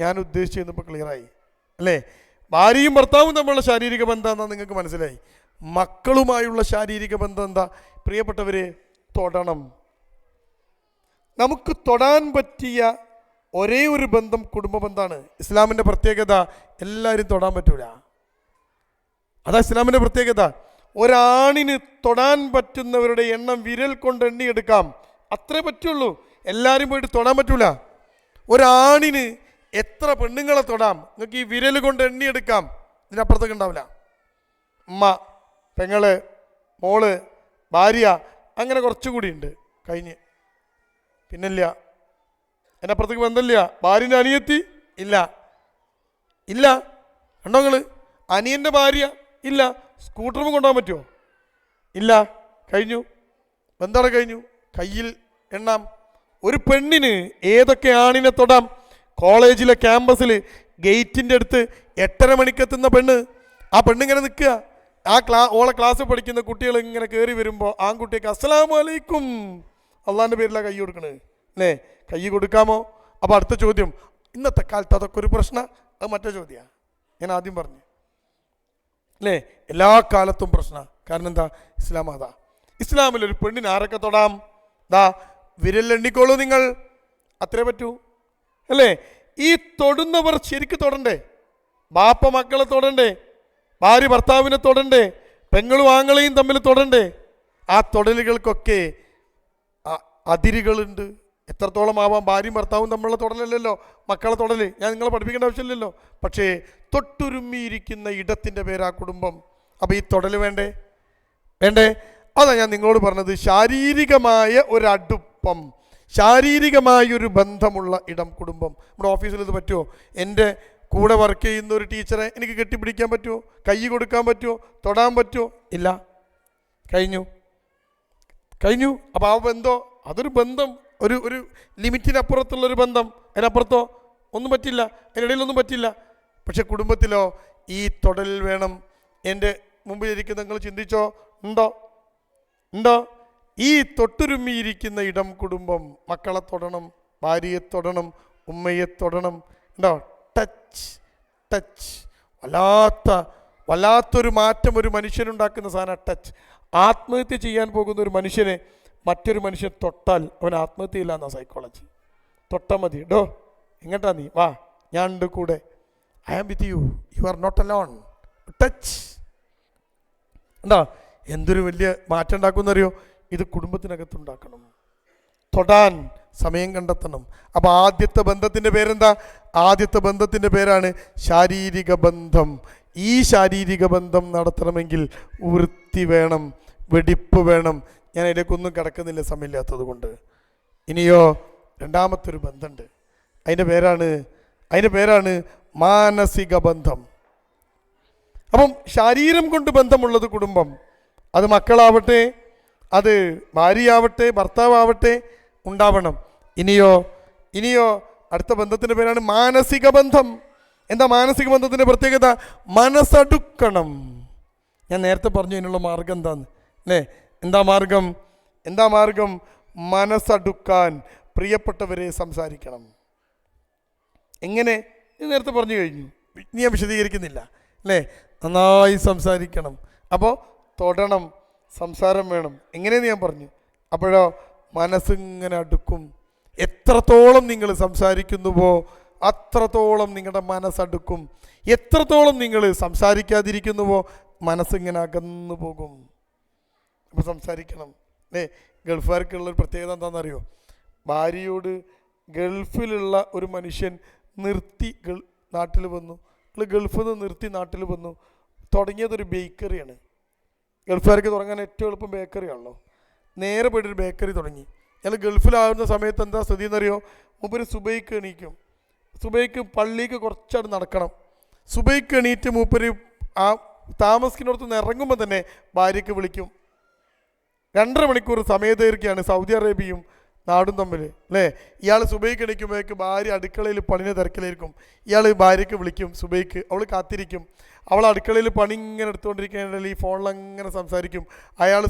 ഞാൻ ഉദ്ദേശിച്ചത്. ഇപ്പോൾ ക്ലിയറായി അല്ലേ? ഭാര്യയും ഭർത്താവും തമ്മിലുള്ള ശാരീരിക ബന്ധം എന്താ നിങ്ങൾക്ക് മനസ്സിലായി. മക്കളുമായുള്ള ശാരീരിക ബന്ധം എന്താ? പ്രിയപ്പെട്ടവരെ, തൊടണം. നമുക്ക് തൊടാൻ പറ്റിയ ഒരേ ഒരു ബന്ധം കുടുംബ ബന്ധമാണ്. ഇസ്ലാമിൻ്റെ പ്രത്യേകത, എല്ലാവരും തൊടാൻ പറ്റൂല. അതാ ഇസ്ലാമിൻ്റെ പ്രത്യേകത. ഒരാണിന് തൊടാൻ പറ്റുന്നവരുടെ എണ്ണം വിരൽ കൊണ്ട് എണ്ണിയെടുക്കാം, അത്രേ പറ്റുള്ളൂ. എല്ലാവരും പോയിട്ട് തൊടാൻ പറ്റൂല. ഒരാണിന് എത്ര പെണ്ണുങ്ങളെ തൊടാം? നിങ്ങൾക്ക് ഈ വിരൽ കൊണ്ട് എണ്ണിയെടുക്കാം, ഇതിനപ്പുറത്തേക്ക് ഉണ്ടാവില്ല. ഉമ്മ, പെങ്ങള്, മോള്, ഭാര്യ, അങ്ങനെ കുറച്ചുകൂടി ഉണ്ട്, കഴിഞ്ഞ്. പിന്നില്ല, അതിനപ്പുറത്തേക്ക് ബന്ധമില്ല. ഭാര്യൻ്റെ അനിയത്തി ഇല്ല. കണ്ടോ നിങ്ങൾ? അനിയൻ്റെ ഭാര്യ ഇല്ല. സ്കൂട്ടറും കൊണ്ടുപോകാൻ പറ്റുമോ? ഇല്ല. കഴിഞ്ഞു, ബന്ധമാണ് കഴിഞ്ഞു. കയ്യിൽ എണ്ണാം. ഒരു പെണ്ണിന് ഏതൊക്കെ ആണിനെ തൊടാം? കോളേജിലെ ക്യാമ്പസിൽ ഗേറ്റിൻ്റെ അടുത്ത് 8:30 മണിക്കെത്തുന്ന പെണ്ണ്, ആ പെണ്ണിങ്ങനെ നിൽക്കുക. ഓളെ ക്ലാസ്സിൽ പഠിക്കുന്ന കുട്ടികൾ ഇങ്ങനെ കയറി വരുമ്പോൾ ആൺകുട്ടിയൊക്കെ അസ്സലാമു അലൈക്കും അള്ളാൻ്റെ പേരിലാണ് കൈ കൊടുക്കണത്, അല്ലേ? കൈ കൊടുക്കാമോ? അപ്പോൾ അടുത്ത ചോദ്യം, ഇന്നത്തെ കാലത്ത് അതൊക്കെ ഒരു പ്രശ്നം. അത് മറ്റേ ചോദ്യമാണ്, ഞാൻ ആദ്യം പറഞ്ഞു, അല്ലേ? എല്ലാ കാലത്തും പ്രശ്നമാണ്. കാരണം എന്താ? ഇസ്ലാം അതാ. ഇസ്ലാമിൽ ഒരു പെണ്ണിന് ആരൊക്കെ തൊടാം? വിരലെണ്ണിക്കോളൂ നിങ്ങൾ, അത്രേ പറ്റൂ, അല്ലേ? ഈ തൊടുന്നവർ ശരിക്ക് തൊടണ്ടേ? ബാപ്പ മക്കളെ തൊടണ്ടേ? ഭാര്യ ഭർത്താവിനെ തൊടണ്ടേ? പെങ്ങളും ആങ്ങളെയും തമ്മിൽ തൊടണ്ടേ? ആ തൊടലുകൾക്കൊക്കെ അതിരുകളുണ്ട്. എത്രത്തോളം ആവാം? ഭാര്യയും ഭർത്താവും തമ്മിലുള്ള തൊടലല്ലല്ലോ മക്കളെ തൊടൽ. ഞാൻ നിങ്ങളെ പഠിപ്പിക്കേണ്ട ആവശ്യമില്ലല്ലോ. പക്ഷേ തൊട്ടുരുമ്മിയിരിക്കുന്ന ഇടത്തിൻ്റെ പേരാ കുടുംബം. അപ്പോൾ ഈ തൊടൽ വേണ്ടേ? അതാ ഞാൻ നിങ്ങളോട് പറഞ്ഞത്. ശാരീരികമായ ഒരടുപ്പം, ശാരീരികമായൊരു ബന്ധമുള്ള ഇടം കുടുംബം. നമ്മുടെ ഓഫീസിൽ ഇത് പറ്റുമോ? എൻ്റെ കൂടെ വർക്ക് ചെയ്യുന്ന ഒരു ടീച്ചറെ എനിക്ക് കെട്ടിപ്പിടിക്കാൻ പറ്റുമോ? കൈ കൊടുക്കാൻ പറ്റുമോ? തൊടാൻ പറ്റുമോ? ഇല്ല. കഴിഞ്ഞു. അപ്പോൾ ആ ബന്ധം, അതൊരു ബന്ധം, ഒരു ലിമിറ്റിനപ്പുറത്തുള്ളൊരു ബന്ധം. അതിനപ്പുറത്തോ ഒന്നും പറ്റില്ല, അതിനിടയിലൊന്നും പറ്റില്ല. പക്ഷെ കുടുംബത്തിലോ ഈ തൊടൽ വേണം. എൻ്റെ മുമ്പിലിരിക്കുന്ന നിങ്ങൾ ചിന്തിച്ചോ? ഉണ്ടോ? ഈ തൊട്ടുരുമ്മിയിരിക്കുന്ന ഇടം കുടുംബം. മക്കളെ തൊടണം, ഭാര്യയെ തൊടണം, ഉമ്മയെ തൊടണം. ഉണ്ടോ? ടച്ച് വല്ലാത്തൊരു മാറ്റം ഒരു മനുഷ്യനുണ്ടാക്കുന്ന സാധനം ടച്ച്. ആത്മഹത്യ ചെയ്യാൻ പോകുന്ന ഒരു മനുഷ്യനെ മറ്റൊരു മനുഷ്യൻ തൊട്ടാൽ അവൻ ആത്മഹത്യയില്ല എന്നാ സൈക്കോളജി. തൊട്ടാൽ മതി. എങ്ങോട്ടാ നീ? വാ, ഞാൻ ഉണ്ട് കൂടെ. I am with you, you are not alone. Touch. എന്തൊരു വലിയ മാറ്റം ഉണ്ടാക്കുമെന്നറിയോ? ഇത് കുടുംബത്തിനകത്തുണ്ടാക്കണം. തൊടാൻ സമയം കണ്ടെത്തണം. അപ്പോൾ ആദ്യത്തെ ബന്ധത്തിൻ്റെ പേരെന്താ? ആദ്യത്തെ ബന്ധത്തിൻ്റെ പേരാണ് ശാരീരിക ബന്ധം. ഈ ശാരീരിക ബന്ധം നടത്തണമെങ്കിൽ വൃത്തി വേണം, വെടിപ്പ് വേണം. ഞാൻ ഇതിലേക്കൊന്നും കിടക്കുന്നില്ല സമയമില്ലാത്തത് കൊണ്ട്. ഇനിയോ രണ്ടാമത്തെ ഒരു ബന്ധമുണ്ട്. അതിൻ്റെ പേരാണ് മാനസിക ബന്ധം. അപ്പം ശരീരം കൊണ്ട് ബന്ധമുള്ളത് കുടുംബം. അത് മക്കളാവട്ടെ, അത് ഭാര്യയാവട്ടെ, ഭർത്താവട്ടെ ഉണ്ടാവണം. ഇനിയോ അടുത്ത ബന്ധത്തിൻ്റെ പേരാണ് മാനസിക ബന്ധം. എന്താ മാനസിക ബന്ധത്തിൻ്റെ പ്രത്യേകത? മനസ്സടുക്കണം. ഞാൻ നേരത്തെ പറഞ്ഞു അതിനുള്ള മാർഗം എന്താന്ന് അല്ലേ? എന്താ മാർഗം? മനസ്സടുക്കാൻ പ്രിയപ്പെട്ടവരെ സംസാരിക്കണം. എങ്ങനെ? ഞാൻ നേരത്തെ പറഞ്ഞു കഴിഞ്ഞു, ഞാൻ വിശദീകരിക്കുന്നില്ല അല്ലേ? നന്നായി സംസാരിക്കണം. അപ്പോൾ തൊടണം, സംസാരം വേണം. എങ്ങനെയെന്ന് ഞാൻ പറഞ്ഞു. അപ്പോഴോ മനസ്സിങ്ങനെ അടുക്കും. എത്രത്തോളം നിങ്ങൾ സംസാരിക്കുന്നുവോ അത്രത്തോളം നിങ്ങളുടെ മനസ്സടുക്കും. എത്രത്തോളം നിങ്ങൾ സംസാരിക്കാതിരിക്കുന്നുവോ മനസ്സിങ്ങനെ അകന്നു പോകും. അപ്പോൾ സംസാരിക്കണം അല്ലേ? ഗൾഫുകാർക്കുള്ളൊരു പ്രത്യേകത എന്താണെന്നറിയോ? ഭാര്യയോട് ഗൾഫിലുള്ള ഒരു മനുഷ്യൻ നിർത്തി നാട്ടിൽ വന്നു, ഗൾഫിൽ നിന്ന് നിർത്തി നാട്ടിൽ വന്നു. തുടങ്ങിയതൊരു ബേക്കറിയാണ്. ഗൾഫുകാർക്ക് തുടങ്ങാൻ ഏറ്റവും എളുപ്പം ബേക്കറിയാണല്ലോ. നേരെ പോയിട്ടൊരു ബേക്കറി തുടങ്ങി. അയാൾ ഗൾഫിലാവുന്ന സമയത്ത് എന്താ സ്ഥിതി എന്നറിയോ? മൂപ്പര് സുബൈക്ക് എണീക്കും. സുബൈക്ക് പള്ളിക്ക് കുറച്ചവിടെ നടക്കണം. സുബൈക്ക് എണീറ്റ് മൂപ്പര് ആ താമസിക്കുന്നിടത്ത് നിന്ന് ഇറങ്ങുമ്പോൾ തന്നെ ഭാര്യയ്ക്ക് വിളിക്കും. 2.5 മണിക്കൂർ സമയദൈർഘ്യമാണ് സൗദി അറേബ്യയും നാടും തമ്മിൽ അല്ലേ? ഇയാൾ സുബൈക്ക് എണീക്കുമ്പോഴേക്ക് ഭാര്യ അടുക്കളയിൽ പണിനെ തിരക്കിലായിരിക്കും. ഇയാൾ ഭാര്യയ്ക്ക് വിളിക്കും സുബൈക്ക്. അവൾ കാത്തിരിക്കും. അവൾ അടുക്കളയിൽ പണി ഇങ്ങനെ എടുത്തുകൊണ്ടിരിക്കുകയാണെങ്കിൽ ഈ ഫോണിലങ്ങനെ സംസാരിക്കും. അയാൾ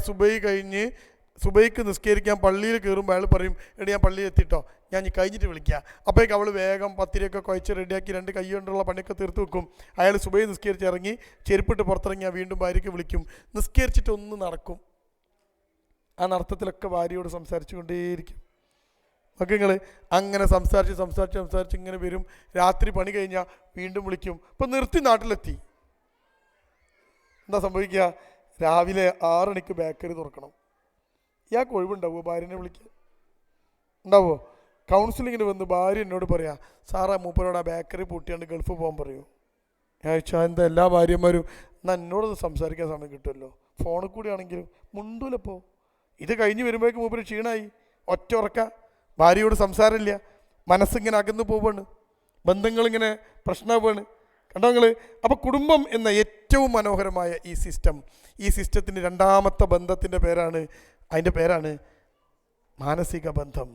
സുബൈക്ക് നിസ്കരിക്കാൻ പള്ളിയിൽ കയറുമ്പോൾ അയാൾ പറയും, എടി ഞാൻ പള്ളിയിൽ എത്തിയിട്ടോ, ഞാൻ കഴിഞ്ഞിട്ട് വിളിക്കാം. അപ്പോഴേക്ക് അവൾ വേഗം പത്തിരിയൊക്കെ കുഴച്ച് റെഡിയാക്കി 2 കൈ കൊണ്ടുള്ള പണിയൊക്കെ തീർത്ത് വെക്കും. അയാൾ സുബൈ നിസ്കരിച്ച് ഇറങ്ങി ചെരുപ്പിട്ട് പുറത്തിറങ്ങിയാൽ വീണ്ടും ഭാര്യയ്ക്ക് വിളിക്കും. നിസ്കരിച്ചിട്ട് ഒന്ന് നടക്കും. ആ നടത്തത്തിലൊക്കെ ഭാര്യയോട് സംസാരിച്ചു കൊണ്ടേയിരിക്കും. ഒക്കെ നിങ്ങൾ അങ്ങനെ സംസാരിച്ച് ഇങ്ങനെ വരും. രാത്രി പണി കഴിഞ്ഞാൽ വീണ്ടും വിളിക്കും. ഇപ്പം നിർത്തി നാട്ടിലെത്തി. എന്താ സംഭവിക്കുക? രാവിലെ 6 മണിക്ക് ബേക്കറി തുറക്കണം. ഇയാൾക്ക് ഒഴിവുണ്ടാവുമോ ഭാര്യനെ വിളിക്കാൻ? ഉണ്ടാവുമോ? കൗൺസിലിങ്ങിന് വന്ന് ഭാര്യ എന്നോട് പറയാ, സാറാ മൂപ്പരോട് ആ ബേക്കറി പൂട്ടിയാണ്ട് ഗൾഫ് പോകാൻ പറയൂ. ഞാൻ ചോദിച്ചാൽ എന്താ എല്ലാ ഭാര്യമാരും എന്നാൽ എന്നോടൊന്ന് സംസാരിക്കാൻ സമയം കിട്ടുമല്ലോ, ഫോണിൽ കൂടി ആണെങ്കിലും മുണ്ടൂലപ്പോൾ. ഇത് കഴിഞ്ഞ് വരുമ്പോഴേക്കും മൂപ്പര് ക്ഷീണമായി, ഒറ്റ ഉറക്ക, ഭാര്യയോട് സംസാരമില്ല, മനസ്സിങ്ങനെ അകന്നു പോവാണ്, ബന്ധങ്ങളിങ്ങനെ പ്രശ്നമാവാണ്. കണ്ടോ നിങ്ങൾ? അപ്പോൾ കുടുംബം എന്ന ഏറ്റവും മനോഹരമായ ഈ സിസ്റ്റത്തിൻ്റെ രണ്ടാമത്തെ ബന്ധത്തിൻ്റെ അതിൻ്റെ പേരാണ് മാനസിക ബന്ധം.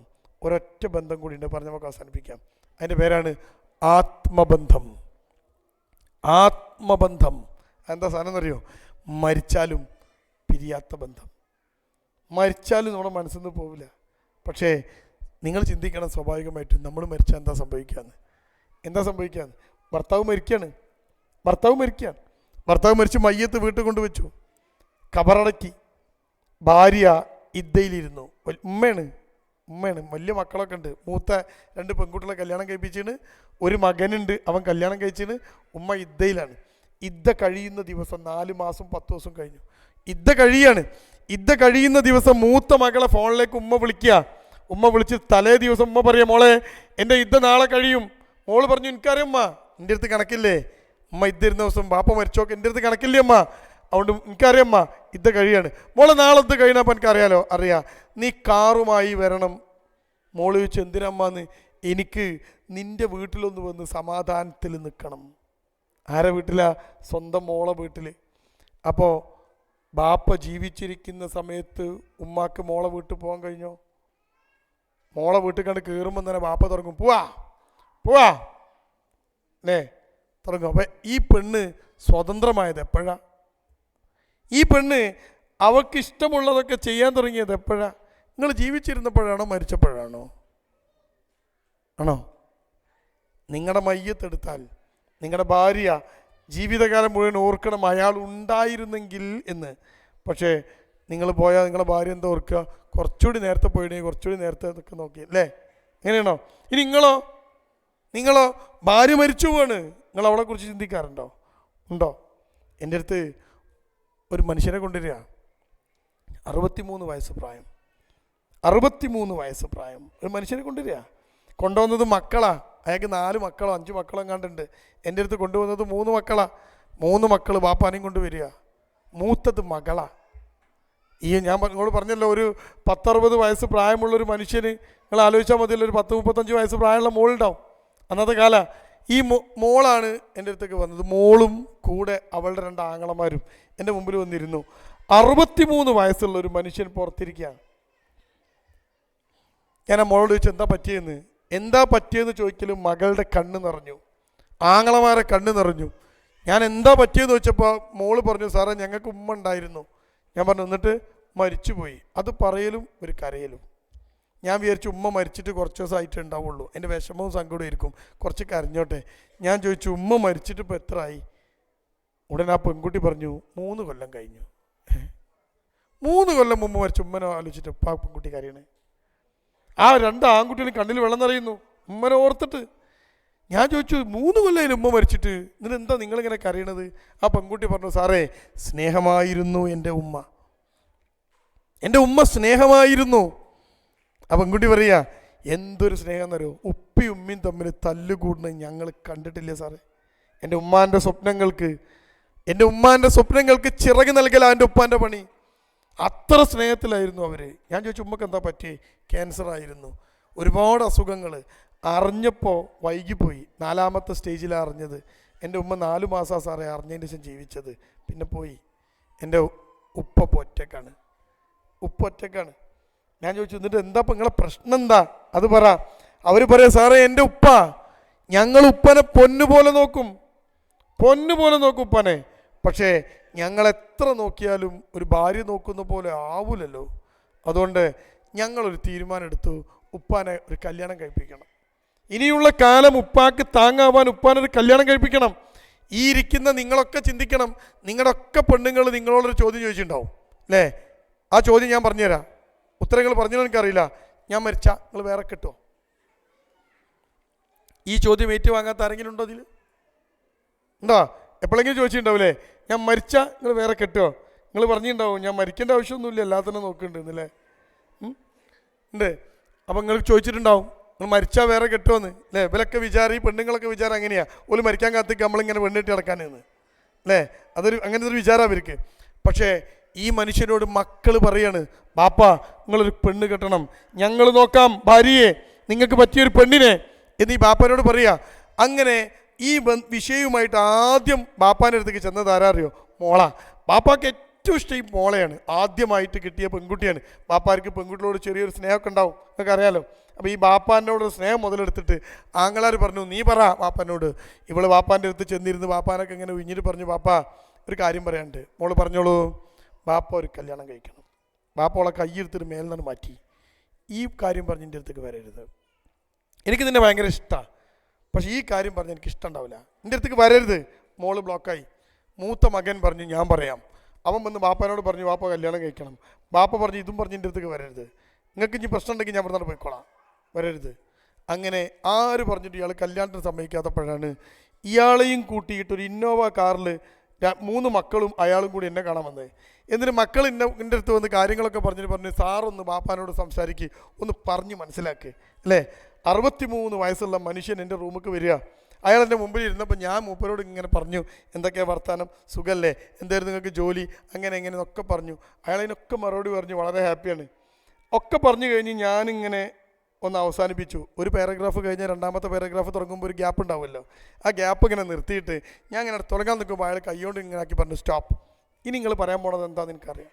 ഒരൊറ്റ ബന്ധം കൂടി ഉണ്ട്, പറഞ്ഞ് നമുക്ക് അവസാനിപ്പിക്കാം. അതിൻ്റെ പേരാണ് ആത്മബന്ധം. എന്താ സാധനം എന്നറിയോ? മരിച്ചാലും പിരിയാത്ത ബന്ധം. മരിച്ചാലും നമ്മുടെ മനസ്സിൽ നിന്ന് പോവില്ല. പക്ഷേ നിങ്ങൾ ചിന്തിക്കണം, സ്വാഭാവികമായിട്ടും നമ്മൾ മരിച്ചാൽ എന്താ സംഭവിക്കാന്ന്? ഭർത്താവ് മരിച്ച് മയ്യത്ത് വീട്ടിൽ കൊണ്ടുവച്ചു, കബറടക്കി. ഭാര്യ ഇദ്ദയിലിരുന്നു. ഉമ്മയാണ്, വലിയ മക്കളൊക്കെ ഉണ്ട്. മൂത്ത 2 പെൺകുട്ടികളെ കല്യാണം കഴിപ്പിച്ചിന്, ഒരു മകനുണ്ട്, അവൻ കല്യാണം കഴിച്ചിന്. ഉമ്മ ഇദ്ദയിലാണ്. ഇദ്ദ കഴിയുന്ന ദിവസം 4 മാസം 10 ദിവസം കഴിഞ്ഞു. ഇദ്ദ കഴിയുന്ന ദിവസം മൂത്ത മകളെ ഫോണിലേക്ക് ഉമ്മ വിളിച്ച് തലേ ദിവസം ഉമ്മ പറയാം, മോളെ എൻ്റെ ഇദ്ദ നാളെ കഴിയും. മോള് പറഞ്ഞു, എനിക്കറിയാം അമ്മ, എൻ്റെ അടുത്ത് കണക്കില്ലേ. ഉമ്മ ഇദ്ദ ഇരുന്ന ദിവസം ബാപ്പ മരിച്ചോക്കെ എൻ്റെ അടുത്ത് കണക്കില്ലേ അമ്മ, അതുകൊണ്ട് എനിക്കറിയാം അമ്മ ഇദ്ദ കഴിയാണ്. മോളെ നാളെ ഇത് കഴിഞ്ഞപ്പോൾ എനിക്കറിയാലോ. അറിയാം, നീ കാറുമായി വരണം. മോള് ചോദിച്ചു, എന്തിനമ്മാന്ന്? എനിക്ക് നിൻ്റെ വീട്ടിലൊന്ന് വന്ന് സമാധാനത്തിൽ നിൽക്കണം. ആരെ വീട്ടിലാ? സ്വന്തം മോളെ വീട്ടിൽ. അപ്പോൾ ബാപ്പ ജീവിച്ചിരിക്കുന്ന സമയത്ത് ഉമ്മാക്ക് മോളെ വീട്ടിൽ പോകാൻ കഴിഞ്ഞോ? മോളെ വീട്ടിൽ കണ്ട് കയറുമ്പോൾ തന്നെ ബാപ്പ തുടങ്ങും, പോവാ അല്ലേ, തുടങ്ങും. അപ്പം ഈ പെണ്ണ് സ്വതന്ത്രമായത് എപ്പോഴാ? ഈ പെണ്ണ് അവൾക്ക് ഇഷ്ടമുള്ളതൊക്കെ ചെയ്യാൻ തുടങ്ങിയത് എപ്പോഴാ? നിങ്ങൾ ജീവിച്ചിരുന്നപ്പോഴാണോ മരിച്ചപ്പോഴാണോ? ആണോ? നിങ്ങളുടെ മയ്യത്തെടുത്താൽ നിങ്ങളുടെ ഭാര്യ ജീവിതകാലം മുഴുവൻ ഓർക്കണം അയാൾ ഉണ്ടായിരുന്നെങ്കിൽ എന്ന്. പക്ഷേ നിങ്ങൾ പോയാൽ നിങ്ങളുടെ ഭാര്യ എന്താ ഓർക്കുക? കുറച്ചുകൂടി നേരത്തെ പോയിട്ടുണ്ടെങ്കിൽ കുറച്ചുകൂടി നേരത്തെ ഇതൊക്കെ നോക്കി അല്ലേ? എങ്ങനെയാണോ? ഇനി നിങ്ങളോ ഭാര്യ മരിച്ചു പോവാണ്, നിങ്ങൾ അവളെക്കുറിച്ച് ചിന്തിക്കാറുണ്ടോ? ഉണ്ടോ? എൻ്റെ അടുത്ത് ഒരു മനുഷ്യനെ കൊണ്ടുവരിക. 63 വയസ്സ് പ്രായം. 63 വയസ്സ് പ്രായം ഒരു മനുഷ്യനെ കൊണ്ടുവരിക. കൊണ്ടുവന്നത് മക്കളാ. അയാൾക്ക് 4 മക്കളോ 5 മക്കളോ എങ്ങാണ്ടുണ്ട്. എൻ്റെ അടുത്ത് കൊണ്ടുവന്നത് 3 മക്കളാ. 3 മക്കൾ ബാപ്പാനെയും കൊണ്ട് വരിക. മൂത്തത് മകളാ. ഞാൻ നിങ്ങളോട് പറഞ്ഞല്ലോ, ഒരു 10-60 വയസ്സ് പ്രായമുള്ളൊരു മനുഷ്യന് നിങ്ങൾ ആലോചിച്ചാൽ മതിയല്ലോ, ഒരു 30-35 വയസ്സ് പ്രായമുള്ള മോളുണ്ടാവും. അന്നത്തെ കാല ഈ മോളാണ് എൻ്റെ അടുത്തേക്ക് വന്നത്. മോളും കൂടെ അവളുടെ 2 ആങ്ങളമാരും എൻ്റെ മുമ്പിൽ വന്നിരുന്നു. 63 വയസ്സുള്ള ഒരു മനുഷ്യൻ പുറത്തിരിക്കുകയാണ്. ഞാൻ ആ മോളോട് ചോദിച്ചു എന്താ പറ്റിയെന്ന് ചോദിക്കലും മകളുടെ കണ്ണ് നിറഞ്ഞു, ആങ്ങളമാരെ കണ്ണ് നിറഞ്ഞു. ഞാൻ എന്താ പറ്റിയെന്ന് ചോദിച്ചപ്പോൾ മോള് പറഞ്ഞു, സാറേ ഞങ്ങൾക്ക് ഉമ്മ ഉണ്ടായിരുന്നു. ഞാൻ പറഞ്ഞു, എന്നിട്ട് മരിച്ചുപോയി. അത് പറയലും ഒരു കരയലും. ഞാൻ വിചാരിച്ചു ഉമ്മ മരിച്ചിട്ട് കുറച്ച് ദിവസമായിട്ട് ഉണ്ടാവുള്ളൂ, എൻ്റെ വിഷമവും സങ്കടവും ആയിരിക്കും, കുറച്ച് കരഞ്ഞോട്ടെ. ഞാൻ ചോദിച്ചു ഉമ്മ മരിച്ചിട്ട് ഇപ്പോൾ എത്ര ആയി? ഉടനെ ആ പെൺകുട്ടി പറഞ്ഞു 3 കൊല്ലം കഴിഞ്ഞു. 3 കൊല്ലം മുമ്പ് മരിച്ചു ഉമ്മനെ ആലോചിച്ചിട്ട് ഇപ്പം ആ പെൺകുട്ടി കരയണേ. ആ 2 ആൺകുട്ടികളും കണ്ണിൽ വെള്ളം നിറയുന്നു ഉമ്മനെ ഓർത്തിട്ട്. ഞാൻ ചോദിച്ചു 3 കൊല്ലം ഉമ്മ മരിച്ചിട്ട് എന്നിട്ട് നിങ്ങളിങ്ങനെ കരയണത്? ആ പെൺകുട്ടി പറഞ്ഞു, സാറേ സ്നേഹമായിരുന്നു എൻ്റെ ഉമ്മ സ്നേഹമായിരുന്നു. ആ പെൺകുട്ടി പറയുക, എന്തൊരു സ്നേഹം എന്നറിയോ, ഉപ്പയും ഉമ്മയും തമ്മിൽ തല്ലുകൂടുന്നത് ഞങ്ങൾ കണ്ടിട്ടില്ല സാറേ. എൻ്റെ ഉമ്മാൻ്റെ സ്വപ്നങ്ങൾക്ക് ചിറക് നൽകല എൻ്റെ ഉപ്പാൻ്റെ പണി. അത്ര സ്നേഹത്തിലായിരുന്നു അവർ. ഞാൻ ചോദിച്ചു ഉമ്മക്ക് എന്താ പറ്റിയേ? ക്യാൻസർ ആയിരുന്നു, ഒരുപാട് അസുഖങ്ങൾ. അറിഞ്ഞപ്പോൾ വൈകിപ്പോയി, 4ാമത്തെ സ്റ്റേജിലാണ് അറിഞ്ഞത്. എൻ്റെ ഉമ്മ 4 മാസമാണ് സാറേ അറിഞ്ഞതിന് ശേഷം ജീവിച്ചത്. പിന്നെ പോയി. എൻ്റെ ഉപ്പ ഒറ്റക്കാണ്. ഞാൻ ചോദിച്ചു എന്നിട്ട് എന്താ ഇപ്പം നിങ്ങളെ പ്രശ്നം എന്താ? അത് പറ. അവർ പറയാം, സാറേ എൻ്റെ ഉപ്പ, ഞങ്ങൾ ഉപ്പനെ പൊന്നുപോലെ നോക്കും ഉപ്പനെ. പക്ഷേ ഞങ്ങൾ എത്ര നോക്കിയാലും ഒരു ഭാര്യ നോക്കുന്ന പോലെ ആവൂലല്ലോ. അതുകൊണ്ട് ഞങ്ങളൊരു തീരുമാനം എടുത്തു, ഉപ്പാനെ ഒരു കല്യാണം കഴിപ്പിക്കണം. ഇനിയുള്ള കാലം ഉപ്പാക്ക് താങ്ങാവാൻ ഉപ്പാനൊരു കല്യാണം കഴിപ്പിക്കണം. ഈ ഇരിക്കുന്ന നിങ്ങളൊക്കെ ചിന്തിക്കണം, നിങ്ങളുടെ ഒക്കെ പെണ്ണുങ്ങൾ നിങ്ങളോടൊരു ചോദ്യം ചോദിച്ചിട്ടുണ്ടാവും അല്ലേ? ആ ചോദ്യം ഞാൻ പറഞ്ഞുതരാം. ഉത്തരങ്ങൾ പറഞ്ഞാൽ എനിക്കറിയില്ല. ഞാൻ മരിച്ചാൽ നിങ്ങൾ വേറെ കിട്ടുമോ? ഈ ചോദ്യം ഏറ്റുവാങ്ങാത്ത ആരെങ്കിലും ഉണ്ടോ അതിൽ? ഉണ്ടോ? എപ്പോഴെങ്കിലും ചോദിച്ചിട്ടുണ്ടാവില്ലേ, ഞാൻ മരിച്ചാൽ നിങ്ങൾ വേറെ കെട്ടുമോ? നിങ്ങൾ പറഞ്ഞിട്ടുണ്ടാവും ഞാൻ മരിക്കേണ്ട ആവശ്യമൊന്നുമില്ല, എല്ലാത്തിനും നോക്കുന്നുണ്ടെന്നല്ലേ. ഉണ്ട്. അപ്പം നിങ്ങൾ ചോദിച്ചിട്ടുണ്ടാവും നിങ്ങൾ മരിച്ചാൽ വേറെ കെട്ടുമെന്ന് അല്ലേ? ഇവരൊക്കെ വിചാരം, ഈ പെണ്ണുങ്ങളൊക്കെ വിചാരം അങ്ങനെയാണ്, ഒരു മരിക്കാൻ കാത്തിക്ക് നമ്മളിങ്ങനെ പെണ്ണിട്ട് കിടക്കാനെന്ന് അല്ലേ? അങ്ങനത്തെ ഒരു വിചാരം അവർക്ക്. പക്ഷേ ഈ മനുഷ്യനോട് മക്കൾ പറയാണ്, ബാപ്പാ നിങ്ങളൊരു പെണ്ണ് കെട്ടണം, ഞങ്ങൾ നോക്കാം ഭാര്യയെ, നിങ്ങൾക്ക് പറ്റിയൊരു പെണ്ണിനെ എന്നീ ബാപ്പാനോട് പറയുക. അങ്ങനെ ഈ വിഷയവുമായിട്ട് ആദ്യം ബാപ്പാൻ്റെ അടുത്തേക്ക് ചെന്നത് ആരാറിയോ? മോളാ. ബാപ്പാക്ക് ഏറ്റവും ഇഷ്ടം ഈ മോളെയാണ്. ആദ്യമായിട്ട് കിട്ടിയ പെൺകുട്ടിയാണ്. ബാപ്പാർക്ക് പെൺകുട്ടികളോട് ചെറിയൊരു സ്നേഹമൊക്കെ ഉണ്ടാവും, നിങ്ങൾക്ക് അറിയാലോ. അപ്പോൾ ഈ ബാപ്പാനോട് സ്നേഹം മുതലെടുത്തിട്ട് ആങ്ങളാർ പറഞ്ഞു, നീ പറ ബാപ്പാനോട്. ഇവള് ബാപ്പാൻ്റെ അടുത്ത് ചെന്നിരുന്ന് ബാപ്പാനൊക്കെ ഇങ്ങനെ ഉഴിഞ്ഞിട്ട് പറഞ്ഞു, ബാപ്പാ ഒരു കാര്യം പറയാനുണ്ട്. മോള് പറഞ്ഞോളൂ. ബാപ്പ ഒരു കല്യാണം കഴിക്കണം. ബാപ്പ അവളെ കയ്യെടുത്തിട്ട് മേലിനാണ് മാറ്റി. ഈ കാര്യം പറഞ്ഞ് എൻ്റെ അടുത്തേക്ക് വരരുത്, എനിക്ക് നിന്നെ ഭയങ്കര ഇഷ്ടമാണ്, പക്ഷേ ഈ കാര്യം പറഞ്ഞ് എനിക്ക് ഇഷ്ടം ഉണ്ടാവില്ല, എൻ്റെ അടുത്തേക്ക് വരരുത്. മോള് ബ്ലോക്കായി. മൂത്ത മകൻ പറഞ്ഞു, ഞാൻ പറയാം. അവൻ വന്ന് ബാപ്പാനോട് പറഞ്ഞു, ബാപ്പ കല്യാണം കഴിക്കണം. ബാപ്പ പറഞ്ഞു, ഇതും പറഞ്ഞ് എൻ്റെ അടുത്തേക്ക് വരരുത്, നിങ്ങൾക്ക് ഇനി പ്രശ്നം ഉണ്ടെങ്കിൽ ഞാൻ ഇവിടെ പോയിക്കോളാം, വരരുത്. അങ്ങനെ ആര് പറഞ്ഞിട്ട് ഇയാൾ കല്യാണത്തിന് സമ്മതിക്കാത്തപ്പോഴാണ് ഇയാളെയും കൂട്ടിയിട്ട് ഒരു ഇന്നോവ കാറിൽ 3 മക്കളും അയാളും കൂടി എന്നെ കാണാൻ വന്നത്. എന്നിട്ട് മക്കൾ എൻ്റെ അടുത്ത് വന്ന് കാര്യങ്ങളൊക്കെ പറഞ്ഞു, സാറൊന്ന് ബാപ്പാനോട് സംസാരിക്കുക, ഒന്ന് പറഞ്ഞ് മനസ്സിലാക്ക് അല്ലേ. 63 വയസ്സുള്ള മനുഷ്യൻ എൻ്റെ റൂമിലേക്ക് വരിക. അയാൾ എൻ്റെ മുമ്പിൽ ഇരുന്നപ്പോൾ ഞാൻ മൂപ്പരോട് ഇങ്ങനെ പറഞ്ഞു, എന്തൊക്കെയാണ് വർത്താനം, സുഖമല്ലേ, എന്തായിരുന്നു നിങ്ങൾക്ക് ജോലി, അങ്ങനെ എന്നൊക്കെ പറഞ്ഞു. അയാളതിനൊക്കെ മറുപടി പറഞ്ഞു, വളരെ ഹാപ്പിയാണ്. ഒക്കെ പറഞ്ഞു കഴിഞ്ഞ് ഞാനിങ്ങനെ ഒന്ന് അവസാനിപ്പിച്ചു. ഒരു പാരഗ്രാഫ് കഴിഞ്ഞാൽ 2ാമത്തെ പാരഗ്രാഫ് തുടങ്ങുമ്പോൾ ഒരു ഗ്യാപ്പ് ഉണ്ടാവുമല്ലോ. ആ ഗ്യാപ്പ് ഇങ്ങനെ നിർത്തിയിട്ട് ഞാൻ ഇങ്ങനെ തുടങ്ങാൻ നിൽക്കുമ്പോൾ അയാൾ കൈകൊണ്ട് ഇങ്ങനെ ആക്കി പറഞ്ഞു, സ്റ്റോപ്പ്, ഇനി നിങ്ങൾ പറയാൻ പോണത് എന്താണെന്ന് എനിക്കറിയാം.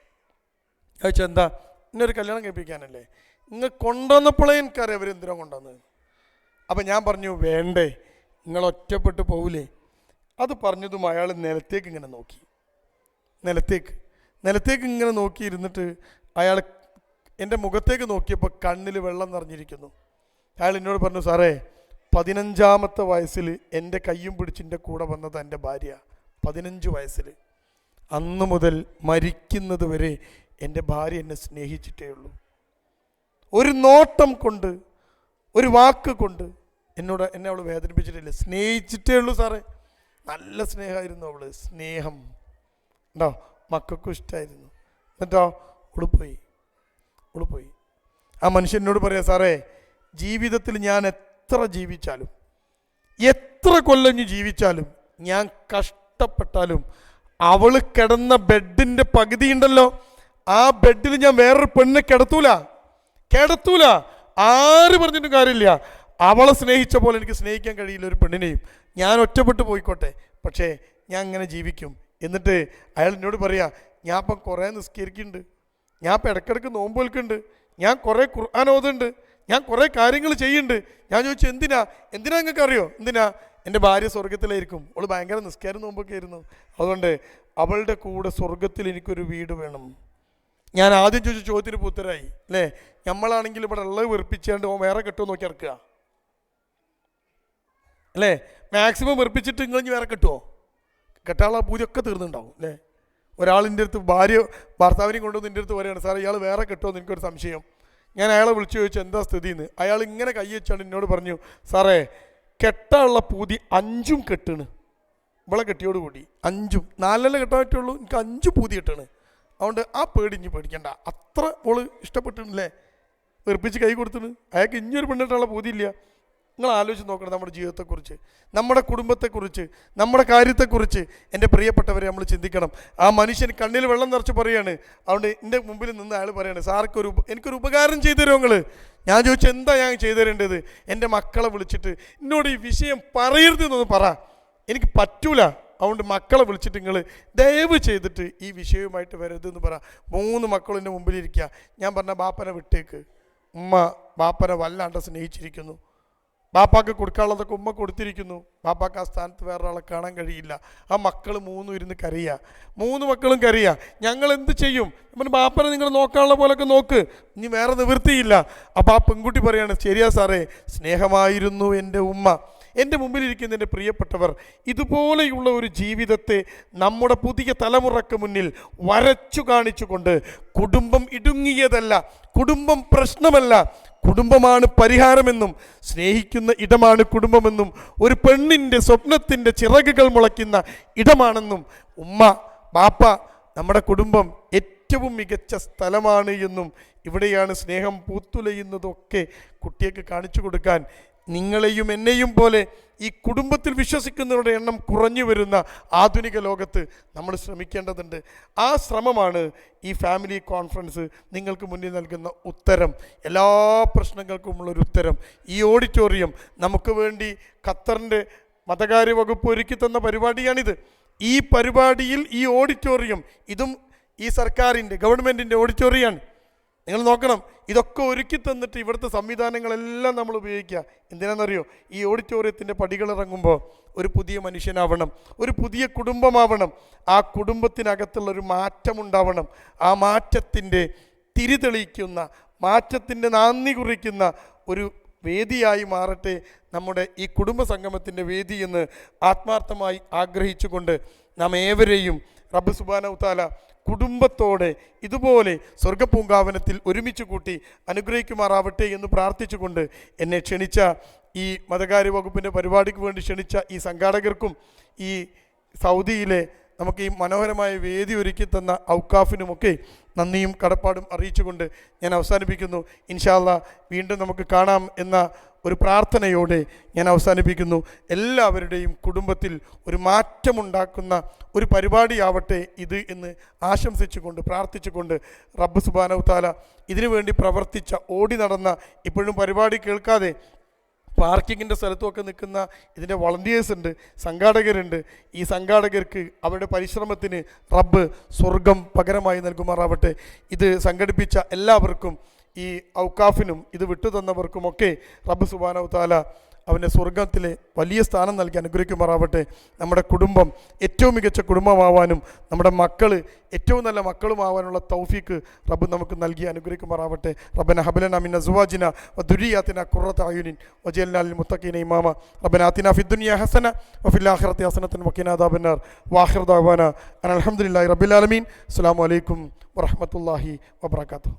ചോദിച്ചാൽ എന്താ? ഇന്നൊരു കല്യാണം കഴിപ്പിക്കാനല്ലേ, നിങ്ങൾ കൊണ്ടുവന്നപ്പോഴേ എനിക്കറിയാം അവരെന്തിനാ കൊണ്ടുവന്നത്. അപ്പം ഞാൻ പറഞ്ഞു, വേണ്ടേ, നിങ്ങൾ ഒറ്റപ്പെട്ട് പോവില്ലേ. അത് പറഞ്ഞതും അയാൾ നിലത്തേക്ക് ഇങ്ങനെ നോക്കി, നിലത്തേക്ക് ഇങ്ങനെ നോക്കിയിരുന്നിട്ട് അയാൾ എൻ്റെ മുഖത്തേക്ക് നോക്കിയപ്പോൾ കണ്ണിൽ വെള്ളം നിറഞ്ഞിരിക്കുന്നു. അയാൾ എന്നോട് പറഞ്ഞു, സാറേ 15ാമത്തെ വയസ്സിൽ എൻ്റെ കയ്യും പിടിച്ച് എൻ്റെ കൂടെ വന്നത് എൻ്റെ ഭാര്യ. 15 വയസ്സിൽ. അന്ന് മുതൽ മരിക്കുന്നത് വരെ എൻ്റെ ഭാര്യ എന്നെ സ്നേഹിച്ചിട്ടേ ഉള്ളൂ. ഒരു നോട്ടം കൊണ്ട്, ഒരു വാക്ക് കൊണ്ട് എന്നെ അവൾ വേദനിപ്പിച്ചിട്ടില്ല, സ്നേഹിച്ചിട്ടേ ഉള്ളൂ സാറേ. നല്ല സ്നേഹമായിരുന്നു അവൾ. സ്നേഹം ഉണ്ടോ? മക്കൾക്കും ഇഷ്ടമായിരുന്നു. എന്നിട്ടോ പോയി. ആ മനുഷ്യനോട് പറയാം, സാറേ ജീവിതത്തിൽ ഞാൻ എത്ര ജീവിച്ചാലും, എത്ര കൊല്ലം ജീവിച്ചാലും, ഞാൻ കഷ്ടപ്പെട്ടാലും അവൾ കിടന്ന ബെഡിൻ്റെ പകുതി ഉണ്ടല്ലോ, ആ ബെഡിൽ ഞാൻ വേറൊരു പെണ്ണ് കിടത്തൂല. ആര് പറഞ്ഞിട്ടും കാര്യമില്ല. അവളെ സ്നേഹിച്ച പോലെ എനിക്ക് സ്നേഹിക്കാൻ കഴിയില്ല ഒരു പെണ്ണിനെയും. ഞാൻ ഒറ്റപ്പെട്ടു പോയിക്കോട്ടെ, പക്ഷേ ഞാൻ ഇങ്ങനെ ജീവിക്കും. എന്നിട്ട് അയാൾ എന്നോട് പറയാ, ഞാൻ ഇപ്പം കുറേ നിസ്കരിക്കുന്നുണ്ട്, ഞാൻ ഇപ്പം ഇടയ്ക്കിടയ്ക്ക് നോമ്പ് വെൽക്കുന്നുണ്ട്, ഞാൻ കുറേ ഖുർആൻ ഓതുന്നുണ്ട്, ഞാൻ കുറേ കാര്യങ്ങൾ ചെയ്യുന്നുണ്ട്. ഞാൻ ചോദിച്ചു, എന്തിനാ നിങ്ങൾക്ക് അറിയോ എന്തിനാ? എൻ്റെ ഭാര്യ സ്വർഗത്തിലായിരിക്കും, അവൾ ഭയങ്കര നിസ്കാരം നോമ്പൊക്കെ ആയിരുന്നു, അതുകൊണ്ട് അവളുടെ കൂടെ സ്വർഗത്തിൽ എനിക്കൊരു വീട് വേണം. ഞാൻ ആദ്യം ചോദിച്ച ചോദ്യത്തിന് പുത്തരായി അല്ലേ? നമ്മളാണെങ്കിൽ ഇവിടെ ഉള്ളത് വെറുപ്പിച്ചാണ്ട് വേറെ കെട്ടുമോ നോക്കി ഇറക്കുക അല്ലേ? മാക്സിമം വെറുപ്പിച്ചിട്ട് നിങ്ങൾ വേറെ കെട്ടുമോ? കെട്ടാനുള്ള പൂജയൊക്കെ തീർന്നുണ്ടാവും അല്ലേ? ഒരാളിൻ്റെ അടുത്ത് ഭർത്താവിനെയും കൊണ്ടുവന്ന് എൻ്റെ അടുത്ത് പറയുകയാണ്, സാർ ഇയാൾ വേറെ കെട്ടുമോ എന്ന് എനിക്കൊരു സംശയം. ഞാൻ അയാളെ വിളിച്ചു ചോദിച്ചു, എന്താ സ്ഥിതി എന്ന്. അയാൾ ഇങ്ങനെ കൈ വെച്ചാണ് എന്നോട് പറഞ്ഞു, സാറേ കെട്ടാനുള്ള പൂതി 5 കെട്ടാണ്, ഇവളെ കെട്ടിയോടുകൂടി 5, 4 കെട്ടാൻ പറ്റുള്ളൂ, എനിക്ക് 5 പൂതി കെട്ടാണ്. അതുകൊണ്ട് ആ പേടിക്കണ്ട, അത്ര ഓള് ഇഷ്ടപ്പെട്ടിട്ടില്ലേ, വെറുപ്പിച്ച് കൈ കൊടുത്തിട്ട്. അയാൾക്ക് ഇനിയൊരു പെണ്ണിട്ടുള്ള പൂതിയില്ല. നിങ്ങൾ ആലോചിച്ച് നോക്കണം നമ്മുടെ ജീവിതത്തെക്കുറിച്ച്, നമ്മുടെ കുടുംബത്തെക്കുറിച്ച്, നമ്മുടെ കാര്യത്തെക്കുറിച്ച്. എൻ്റെ പ്രിയപ്പെട്ടവരെ നമ്മൾ ചിന്തിക്കണം. ആ മനുഷ്യൻ കണ്ണിൽ വെള്ളം നിറച്ച് പറയാണ്. അതുകൊണ്ട് എൻ്റെ മുമ്പിൽ നിന്ന് അയാൾ പറയാണ്, സാർക്കൊരു എനിക്കൊരു ഉപകാരം ചെയ്തു തരുമോ നിങ്ങൾ? ഞാൻ ചോദിച്ചു, എന്താ ഞാൻ ചെയ്തു തരേണ്ടത്? എൻ്റെ മക്കളെ വിളിച്ചിട്ട് എന്നോട് ഈ വിഷയം പറയരുതെന്നൊന്ന് പറ, എനിക്ക് പറ്റൂല. അതുകൊണ്ട് മക്കളെ വിളിച്ചിട്ട് നിങ്ങൾ ദയവ് ചെയ്തിട്ട് ഈ വിഷയവുമായിട്ട് വരരുതെന്ന് പറ. 3 മക്കളും എൻ്റെ മുമ്പിലിരിക്കുക. ഞാൻ പറഞ്ഞ, ബാപ്പനെ വിട്ടേക്ക്, ഉമ്മ ബാപ്പനെ വല്ലാണ്ട് സ്നേഹിച്ചിരിക്കുന്നു, ബാപ്പാക്ക് കൊടുക്കാനുള്ളതൊക്കെ ഉമ്മ കൊടുത്തിരിക്കുന്നു, ബാപ്പാക്ക് ആ സ്ഥാനത്ത് വേറൊരാളെ കാണാൻ കഴിയില്ല. ആ മക്കൾ 3 ഇരുന്ന് കരയുക, 3 മക്കളും കരയുക. ഞങ്ങൾ എന്ത് ചെയ്യും? ബാപ്പനെ നിങ്ങൾ നോക്കാനുള്ള പോലൊക്കെ നോക്ക്, ഇനി വേറെ നിവൃത്തിയില്ല. അപ്പോൾ ആ പെൺകുട്ടി പറയാണ്, ശരിയാ സാറേ, സ്നേഹമായിരുന്നു എൻ്റെ ഉമ്മ. എൻ്റെ മുമ്പിലിരിക്കുന്ന എൻ്റെ പ്രിയപ്പെട്ടവർ, ഇതുപോലെയുള്ള ഒരു ജീവിതത്തെ നമ്മുടെ പുതിയ തലമുറക്ക് മുന്നിൽ വരച്ചു കാണിച്ചുകൊണ്ട്, കുടുംബം ഇടുങ്ങിയതല്ല, കുടുംബം പ്രശ്നമല്ല, കുടുംബമാണ് പരിഹാരമെന്നും സ്നേഹിക്കുന്ന ഇടമാണ് കുടുംബമെന്നും ഒരു പെണ്ണിൻ്റെ സ്വപ്നത്തിൻ്റെ ചിറകുകൾ മുളയ്ക്കുന്ന ഇടമാണെന്നും ഉമ്മ ബാപ്പ നമ്മുടെ കുടുംബം ഏറ്റവും മികച്ച സ്ഥലമാണ് എന്നും ഇവിടെയാണ് സ്നേഹം പൂത്തുലയുന്നതൊക്കെ കുട്ടിയൊക്കെ കാണിച്ചു കൊടുക്കാൻ നിങ്ങളെയും എന്നെയും പോലെ ഈ കുടുംബത്തിൽ വിശ്വസിക്കുന്നവരുടെ എണ്ണം കുറഞ്ഞു വരുന്ന ആധുനിക ലോകത്ത് നമ്മൾ ശ്രമിക്കേണ്ടതുണ്ട്. ആ ശ്രമമാണ് ഈ ഫാമിലി കോൺഫറൻസ് നിങ്ങൾക്ക് മുന്നിൽ നൽകുന്ന ഉത്തരം, എല്ലാ പ്രശ്നങ്ങൾക്കുമുള്ളൊരു ഉത്തരം. ഈ ഓഡിറ്റോറിയം നമുക്ക് വേണ്ടി ഖത്തറിൻ്റെ മതകാര്യ വകുപ്പ് ഒരുക്കി തന്ന പരിപാടിയാണിത്. ഈ പരിപാടിയിൽ ഈ ഓഡിറ്റോറിയം, ഇതും ഈ സർക്കാരിൻ്റെ ഗവൺമെൻറ്റിൻ്റെ ഓഡിറ്റോറിയമാണ്. നിങ്ങൾ നോക്കണം, ഇതൊക്കെ ഒരുക്കി തന്നിട്ട് ഇവിടുത്തെ സംവിധാനങ്ങളെല്ലാം നമ്മൾ ഉപയോഗിക്കുക. എന്തിനാണെന്നറിയോ? ഈ ഓഡിറ്റോറിയത്തിൻ്റെ പടികളിറങ്ങുമ്പോൾ ഒരു പുതിയ മനുഷ്യനാവണം, ഒരു പുതിയ കുടുംബമാവണം, ആ കുടുംബത്തിനകത്തുള്ളൊരു മാറ്റമുണ്ടാവണം. ആ മാറ്റത്തിൻ്റെ തിരിതെളിക്കുന്ന, മാറ്റത്തിൻ്റെ നാന്ദി കുറിക്കുന്ന ഒരു വേദിയായി മാറട്ടെ നമ്മുടെ ഈ കുടുംബ സംഗമത്തിൻ്റെ വേദി എന്ന് ആത്മാർത്ഥമായി ആഗ്രഹിച്ചുകൊണ്ട് നാം ഏവരെയും റബ്ബ് സുബ്ഹാനഹു തആല കുടുംബത്തോടെ ഇതുപോലെ സ്വർഗപൂങ്കാവനത്തിൽ ഒരുമിച്ച് കൂട്ടി അനുഗ്രഹിക്കുമാറാവട്ടെ എന്ന് പ്രാർത്ഥിച്ചുകൊണ്ട് എന്നെ ക്ഷണിച്ച ഈ മതകാര്യ വകുപ്പിൻ്റെ പരിപാടിക്ക് വേണ്ടി ക്ഷണിച്ച ഈ സംഘാടകർക്കും ഈ സൗദിയിലെ നമുക്ക് ഈ മനോഹരമായ വേദി ഒരുക്കി തന്ന ഔക്കാഫിനുമൊക്കെ നന്ദിയും കടപ്പാടും അറിയിച്ചുകൊണ്ട് ഞാൻ അവസാനിപ്പിക്കുന്നു. ഇൻഷാ അല്ലാഹ് വീണ്ടും നമുക്ക് കാണാം എന്ന ഒരു പ്രാർത്ഥനയോടെ ഞാൻ അവസാനിപ്പിക്കുന്നു. എല്ലാവരുടെയും കുടുംബത്തിൽ ഒരു മാറ്റമുണ്ടാക്കുന്ന ഒരു പരിപാടിയാവട്ടെ ഇത് എന്ന് ആശംസിച്ചുകൊണ്ട് പ്രാർത്ഥിച്ചുകൊണ്ട് റബ്ബ് സുബ്ഹാനഹു തആല ഇതിനു വേണ്ടി പ്രവർത്തിച്ച, ഓടി നടന്ന, ഇപ്പോഴും പരിപാടി കേൾക്കാതെ പാർക്കിങ്ങിൻ്റെ സ്ഥലത്തുമൊക്കെ നിൽക്കുന്ന ഇതിൻ്റെ വളണ്ടിയേഴ്സ് ഉണ്ട്, സംഘാടകരുണ്ട്. ഈ സംഘാടകർക്ക് അവരുടെ പരിശ്രമത്തിന് റബ്ബ് സ്വർഗം പകരമായി നൽകുമാറാവട്ടെ. ഇത് സംഘടിപ്പിച്ച എല്ലാവർക്കും, ഈ ഔക്കാഫിനും ഇത് വിട്ടുതന്നവർക്കുമൊക്കെ റബ്ബ് സുബ്ഹാനഹു തആല അവൻ്റെ സ്വർഗത്തിലെ വലിയ സ്ഥാനം നൽകി അനുഗ്രഹിക്കുമാറാവട്ടെ. നമ്മുടെ കുടുംബം ഏറ്റവും മികച്ച കുടുംബമാവാനും നമ്മുടെ മക്കൾ ഏറ്റവും നല്ല മക്കളുമാവാനുള്ള തൗഫീക്ക് റബ്ബ് നമുക്ക് നൽകി അനുഗ്രഹിക്കുമാറാവട്ടെ. റബ്ബന ഹബ് ലനാ മിൻ അസ്വാജിന വദുരിയാതിന ഖുറത അയുനിൻ വജഅൽനാ ലിൽ മുത്തഖീന ഇമാമ റബ്ബന ആതിനാ ഫിദ് ദുനിയ ഹസന വഫിൽ ആഖിറതി ഹസനതൻ വഖിനാ അദാബന്നാർ വആഖിറു ദഅവാന അൽഹംദുലില്ലാഹി റബ്ബിൽ ആലമീൻ. അസ്സലാമു അലൈക്കും വറഹ്മത്തുള്ളാഹി വബറകാതുഹു.